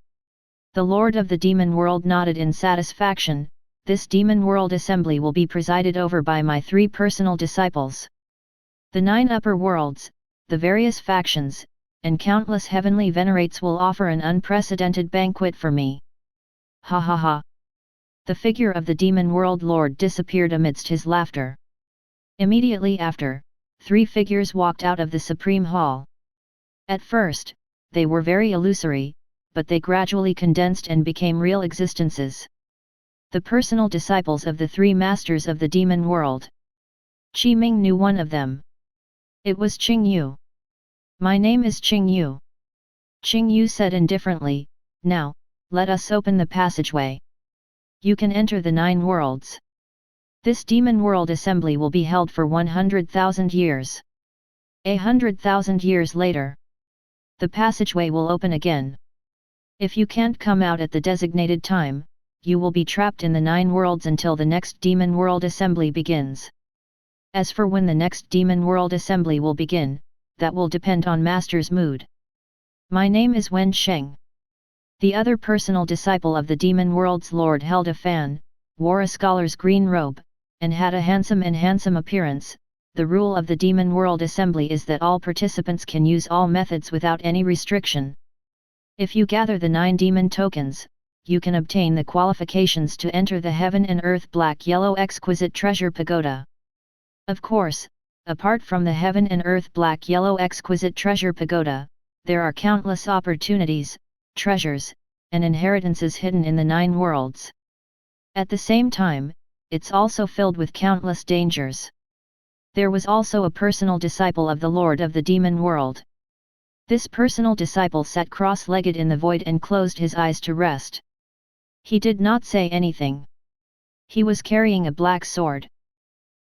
The Lord of the Demon World nodded in satisfaction. This Demon World Assembly will be presided over by my 3 personal disciples. The 9 upper worlds, the various factions, and countless heavenly venerates will offer an unprecedented banquet for me. Ha ha ha. The figure of the Demon World Lord disappeared amidst his laughter. Immediately after, 3 figures walked out of the Supreme Hall. At first, they were very illusory, but they gradually condensed and became real existences. The personal disciples of the 3 masters of the Demon World. Qi Ming knew one of them. It was Qing Yu. "My name is Qing Yu." Qing Yu said indifferently, "Now, let us open the passageway. You can enter the 9 worlds. This Demon World Assembly will be held for 100,000 years. 100,000 years later, the passageway will open again. If you can't come out at the designated time, you will be trapped in the 9 worlds until the next Demon World Assembly begins. As for when the next Demon World Assembly will begin, that will depend on Master's mood. My name is Wen Sheng." The other personal disciple of the Demon World's Lord held a fan, wore a scholar's green robe, and had a handsome appearance. The rule of the Demon World Assembly is that all participants can use all methods without any restriction. If you gather the 9 demon tokens, you can obtain the qualifications to enter the Heaven and Earth Black-Yellow Exquisite Treasure Pagoda. Of course, apart from the Heaven and Earth Black-Yellow Exquisite Treasure Pagoda, there are countless opportunities, treasures, and inheritances hidden in the 9 worlds. At the same time, it's also filled with countless dangers. There was also a personal disciple of the Lord of the Demon World. This personal disciple sat cross-legged in the void and closed his eyes to rest. He did not say anything. He was carrying a black sword.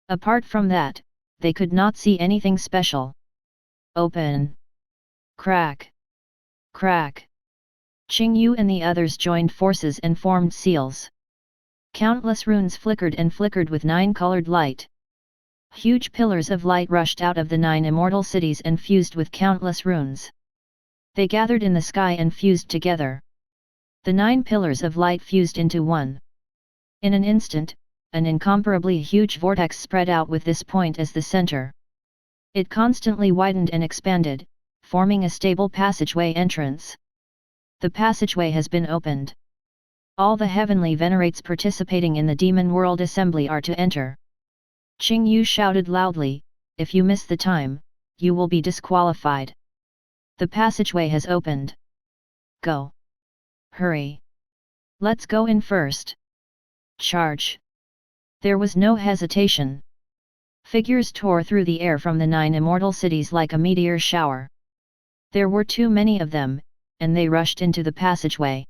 Apart from that, they could not see anything special. Open. Crack. Crack. Qingyu and the others joined forces and formed seals. Countless runes flickered and flickered with 9-colored light. Huge pillars of light rushed out of the 9 immortal cities and fused with countless runes. They gathered in the sky and fused together. The 9 pillars of light fused into one. In an instant, an incomparably huge vortex spread out with this point as the center. It constantly widened and expanded, forming a stable passageway entrance. The passageway has been opened. All the heavenly venerates participating in the Demon World Assembly are to enter. Qingyu shouted loudly, "If you miss the time, you will be disqualified. The passageway has opened. Go. Hurry. Let's go in first. Charge." There was no hesitation. Figures tore through the air from the 9 immortal cities like a meteor shower. There were too many of them, and they rushed into the passageway.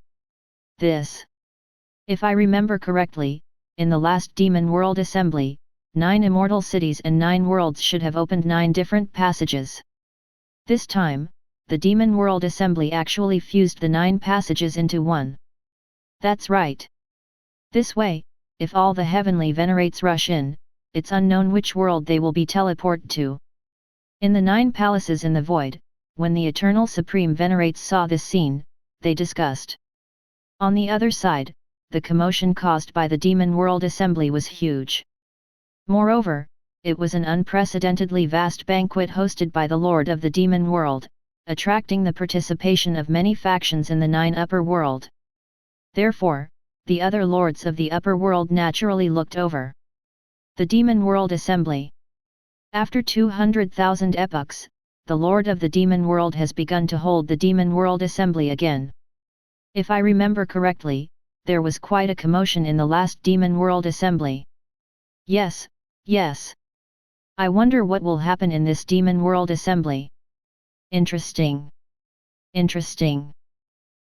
If I remember correctly, in the last Demon World Assembly, 9 immortal cities and 9 worlds should have opened 9 different passages. This time, the Demon World Assembly actually fused the 9 passages into one. That's right. This way, if all the heavenly venerates rush in, it's unknown which world they will be teleported to. In the 9 palaces in the void, when the Eternal Supreme Venerates saw this scene, they discussed. On the other side, the commotion caused by the Demon World Assembly was huge. Moreover, it was an unprecedentedly vast banquet hosted by the Lord of the Demon World, attracting the participation of many factions in the 9 upper world. Therefore, the other lords of the upper world naturally looked over. The Demon World Assembly. After 200,000 epochs, the Lord of the Demon World has begun to hold the Demon World Assembly again. If I remember correctly, there was quite a commotion in the last Demon World Assembly. Yes. I wonder what will happen in this Demon World Assembly. Interesting.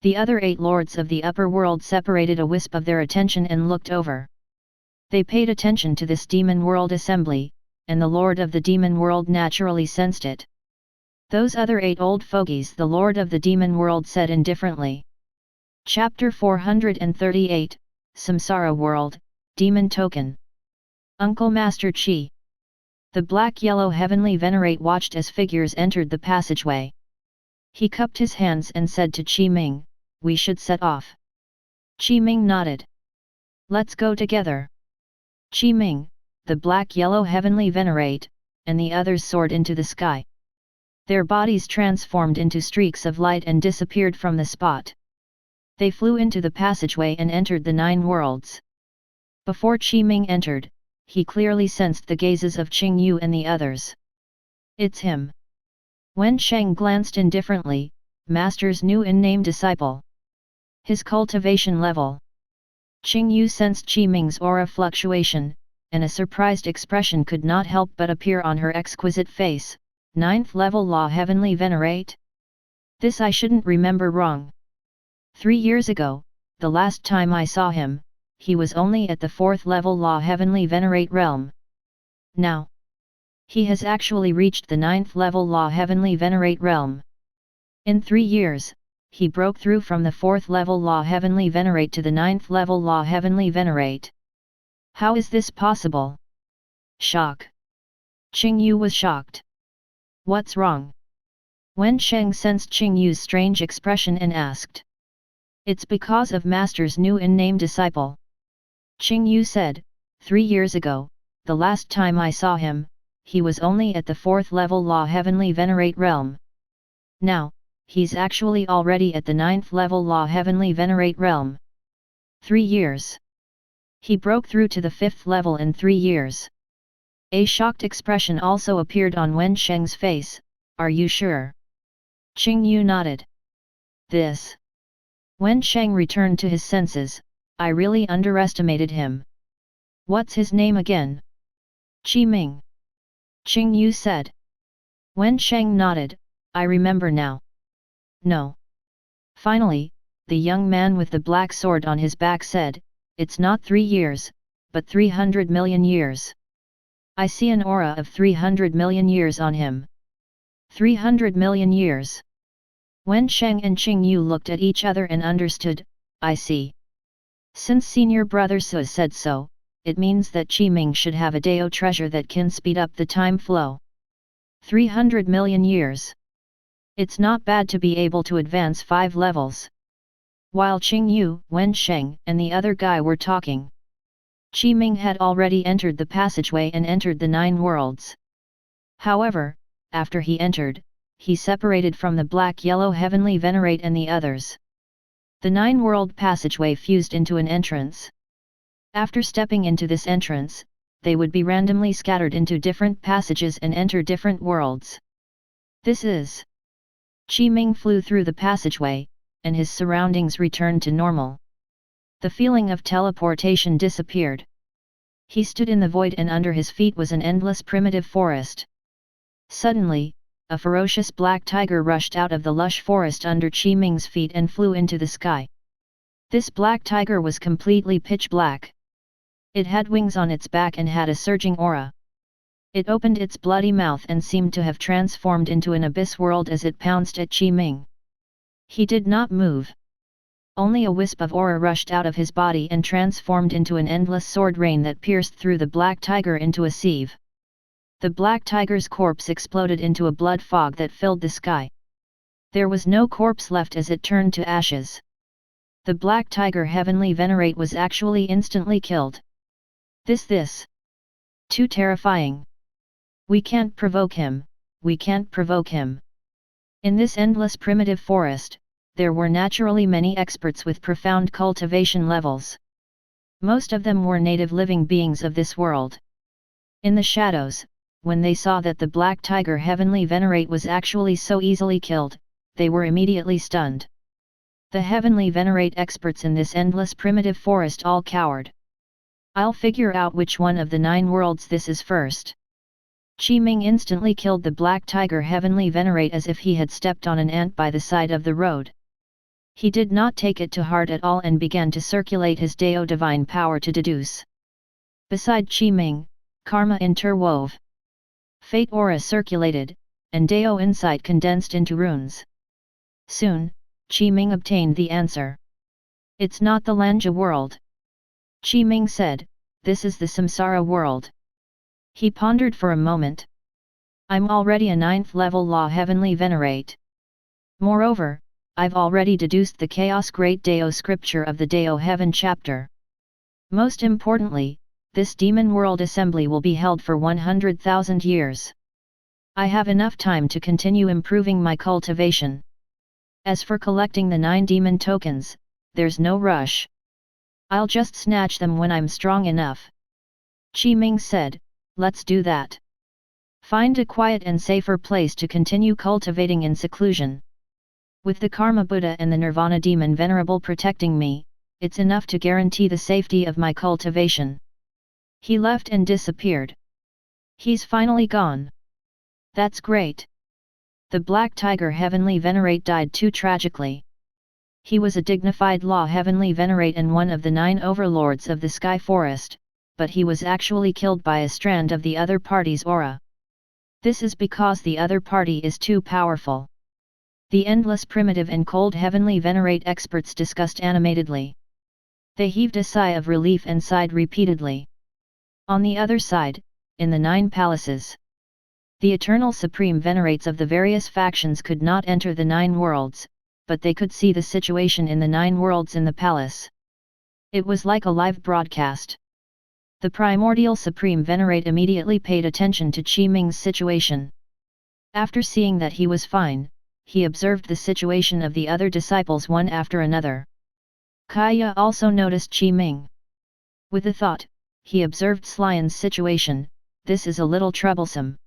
The other 8 lords of the upper world separated a wisp of their attention and looked over. They paid attention to this Demon World Assembly, and the Lord of the Demon World naturally sensed it. Those other 8 old fogies, the Lord of the Demon World said indifferently. Chapter 438, Samsara World, Demon Token. Uncle Master Chi. The black-yellow heavenly venerate watched as figures entered the passageway. He cupped his hands and said to Qi Ming, "We should set off." Qi Ming nodded. "Let's go together." Qi Ming, the black-yellow heavenly venerate, and the others soared into the sky. Their bodies transformed into streaks of light and disappeared from the spot. They flew into the passageway and entered the 9 worlds. Before Qi Ming entered, he clearly sensed the gazes of Qingyu and the others. "It's him." Wen Sheng glanced indifferently, Master's new in-name disciple. His cultivation level. Qingyu sensed Qi Ming's aura fluctuation, and a surprised expression could not help but appear on her exquisite face. 9th level law heavenly venerate? This I shouldn't remember wrong. 3 years ago, the last time I saw him, he was only at the 4th level law heavenly venerate realm. Now, he has actually reached the 9th level law heavenly venerate realm. In 3 years, he broke through from the 4th level law heavenly venerate to the 9th level law heavenly venerate. How is this possible? Shock. Qingyu was shocked. What's wrong? Wen Sheng sensed Qingyu's strange expression and asked. It's because of Master's new in-name disciple. Qingyu said, 3 years ago, the last time I saw him, he was only at the 4th level law heavenly venerate realm. Now, he's actually already at the 9th level law heavenly venerate realm. 3 years. He broke through to the 5th level in 3 years. A shocked expression also appeared on Wen Sheng's face. Are you sure? Qingyu nodded. This. Wen Sheng returned to his senses. I really underestimated him. What's his name again? Qi Ming. Qing Yu said. Wen Sheng nodded, I remember now. No. Finally, the young man with the black sword on his back said, it's not 3 years, but 300 million years. I see an aura of 300 million years on him. 300 million years. Wen Sheng and Qing Yu looked at each other and understood, I see. Since senior brother Su said so, it means that Qi Ming should have a Dao treasure that can speed up the time flow. 300 million years. It's not bad to be able to advance 5 levels. While Qing Yu, Wen Sheng, and the other guy were talking, Qi Ming had already entered the passageway and entered the 9 worlds. However, after he entered, he separated from the black-yellow heavenly Venerate and the others. The 9-world passageway fused into an entrance. After stepping into this entrance, they would be randomly scattered into different passages and enter different worlds. This is. Qi Ming flew through the passageway, and his surroundings returned to normal. The feeling of teleportation disappeared. He stood in the void and under his feet was an endless primitive forest. Suddenly, a ferocious black tiger rushed out of the lush forest under Qi Ming's feet and flew into the sky. This black tiger was completely pitch black. It had wings on its back and had a surging aura. It opened its bloody mouth and seemed to have transformed into an abyss world as it pounced at Qi Ming. He did not move. Only a wisp of aura rushed out of his body and transformed into an endless sword rain that pierced through the black tiger into a sieve. The black tiger's corpse exploded into a blood fog that filled the sky. There was no corpse left as it turned to ashes. The black tiger heavenly Venerate was actually instantly killed. This. Too terrifying. We can't provoke him, we can't provoke him. In this endless primitive forest, there were naturally many experts with profound cultivation levels. Most of them were native living beings of this world. In the shadows, when they saw that the black tiger heavenly Venerate was actually so easily killed, they were immediately stunned. The heavenly Venerate experts in this endless primitive forest all cowered. I'll figure out which one of the 9 worlds this is first. Qi Ming instantly killed the black tiger heavenly Venerate as if he had stepped on an ant by the side of the road. He did not take it to heart at all and began to circulate his Dao divine power to deduce. Beside Qi Ming, karma interwove. Fate aura circulated, and Dao insight condensed into runes. Soon, Qi Ming obtained the answer. It's not the Lanja world. Qi Ming said, this is the Samsara world. He pondered for a moment. I'm already a 9th level law heavenly Venerate. Moreover, I've already deduced the Chaos Great Dao scripture of the Dao Heaven chapter. Most importantly, this demon world assembly will be held for 100,000 years. I have enough time to continue improving my cultivation. As for collecting the 9 demon tokens, there's no rush. I'll just snatch them when I'm strong enough. Qi Ming said, let's do that. Find a quiet and safer place to continue cultivating in seclusion. With the Karma Buddha and the Nirvana Demon Venerable protecting me, it's enough to guarantee the safety of my cultivation. He left and disappeared. He's finally gone. That's great. The Black Tiger Heavenly Venerate died too tragically. He was a dignified law Heavenly Venerate and one of the 9 overlords of the Sky Forest, but he was actually killed by a strand of the other party's aura. This is because the other party is too powerful. The endless primitive and cold Heavenly Venerate experts discussed animatedly. They heaved a sigh of relief and sighed repeatedly. On the other side, in the 9 palaces, the eternal supreme venerates of the various factions could not enter the 9 worlds, but they could see the situation in the 9 worlds in the palace. It was like a live broadcast. The primordial supreme venerate immediately paid attention to Qi Ming's situation. After seeing that he was fine, he observed the situation of the other disciples one after another. Kaya also noticed Qi Ming. With a thought, he observed Slyan's situation. This is a little troublesome.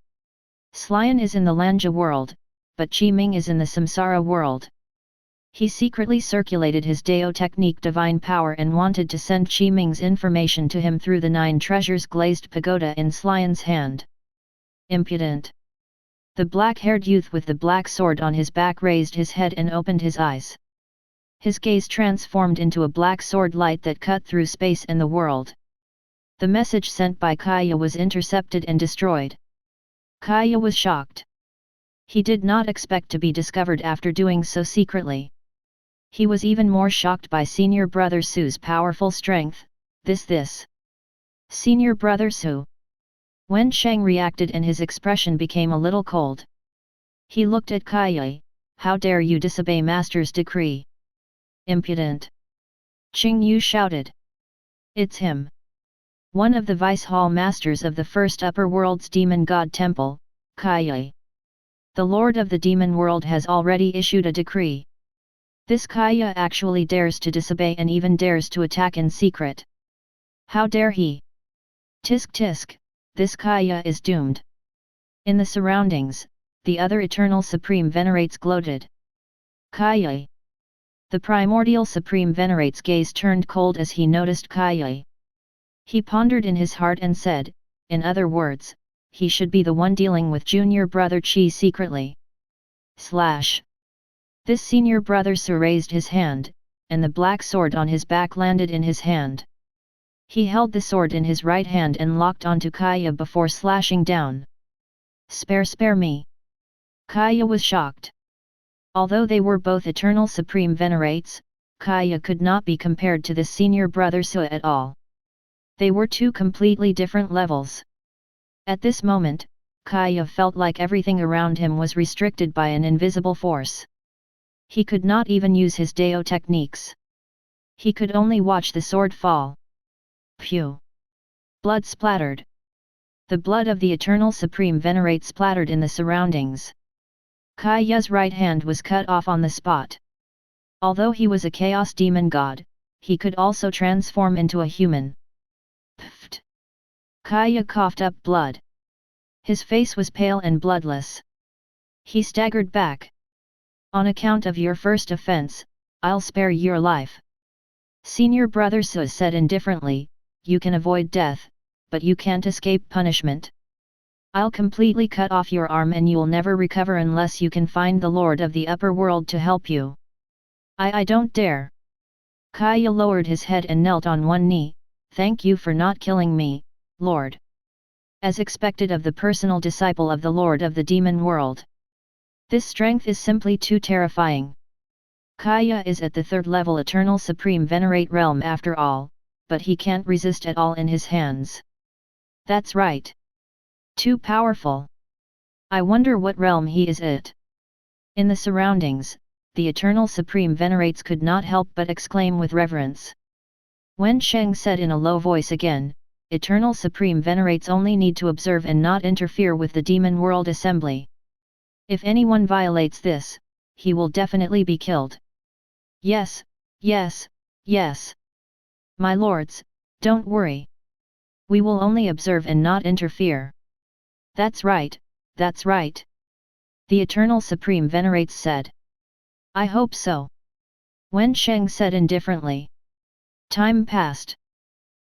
Slyan is in the Lanja world, but Qi Ming is in the Samsara world. He secretly circulated his Dao technique divine power and wanted to send Qi Ming's information to him through the 9 treasures glazed pagoda in Slyan's hand. Impudent! The black-haired youth with the black sword on his back raised his head and opened his eyes. His gaze transformed into a black sword light that cut through space and the world. The message sent by Kaya was intercepted and destroyed. Kaya was shocked. He did not expect to be discovered after doing so secretly. He was even more shocked by Senior Brother Su's powerful strength. This. Senior Brother Su. Wen Sheng reacted and his expression became a little cold. He looked at Kaya. How dare you disobey Master's decree? Impudent! Qing Yu shouted. It's him. One of the Vice Hall Masters of the First Upper World's Demon God Temple, Kaya. The Lord of the Demon World has already issued a decree. This Kaya actually dares to disobey and even dares to attack in secret. How dare he? Tisk tisk, this Kaya is doomed. In the surroundings, the other Eternal Supreme Venerates gloated. Kaya. The Primordial Supreme Venerate's gaze turned cold as he noticed Kaya. He pondered in his heart and said, in other words, he should be the one dealing with Junior Brother Chi secretly. This Senior Brother Su raised his hand, and the black sword on his back landed in his hand. He held the sword in his right hand and locked onto Kaya before slashing down. Spare me! Kaya was shocked. Although they were both Eternal Supreme Venerates, Kaya could not be compared to the Senior Brother Su at all. They were two completely different levels. At this moment, Kaya felt like everything around him was restricted by an invisible force. He could not even use his Dao techniques. He could only watch the sword fall. Phew! Blood splattered. The blood of the Eternal Supreme Venerate splattered in the surroundings. Kaya's right hand was cut off on the spot. Although he was a Chaos Demon God, he could also transform into a human. Pfft! Kaya coughed up blood. His face was pale and bloodless. He staggered back. On account of your first offense, I'll spare your life. Senior Brother Su said indifferently, you can avoid death, but you can't escape punishment. I'll completely cut off your arm and you'll never recover unless you can find the Lord of the Upper World to help you. I don't dare. Kaya lowered his head and knelt on one knee. Thank you for not killing me, Lord. As expected of the personal disciple of the Lord of the Demon World. This strength is simply too terrifying. Kaya is at the third level Eternal Supreme Venerate realm after all, but he can't resist at all in his hands. That's right. Too powerful. I wonder what realm he is at. In the surroundings, the Eternal Supreme Venerates could not help but exclaim with reverence. Wen Sheng said in a low voice again, Eternal Supreme Venerates only need to observe and not interfere with the Demon World Assembly. If anyone violates this, he will definitely be killed. Yes. My lords, don't worry. We will only observe and not interfere. That's right. The Eternal Supreme Venerates said. I hope so. Wen Sheng said indifferently. Time passed.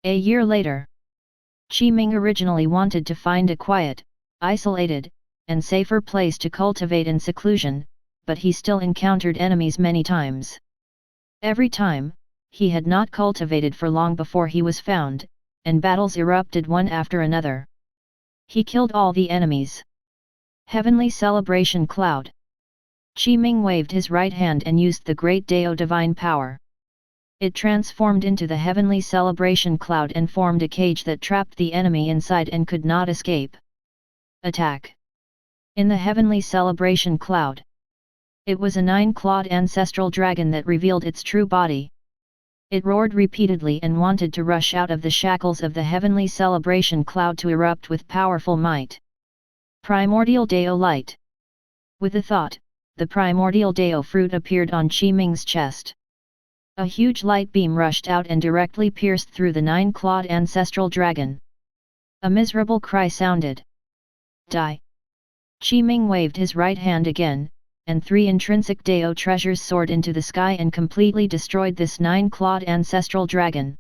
A year later. Qi Ming originally wanted to find a quiet, isolated, and safer place to cultivate in seclusion, but he still encountered enemies many times. Every time, he had not cultivated for long before he was found, and battles erupted one after another. He killed all the enemies. Heavenly Celebration Cloud. Qi Ming waved his right hand and used the Great Dao Divine Power. It transformed into the Heavenly Celebration Cloud and formed a cage that trapped the enemy inside and could not escape. Attack! In the Heavenly Celebration Cloud. It was a 9-clawed ancestral dragon that revealed its true body. It roared repeatedly and wanted to rush out of the shackles of the Heavenly Celebration Cloud to erupt with powerful might. Primordial Dao Light. With a thought, the Primordial Dao fruit appeared on Qi Ming's chest. A huge light beam rushed out and directly pierced through the 9-clawed ancestral dragon. A miserable cry sounded. Die! Qi Ming waved his right hand again, and 3 intrinsic Dao treasures soared into the sky and completely destroyed this 9-clawed ancestral dragon.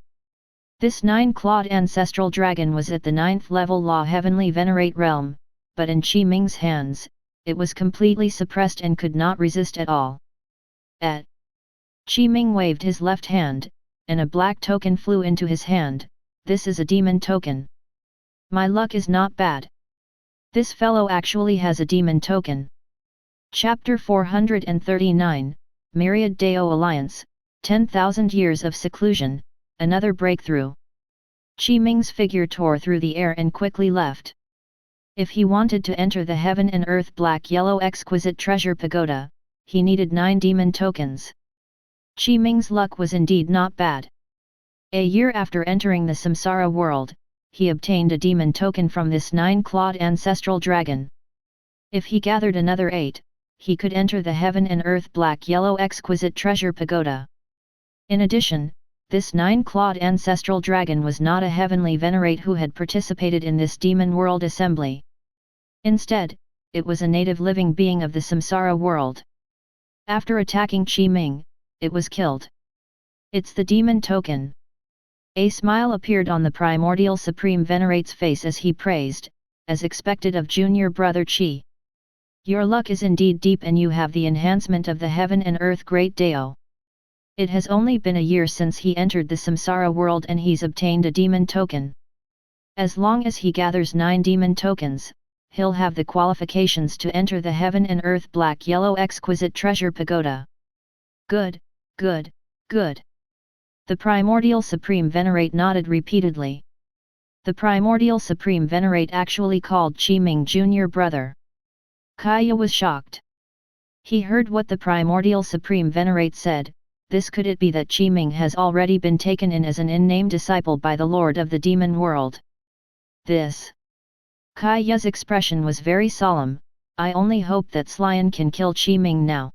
This 9-clawed ancestral dragon was at the 9th level Law Heavenly Venerate realm, but in Qi Ming's hands, it was completely suppressed and could not resist at all. Qi Ming waved his left hand, and a black token flew into his hand. This is a demon token. My luck is not bad. This fellow actually has a demon token. Chapter 439, Myriad Dao Alliance, 10,000 Years of Seclusion, another breakthrough. Qi Ming's figure tore through the air and quickly left. If he wanted to enter the Heaven and Earth Black-Yellow Exquisite Treasure Pagoda, he needed 9 demon tokens. Qi Ming's luck was indeed not bad. A year after entering the Samsara world, he obtained a demon token from this 9-clawed ancestral dragon. If he gathered another 8, he could enter the Heaven and Earth Black-Yellow Exquisite Treasure Pagoda. In addition, this 9-clawed ancestral dragon was not a heavenly Venerate who had participated in this demon world assembly. Instead, it was a native living being of the Samsara world. After attacking Qi Ming, it was killed. It's the demon token. A smile appeared on the Primordial Supreme Venerate's face as he praised, as expected of junior brother Qi. Your luck is indeed deep and you have the enhancement of the Heaven and Earth Great Dao. It has only been a year since he entered the Samsara world and he's obtained a demon token. As long as he gathers 9 demon tokens, he'll have the qualifications to enter the Heaven and Earth Black-Yellow Exquisite Treasure Pagoda. Good, good, good. The Primordial Supreme Venerate nodded repeatedly. The Primordial Supreme Venerate actually called Qi Ming junior brother. Kaya was shocked. He heard what the Primordial Supreme Venerate said. This could it be that Qi Ming has already been taken in as an in-name disciple by the Lord of the Demon World? This. Kaya's expression was very solemn. I only hope that Slyan can kill Qi Ming now.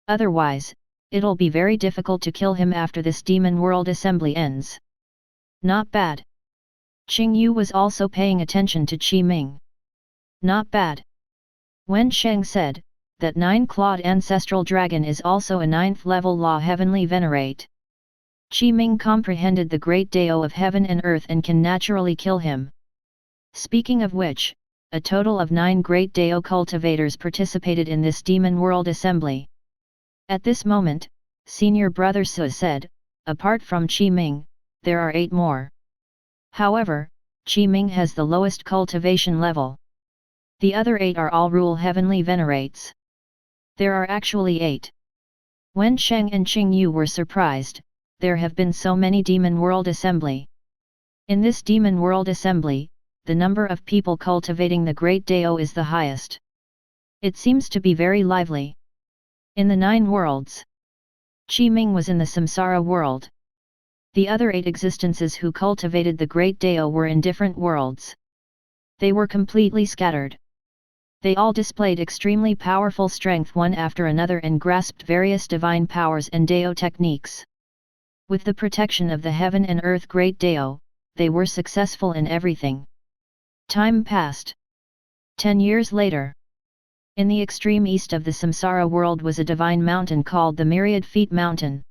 Otherwise, it'll be very difficult to kill him after this Demon World assembly ends. Not bad. Qing Yu was also paying attention to Qi Ming. Not bad. Wen Sheng said, that 9-clawed ancestral dragon is also a 9th level law heavenly venerate. Qi Ming comprehended the great Dao of heaven and earth and can naturally kill him. Speaking of which, a total of 9 great Dao cultivators participated in this Demon World assembly. At this moment, senior brother Su said, apart from Qi Ming, there are 8 more. However, Qi Ming has the lowest cultivation level. The other 8 are all rule heavenly venerates. There are actually 8. Wen Sheng and Qing Yu were surprised, there have been so many Demon World Assembly. In this Demon World Assembly, the number of people cultivating the Great Dao is the highest. It seems to be very lively. In the 9 worlds, Qi Ming was in the Samsara world. The other 8 existences who cultivated the Great Dao were in different worlds. They were completely scattered. They all displayed extremely powerful strength one after another and grasped various divine powers and Dao techniques. With the protection of the Heaven and Earth Great Dao, they were successful in everything. Time passed. 10 years later. In the extreme east of the Samsara world was a divine mountain called the Myriad Feet Mountain.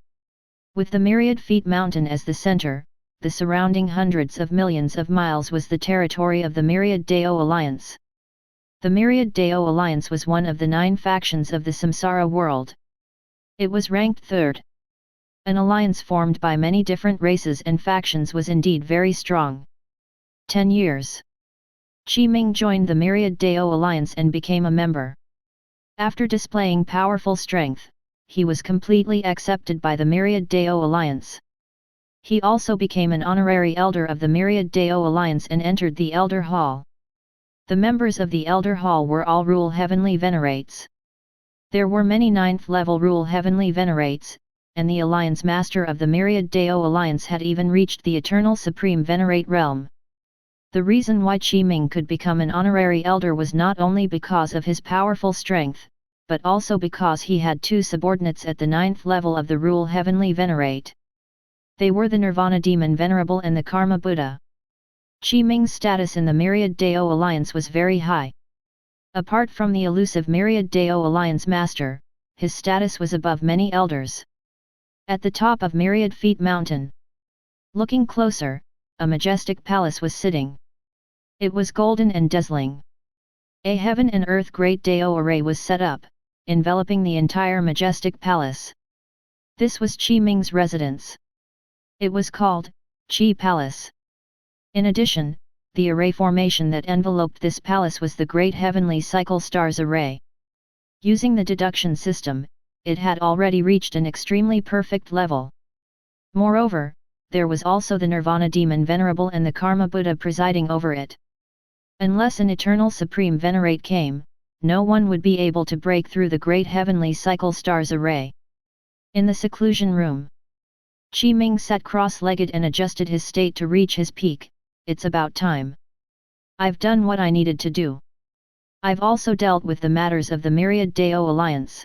With the Myriad Feet Mountain as the center, the surrounding hundreds of millions of miles was the territory of the Myriad Dao Alliance. The Myriad Dao Alliance was one of the 9 factions of the Samsara world. It was ranked 3rd. An alliance formed by many different races and factions was indeed very strong. 10 years. Qi Ming joined the Myriad Dao Alliance and became a member. After displaying powerful strength, he was completely accepted by the Myriad Dao Alliance. He also became an honorary elder of the Myriad Dao Alliance and entered the Elder Hall. The members of the Elder Hall were all Rule Heavenly Venerates. There were many 9th level Rule Heavenly Venerates, and the Alliance Master of the Myriad Dao Alliance had even reached the Eternal Supreme Venerate realm. The reason why Qi Ming could become an honorary elder was not only because of his powerful strength, but also because he had 2 subordinates at the 9th level of the Rule Heavenly Venerate. They were the Nirvana Demon Venerable and the Karma Buddha. Qi Ming's status in the Myriad Dao Alliance was very high. Apart from the elusive Myriad Dao Alliance Master, his status was above many elders. At the top of Myriad Feet Mountain, looking closer, a majestic palace was sitting. It was golden and dazzling. A heaven and earth great Dao array was set up, enveloping the entire majestic palace. This was Qi Ming's residence. It was called Qi Palace. In addition, the array formation that enveloped this palace was the Great Heavenly Cycle Stars Array. Using the deduction system, it had already reached an extremely perfect level. Moreover, there was also the Nirvana Demon Venerable and the Karma Buddha presiding over it. Unless an eternal Supreme Venerate came, no one would be able to break through the Great Heavenly Cycle Stars Array. In the seclusion room, Qi Ming sat cross-legged and adjusted his state to reach his peak. It's about time. I've done what I needed to do. I've also dealt with the matters of the Myriad Dao Alliance.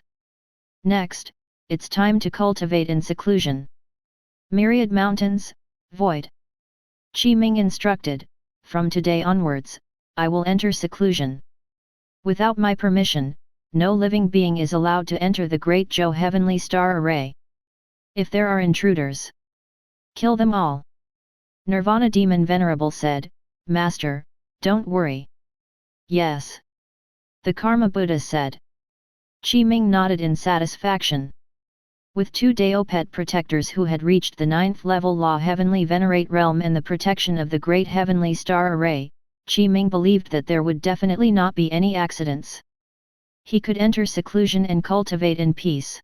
Next, it's time to cultivate in seclusion. Myriad Mountains, Void. Qi Ming instructed, from today onwards, I will enter seclusion. Without my permission, no living being is allowed to enter the Great Zhou Heavenly Star Array. If there are intruders, kill them all. Nirvana Demon Venerable said, Master, don't worry. Yes. The Karma Buddha said. Qi Ming nodded in satisfaction. With two Daopet protectors who had reached the 9th level Law Heavenly Venerate realm and the protection of the Great Heavenly Star Array, Qi Ming believed that there would definitely not be any accidents. He could enter seclusion and cultivate in peace.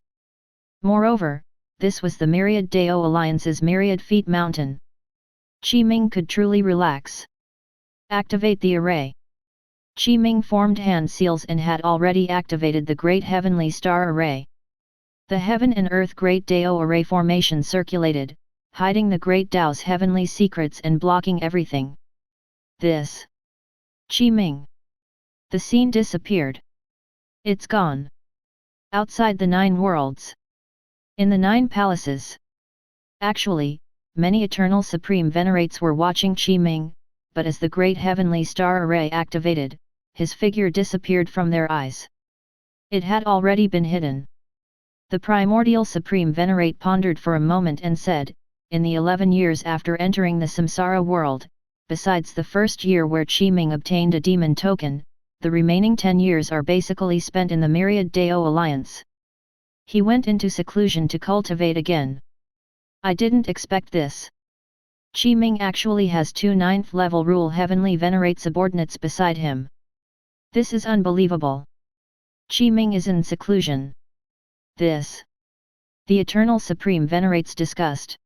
Moreover, this was the Myriad Dao Alliance's Myriad Feet Mountain. Qi Ming could truly relax. Activate the array. Qi Ming formed hand seals and had already activated the Great Heavenly Star Array. The Heaven and Earth Great Dao Array formation circulated, hiding the Great Dao's heavenly secrets and blocking everything. This. Qi Ming. The scene disappeared. It's gone. Outside the 9 worlds. In the 9 palaces. Actually, many eternal supreme venerates were watching Qi Ming, but as the Great Heavenly Star Array activated, his figure disappeared from their eyes. It had already been hidden. The Primordial Supreme Venerate pondered for a moment and said, in the 11 years after entering the Samsara world, besides the first year where Qi Ming obtained a demon token, the remaining 10 years are basically spent in the Myriad Dao Alliance. He went into seclusion to cultivate again. I didn't expect this. Qi Ming actually has 2 9th level Rule Heavenly Venerate subordinates beside him. This is unbelievable. Qi Ming is in seclusion. This. The Eternal Supreme Venerates discussed.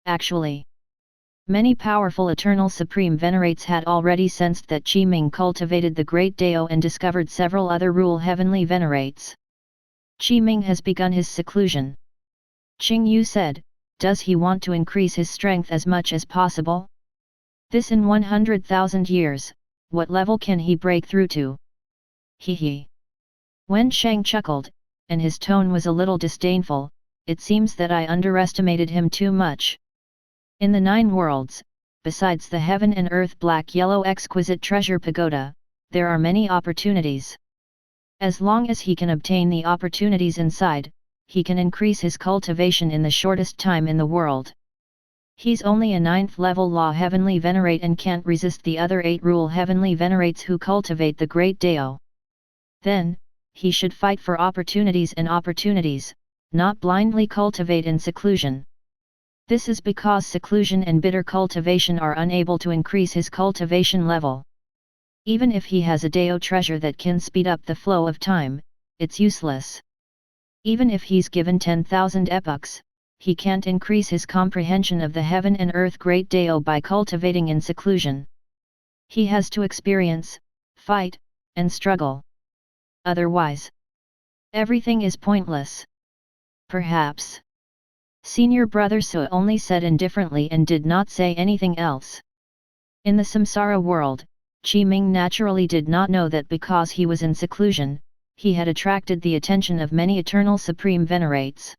Actually, many powerful Eternal Supreme Venerates had already sensed that Qi Ming cultivated the Great Dao and discovered several other Rule Heavenly Venerates. Qi Ming has begun his seclusion. Qing Yu said, does he want to increase his strength as much as possible? This in 100,000 years, what level can he break through to? He. Wen Shang chuckled, and his tone was a little disdainful, it seems that I underestimated him too much. In the 9 worlds, besides the Heaven and Earth Black-Yellow Exquisite Treasure Pagoda, there are many opportunities. As long as he can obtain the opportunities inside, he can increase his cultivation in the shortest time in the world. He's only a 9th level Law Heavenly Venerate and can't resist the other 8 Rule Heavenly Venerates who cultivate the Great Dao. Then, he should fight for opportunities and opportunities, not blindly cultivate in seclusion. This is because seclusion and bitter cultivation are unable to increase his cultivation level. Even if he has a Dao treasure that can speed up the flow of time, it's useless. Even if he's given 10,000 epochs, he can't increase his comprehension of the Heaven and Earth Great Dao by cultivating in seclusion. He has to experience, fight, and struggle. Otherwise, everything is pointless. Perhaps. Senior brother Su only said indifferently and did not say anything else. In the Samsara world, Qi Ming naturally did not know that because he was in seclusion, he had attracted the attention of many eternal supreme venerates.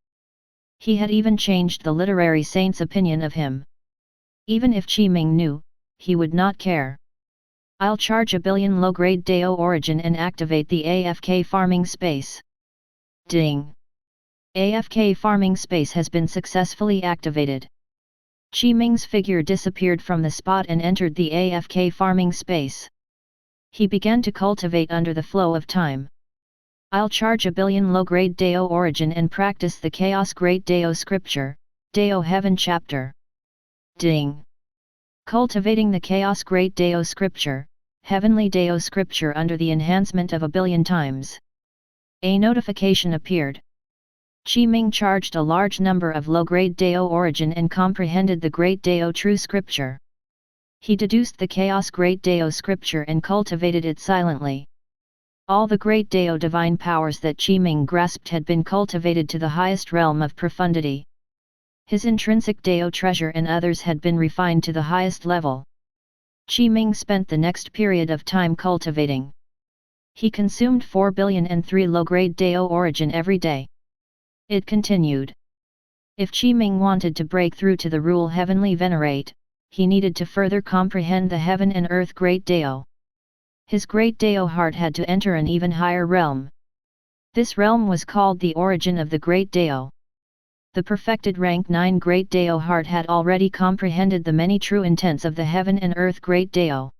He had even changed the literary saint's opinion of him. Even if Qi Ming knew, he would not care. I'll charge 1 billion low-grade Dao origin and activate the AFK farming space. Ding! AFK farming space has been successfully activated. Qi Ming's figure disappeared from the spot and entered the AFK farming space. He began to cultivate under the flow of time. I'll charge 1 billion low-grade Deo origin and practice the Chaos Great Deo scripture, Deo Heaven chapter. Ding! Cultivating the Chaos Great Deo scripture, Heavenly Deo scripture under the enhancement of 1 billion times. A notification appeared. Qi Ming charged a large number of low-grade Deo origin and comprehended the Great Deo true scripture. He deduced the Chaos Great Deo scripture and cultivated it silently. All the Great Deo divine powers that Qi Ming grasped had been cultivated to the highest realm of profundity. His intrinsic Deo treasure and others had been refined to the highest level. Qi Ming spent the next period of time cultivating. He consumed 4,003 low-grade Deo origin every day. It continued. If Qi Ming wanted to break through to the rule Heavenly Venerate, he needed to further comprehend the heaven and earth Great Deo. His Great Deo heart had to enter an even higher realm. This realm was called the origin of the Great Deo. The perfected rank 9 Great Deo heart had already comprehended the many true intents of the heaven and earth Great Deo.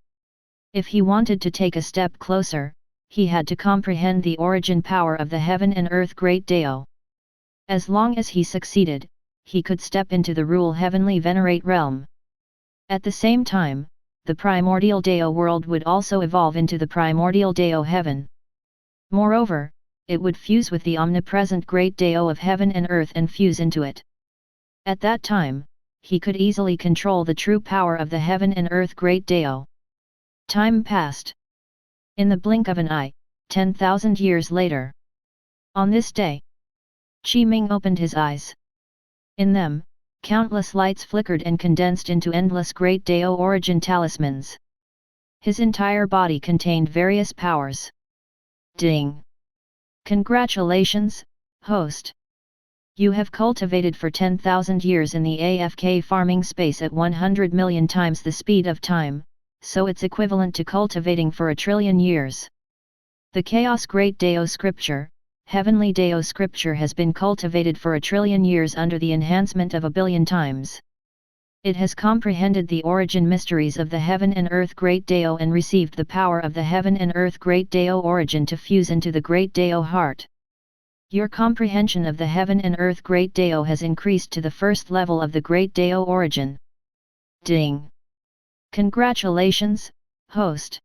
If he wanted to take a step closer, he had to comprehend the origin power of the heaven and earth Great Deo. As long as he succeeded, he could step into the rule Heavenly Venerate realm. At the same time, the Primordial Deo world would also evolve into the Primordial Deo heaven. Moreover, it would fuse with the omnipresent Great Deo of heaven and earth and fuse into it. At that time, he could easily control the true power of the heaven and earth Great Deo. Time passed. In the blink of an eye, 10,000 years later. On this day, Qi Ming opened his eyes. In them, countless lights flickered and condensed into endless Great Deo origin talismans. His entire body contained various powers. Ding! Congratulations, host! You have cultivated for 10,000 years in the AFK farming space at 100 million times the speed of time, so it's equivalent to cultivating for 1 trillion years. The Chaos Great Deo scripture, Heavenly Deo scripture has been cultivated for 1 trillion years under the enhancement of 1 billion times. It has comprehended the origin mysteries of the heaven and earth Great Deo and received the power of the heaven and earth Great Deo origin to fuse into the Great Deo heart. Your comprehension of the heaven and earth Great Deo has increased to the first level of the Great Deo origin. Ding! Congratulations, host!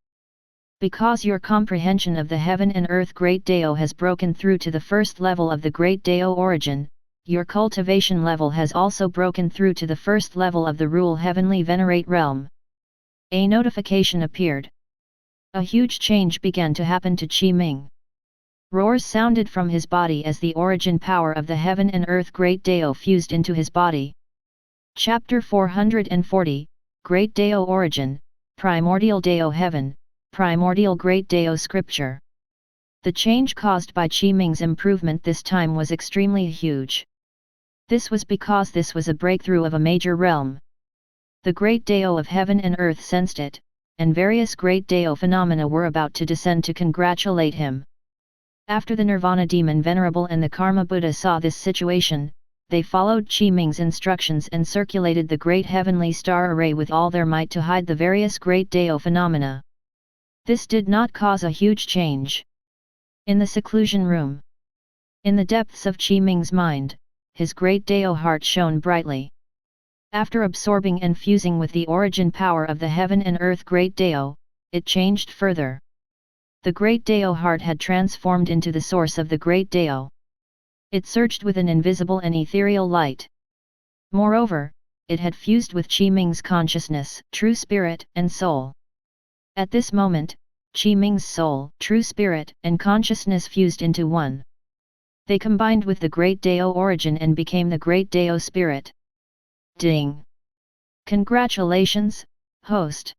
Because your comprehension of the heaven and earth Great Deo has broken through to the first level of the Great Deo origin, your cultivation level has also broken through to the first level of the rule Heavenly Venerate realm. A notification appeared. A huge change began to happen to Qi Ming. Roars sounded from his body as the origin power of the heaven and earth Great Deo fused into his body. Chapter 440, Great Deo Origin, Primordial Deo Heaven, Primordial Great Deo Scripture. The change caused by Qi Ming's improvement this time was extremely huge. This was because this was a breakthrough of a major realm. The Great Deo of heaven and earth sensed it, and various Great Deo phenomena were about to descend to congratulate him. After the Nirvana Demon Venerable and the Karma Buddha saw this situation, they followed Qi Ming's instructions and circulated the Great Heavenly Star Array with all their might to hide the various Great Deo phenomena. This did not cause a huge change. In the seclusion room, in the depths of Qi Ming's mind, his Great Deo heart shone brightly. After absorbing and fusing with the origin power of the heaven and earth Great Deo, it changed further. The Great Deo heart had transformed into the source of the Great Deo. It surged with an invisible and ethereal light. Moreover, it had fused with Qi Ming's consciousness, true spirit, and soul. At this moment, Qi Ming's soul, true spirit, and consciousness fused into one. They combined with the Great Deo origin and became the Great Deo spirit. Ding! Congratulations, host!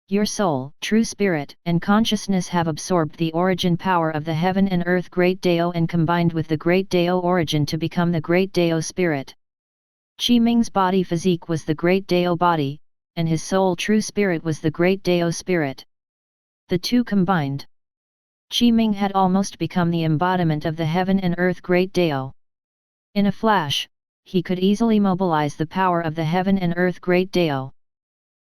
Your soul, true spirit, and consciousness have absorbed the origin power of the heaven and earth Great Deo and combined with the Great Deo origin to become the Great Deo spirit. Qi Ming's body physique was the Great Deo body, and his soul true spirit was the Great Deo spirit. The two combined. Qi Ming had almost become the embodiment of the heaven and earth Great Deo. In a flash, he could easily mobilize the power of the heaven and earth Great Deo.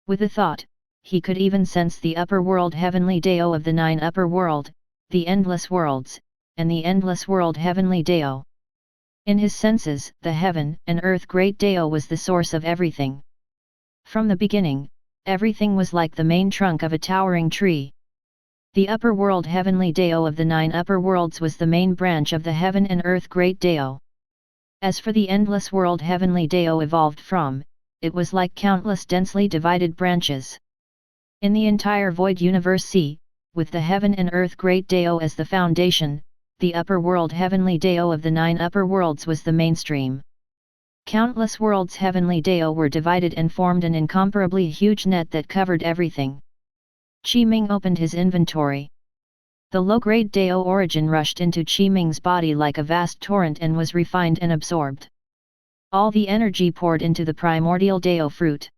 With a thought, he could even sense the upper world heavenly Dao of the 9 upper world, the endless worlds, and the endless world heavenly Dao. In his senses, the heaven and earth great Dao was the source of everything. From the beginning, everything was like the main trunk of a towering tree. The upper world heavenly Dao of the 9 upper worlds was the main branch of the heaven and earth great Dao. As for the endless world heavenly Dao evolved from, it was like countless densely divided branches. In the entire void universe see, with the heaven and earth great Dao as the foundation, the upper world heavenly Dao of the 9 upper worlds was the mainstream. Countless worlds heavenly Dao were divided and formed an incomparably huge net that covered everything. Qiming opened his inventory. The low-grade Dao origin rushed into Qiming's body like a vast torrent and was refined and absorbed. All the energy poured into the primordial Dao fruit.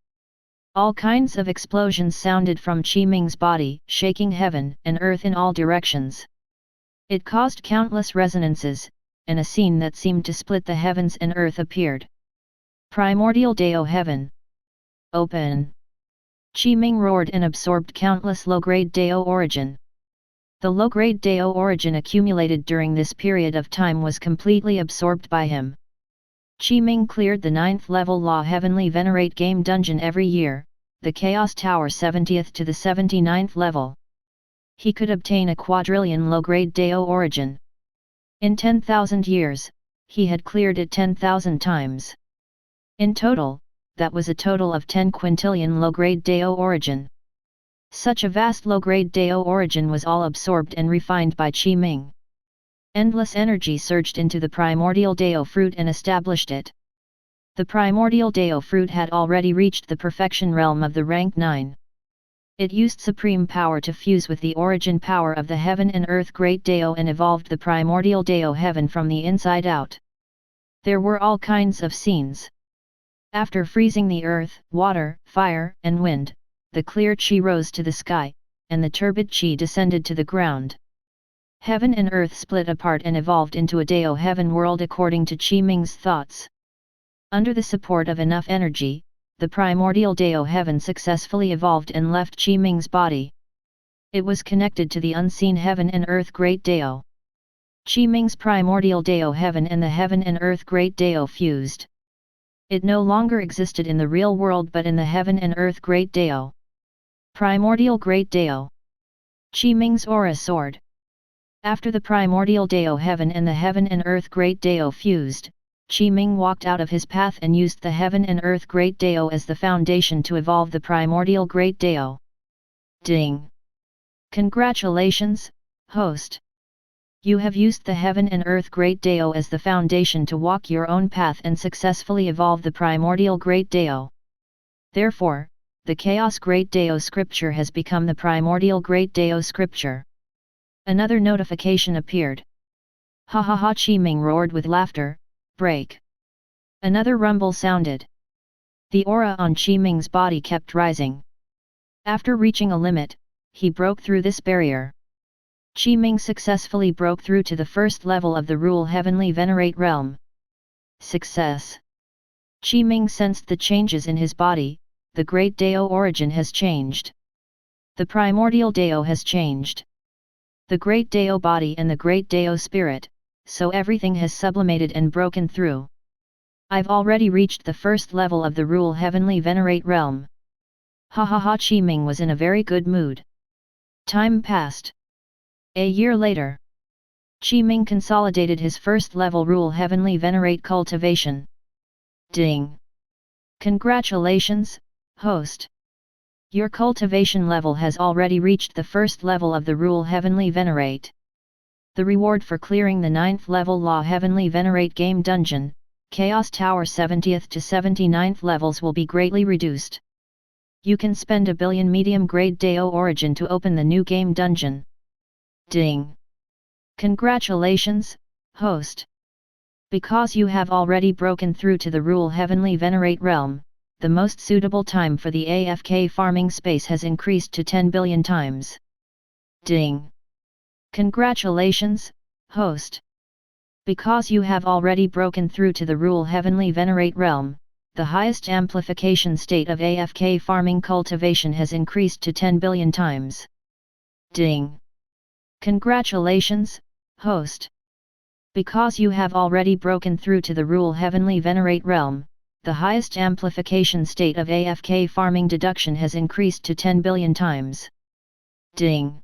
All kinds of explosions sounded from Qiming's body, shaking heaven and earth in all directions. It caused countless resonances, and a scene that seemed to split the heavens and earth appeared. Primordial Dao Heaven. Open! Qiming roared and absorbed countless low-grade Dao origin. The low-grade Dao origin accumulated during this period of time was completely absorbed by him. Qiming cleared the 9th level Law Heavenly Venerate game dungeon every year, the Chaos Tower 70th to the 79th level. He could obtain a quadrillion low-grade Dao origin. In 10,000 years, he had cleared it 10,000 times. In total, that was a total of 10 quintillion low-grade Dao origin. Such a vast low-grade Dao origin was all absorbed and refined by Qiming. Endless energy surged into the primordial Dao fruit and established it. The primordial Dao fruit had already reached the perfection realm of the rank 9. It used supreme power to fuse with the origin power of the heaven and earth great Dao and evolved the primordial Dao heaven from the inside out. There were all kinds of scenes. After freezing the earth, water, fire, and wind, the clear Qi rose to the sky, and the turbid Qi descended to the ground. Heaven and earth split apart and evolved into a Dao heaven world according to Qiming's thoughts. Under the support of enough energy, the primordial Dao heaven successfully evolved and left Qiming's body. It was connected to the unseen heaven and earth great Dao. Qiming's primordial Dao heaven and the heaven and earth great Dao fused. It no longer existed in the real world but in the heaven and earth great Dao. Primordial great Dao. Qiming's aura soared. After the primordial Dao heaven and the heaven and earth great Dao fused, Qiming walked out of his path and used the heaven and earth great Dao as the foundation to evolve the primordial great Dao. Ding! Congratulations, host! You have used the heaven and earth great Dao as the foundation to walk your own path and successfully evolve the primordial great Dao. Therefore, the Chaos Great Dao scripture has become the Primordial Great Dao scripture. Another notification appeared. Ha ha ha! Qiming roared with laughter. Break! Another rumble sounded. The aura on Qiming's body kept rising. After reaching a limit, he broke through this barrier. Qiming successfully broke through to the first level of the Rule Heavenly Venerate realm. Success! Qiming sensed the changes in his body. The Great Dao origin has changed. The Primordial Dao has changed. The Great Dao body and the Great Dao spirit, so everything has sublimated and broken through. I've already reached the first level of the Rule Heavenly Venerate realm. Ha ha ha! Qiming was in a very good mood. Time passed. A year later, Qiming consolidated his first level Rule Heavenly Venerate cultivation. Ding! Congratulations, host! Your cultivation level has already reached the first level of the Rule Heavenly Venerate. The reward for clearing the 9th level Law Heavenly Venerate game dungeon, Chaos Tower 70th to 79th levels will be greatly reduced. You can spend 1 billion medium grade Dao origin to open the new game dungeon. Ding! Congratulations, host! Because you have already broken through to the Rule Heavenly Venerate realm, the most suitable time for the AFK farming space has increased to 10 billion times. Ding! Congratulations, host! Because you have already broken through to the Rule Heavenly Venerate realm, the highest amplification state of AFK farming cultivation has increased to 10 billion times. Ding! Congratulations, host! Because you have already broken through to the rule Heavenly Venerate realm, the highest amplification state of AFK farming deduction has increased to 10 billion times. Ding!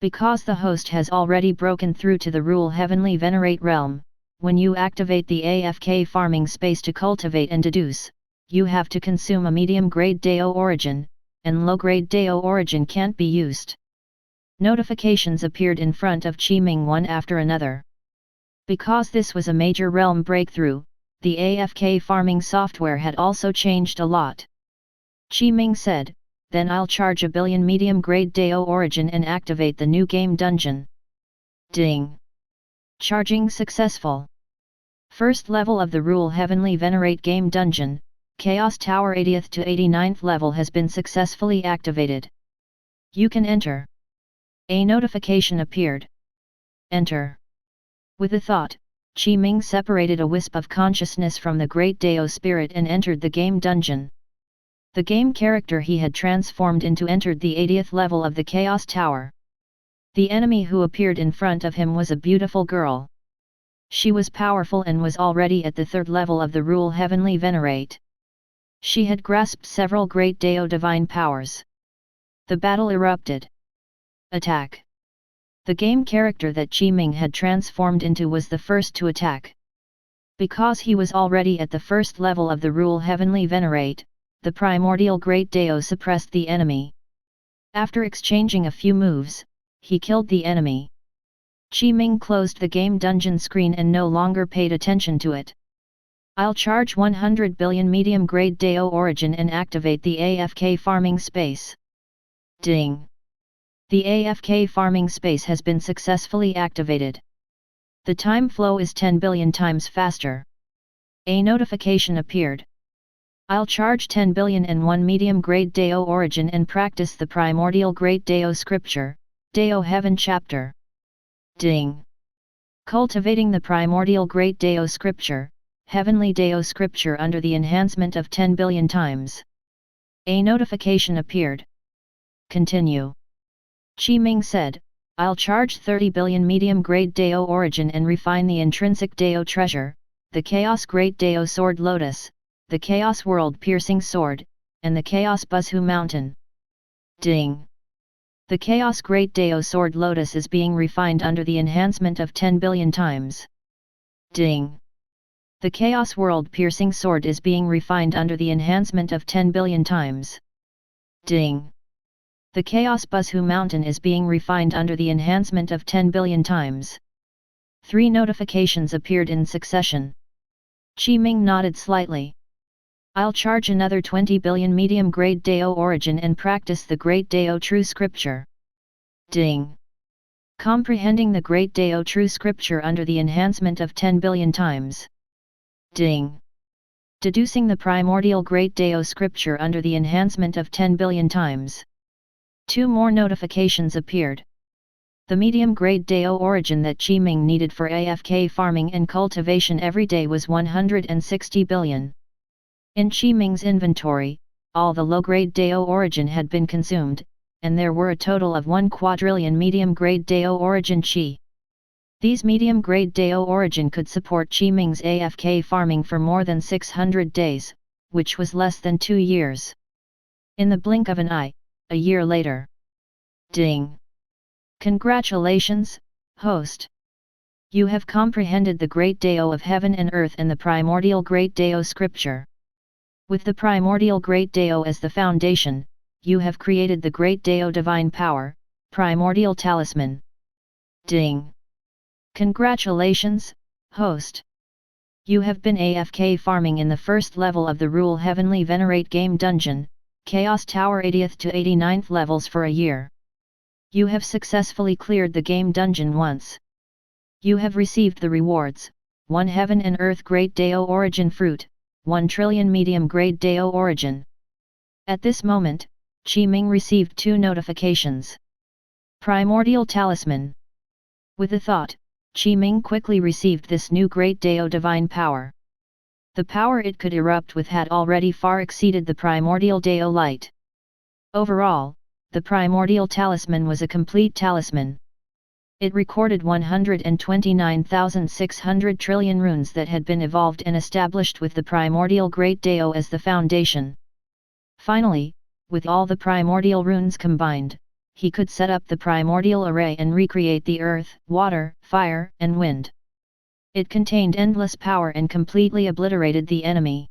Because the host has already broken through to the rule Heavenly Venerate realm, when you activate the AFK farming space to cultivate and deduce, you have to consume a medium-grade Deo origin, and low-grade Deo origin can't be used. Notifications appeared in front of Qiming one after another. Because this was a major realm breakthrough, the AFK farming software had also changed a lot. Qiming said, "Then I'll charge a billion medium-grade Deo origin and activate the new game dungeon." Ding! Charging successful. First level of the rule Heavenly Venerate game dungeon, Chaos Tower 80th to 89th level has been successfully activated. You can enter. A notification appeared. Enter. With a thought, Qiming separated a wisp of consciousness from the Great Deo Spirit and entered the game dungeon. The game character he had transformed into entered the 80th level of the Chaos Tower. The enemy who appeared in front of him was a beautiful girl. She was powerful and was already at the 3rd level of the rule Heavenly Venerate. She had grasped several great Deo divine powers. The battle erupted. Attack! The game character that Qiming had transformed into was the first to attack. Because he was already at the 1st level of the rule Heavenly Venerate, the primordial Great Deo suppressed the enemy. After exchanging a few moves, he killed the enemy. Qiming closed the game dungeon screen and no longer paid attention to it. I'll charge 100 billion medium-grade Deo origin and activate the AFK farming space. Ding! The AFK farming space has been successfully activated. The time flow is 10 billion times faster. A notification appeared. I'll charge 10 billion and 1 medium-grade Deo origin and practice the Primordial Great Deo Scripture, Deo Heaven Chapter. Ding! Cultivating the Primordial Great Deo Scripture, Heavenly Deo Scripture under the enhancement of 10 billion times. A notification appeared. Continue. Qiming said, "I'll charge 30 billion medium-grade Deo origin and refine the intrinsic Deo treasure, the Chaos Great Deo Sword Lotus, the Chaos World-piercing Sword, and the Chaos Buzhu Mountain." Ding! The Chaos Great Deo Sword Lotus is being refined under the enhancement of 10 billion times. Ding! The Chaos World-piercing Sword is being refined under the enhancement of 10 billion times. Ding! The Chaos Buzhu Mountain is being refined under the enhancement of 10 billion times. 3 notifications appeared in succession. Qiming nodded slightly. I'll charge another 20 billion medium-grade Deo origin and practice the Great Deo True Scripture. Ding! Comprehending the Great Deo True Scripture under the enhancement of 10 billion times. Ding! Deducing the Primordial Great Deo Scripture under the enhancement of 10 billion times. 2 more notifications appeared. The medium-grade Deo origin that Qiming needed for AFK farming and cultivation every day was 160 billion. In Qiming's inventory, all the low-grade Deo origin had been consumed, and there were a total of 1 quadrillion medium-grade Deo origin Qi. These medium-grade Deo origin could support Qiming's AFK farming for more than 600 days, which was less than 2 years. In the blink of an eye, a year later. Ding! Congratulations, host! You have comprehended the Great Deo of Heaven and Earth and the Primordial Great Deo Scripture. With the Primordial Great Deo as the foundation, you have created the Great Deo Divine Power, Primordial Talisman. Ding! Congratulations, host! You have been AFK farming in the 1st level of the rule Heavenly Venerate game dungeon, Chaos Tower 80th to 89th levels for a year. You have successfully cleared the game dungeon once. You have received the rewards, 1 Heaven and Earth Great Deo Origin Fruit, 1 trillion medium grade Deo Origin. At this moment, Qiming received 2 notifications. Primordial Talisman. With a thought, Qiming quickly received this new Great Deo Divine Power. The power it could erupt with had already far exceeded the primordial Deo light. Overall, the primordial talisman was a complete talisman. It recorded 129,600 trillion runes that had been evolved and established with the primordial Great Deo as the foundation. Finally, with all the primordial runes combined, he could set up the primordial array and recreate the earth, water, fire, and wind. It contained endless power and completely obliterated the enemy.